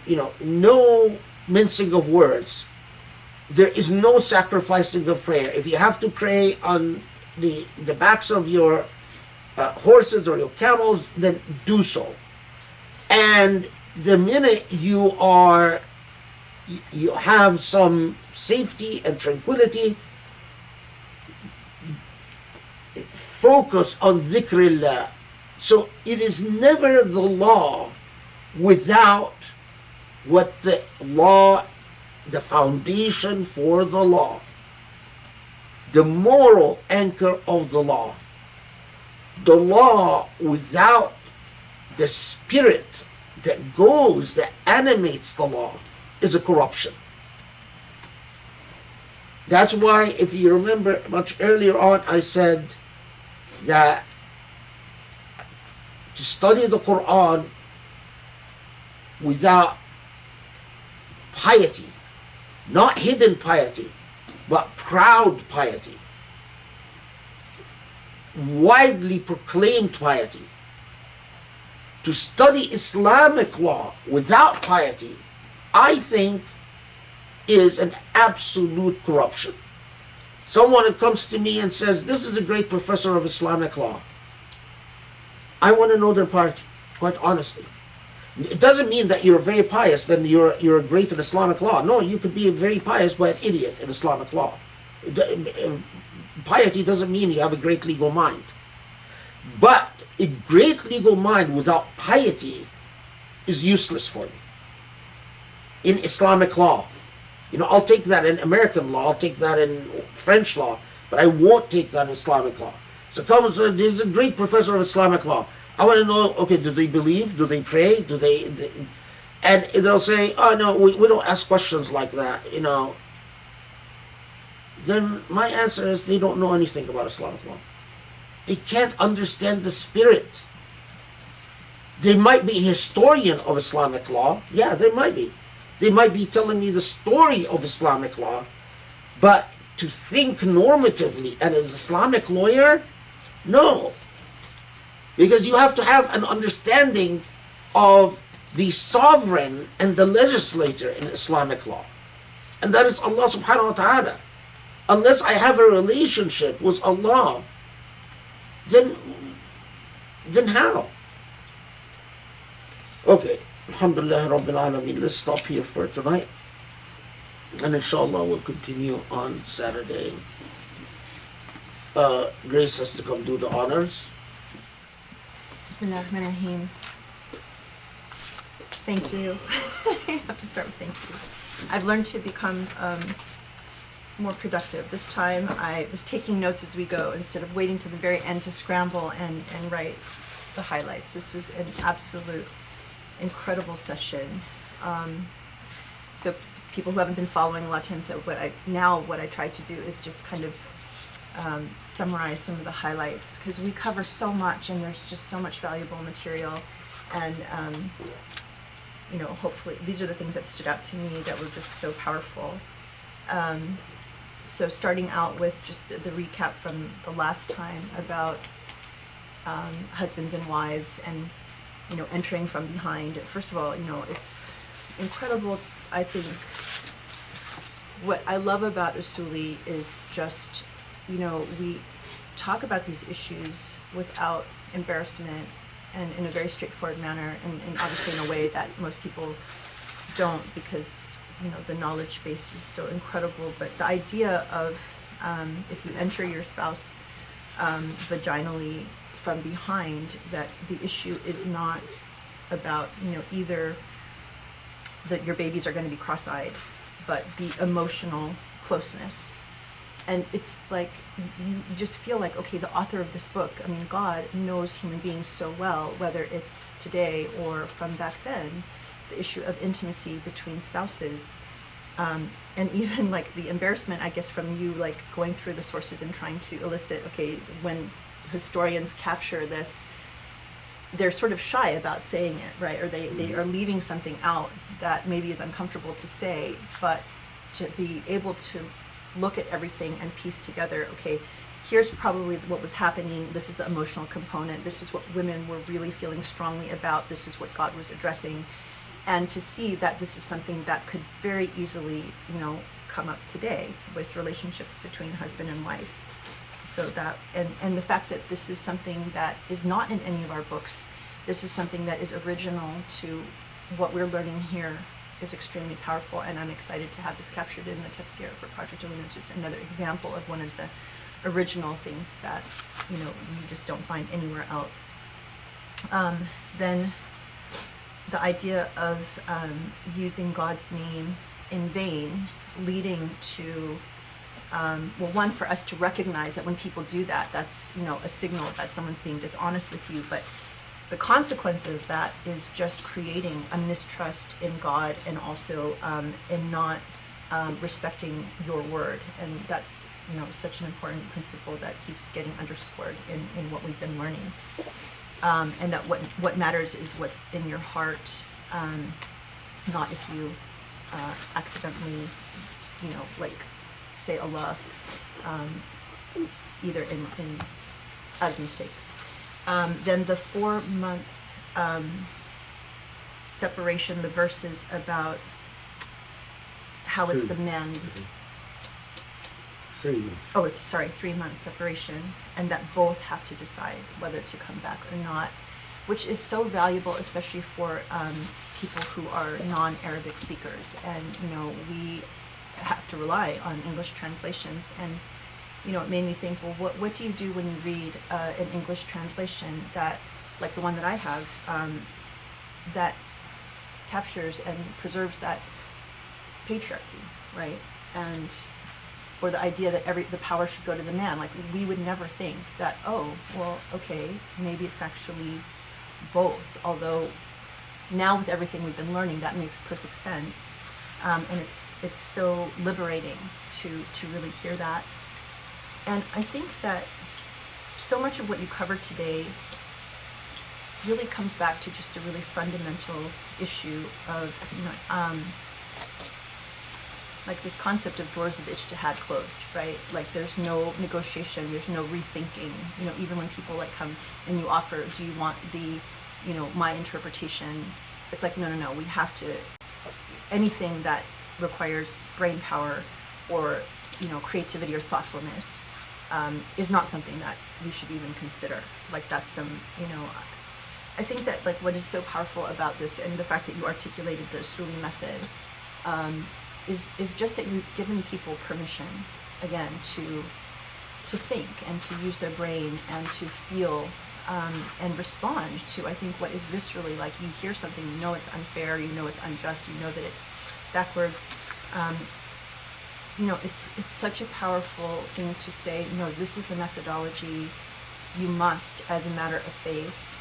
Speaker 2: You know, no mincing of words. There is no sacrificing of prayer. If you have to pray on the backs of your horses or your camels, then do so. And the minute you have some safety and tranquility, focus on dhikrillah. So it is never the law without what the law, the foundation for the law, the moral anchor of the law. The law without the spirit that animates the law, is a corruption. That's why, if you remember much earlier on, I said that to study the Quran without piety, not hidden piety, but proud piety, widely proclaimed piety, to study Islamic law without piety, I think is an absolute corruption. Someone that comes to me and says, this is a great professor of Islamic law, I want to know their piety, quite honestly. It doesn't mean that you're very pious, then you're great in Islamic law. No, you could be very pious but an idiot in Islamic law. Piety doesn't mean you have a great legal mind. But a great legal mind without piety is useless for me. in Islamic law. I'll take that in American law, I'll take that in French law, but I won't take that in Islamic law. So come and say, there's a great professor of Islamic law. I want to know, okay, do they believe? Do they pray? And they'll say, oh no, we don't ask questions like that, Then my answer is they don't know anything about Islamic law. They can't understand the spirit. They might be a historian of Islamic law. Yeah, they might be. They might be telling me the story of Islamic law, but to think normatively and as Islamic lawyer, no. Because you have to have an understanding of the sovereign and the legislator in Islamic law. And that is Allah subhanahu wa ta'ala. Unless I have a relationship with Allah, then how? Okay, alhamdulillah rabbil alameen. Let's stop here for tonight. And inshallah we'll continue on Saturday. Grace has to come do the honors.
Speaker 1: Bismillahirrahmanirrahim. Thank you. I have to start with thank you. I've learned to become more productive. This time I was taking notes as we go instead of waiting to the very end to scramble and write the highlights. This was an absolute incredible session. So people who haven't been following a lot of times, what I try to do is just kind of summarize some of the highlights, because we cover so much and there's just so much valuable material, and hopefully these are the things that stood out to me that were just so powerful. So starting out with just the recap from the last time about husbands and wives and entering from behind. First of all, it's incredible. I think what I love about Usuli is just, we talk about these issues without embarrassment and in a very straightforward manner, and obviously in a way that most people don't, because the knowledge base is so incredible. But the idea of if you enter your spouse vaginally from behind, that the issue is not about either that your babies are going to be cross-eyed, but the emotional closeness. And it's like you just feel like, okay, the author of this book, God knows human beings so well, whether it's today or from back then, the issue of intimacy between spouses, and even like the embarrassment, I guess, from you like going through the sources and trying to elicit, okay, when historians capture this, they're sort of shy about saying it, right? Or they are leaving something out that maybe is uncomfortable to say, but to be able to look at everything and piece together, okay, here's probably what was happening, this is the emotional component, this is what women were really feeling strongly about, this is what God was addressing, and to see that this is something that could very easily, come up today with relationships between husband and wife. So that, and the fact that this is something that is not in any of our books, this is something that is original to what we're learning here, is extremely powerful, and I'm excited to have this captured in the tafsir for Project Illumine. It's just another example of one of the original things that you just don't find anywhere else. Then the idea of using God's name in vain, leading to one, for us to recognize that when people do that, that's a signal that someone's being dishonest with you, but the consequence of that is just creating a mistrust in God, and also in not respecting your word. And that's such an important principle that keeps getting underscored in what we've been learning. And that what matters is what's in your heart, not if you accidentally say Allah either in out of mistake. Then the 4-month separation, the verses about how it's the man's
Speaker 2: 3 months.
Speaker 1: Oh, sorry, 3-month separation, and that both have to decide whether to come back or not, which is so valuable, especially for people who are non-Arabic speakers. And we have to rely on English translations, and it made me think, well, what do you do when you read an English translation that, like the one that I have, that captures and preserves that patriarchy, right? And or the idea that the power should go to the man. Like we would never think that, oh, well, okay, maybe it's actually both. Although now with everything we've been learning, that makes perfect sense, and it's so liberating to really hear that. And I think that so much of what you covered today really comes back to just a really fundamental issue of, like this concept of doors of ijtihad closed, right? Like there's no negotiation, there's no rethinking. Even when people like come and you offer, do you want the, my interpretation? It's like, no, we have to, anything that requires brain power or, creativity or thoughtfulness is not something that we should even consider. Like that's some, I think that like what is so powerful about this and the fact that you articulated the Usuli method is just that you've given people permission, again, to think and to use their brain and to feel and respond to, I think, what is viscerally like you hear something, you know it's unfair, you know it's unjust, you know that it's backwards. It's such a powerful thing to say, no, this is the methodology. You must, as a matter of faith,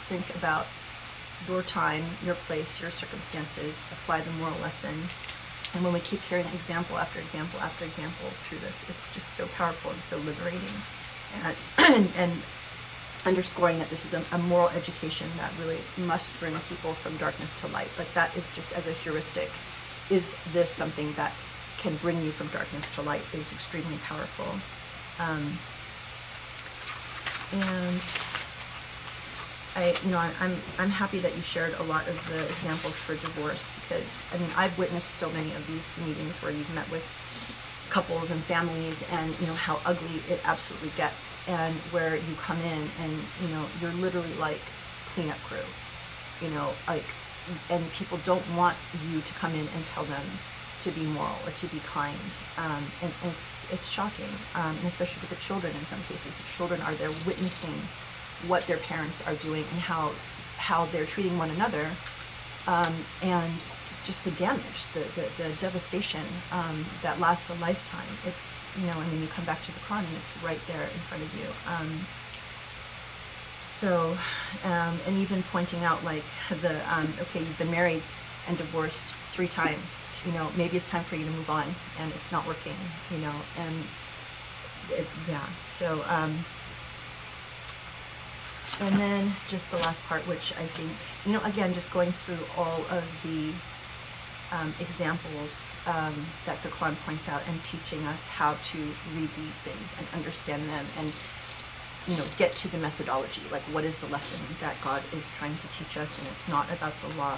Speaker 1: think about your time, your place, your circumstances, apply the moral lesson. And when we keep hearing example after example after example through this, it's just so powerful and so liberating. And underscoring that this is a moral education that really must bring people from darkness to light. Like that is just as a heuristic. Is this something that can bring you from darkness to light is extremely powerful. And I'm happy that you shared a lot of the examples for divorce, because I've witnessed so many of these meetings where you've met with couples and families, and how ugly it absolutely gets, and where you come in and you're literally like cleanup crew, and people don't want you to come in and tell them to be moral or to be kind, and it's shocking, and especially with the children. In some cases, the children are there witnessing what their parents are doing and how they're treating one another, and just the damage, the devastation that lasts a lifetime. It's and then you come back to the Quran and it's right there in front of you. And even pointing out like okay, you've been married and divorced 3 times. Maybe it's time for you to move on, and it's not working. So. And then just the last part, which I think, again, just going through all of the examples that the Quran points out and teaching us how to read these things and understand them and, get to the methodology. Like, what is the lesson that God is trying to teach us? And it's not about the law.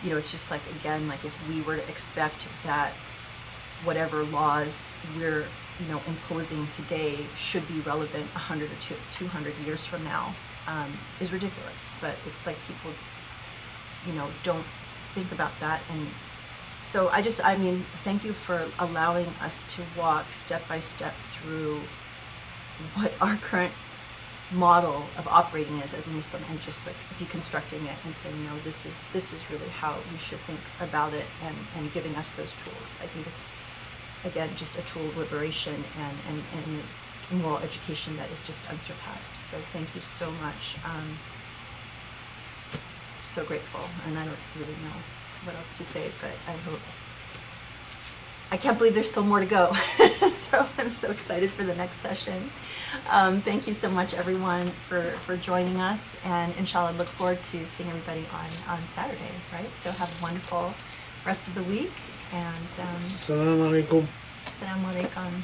Speaker 1: It's just like, again, like if we were to expect that whatever laws we're imposing today should be relevant 100 or 200 years from now is ridiculous. But it's like people, don't think about that. And so thank you for allowing us to walk step by step through what our current model of operating is as a Muslim, and just like deconstructing it and saying, no, this is really how you should think about it, and giving us those tools. I think it's, again, just a tool of liberation and moral education that is just unsurpassed. So thank you so much. So grateful, and I don't really know what else to say, but I can't believe there's still more to go. So I'm so excited for the next session. Thank you so much, everyone, for joining us, and inshallah, look forward to seeing everybody on Saturday, right? So have a wonderful rest of the week. And
Speaker 2: Assalamu alaikum.
Speaker 1: Assalamu alaikum.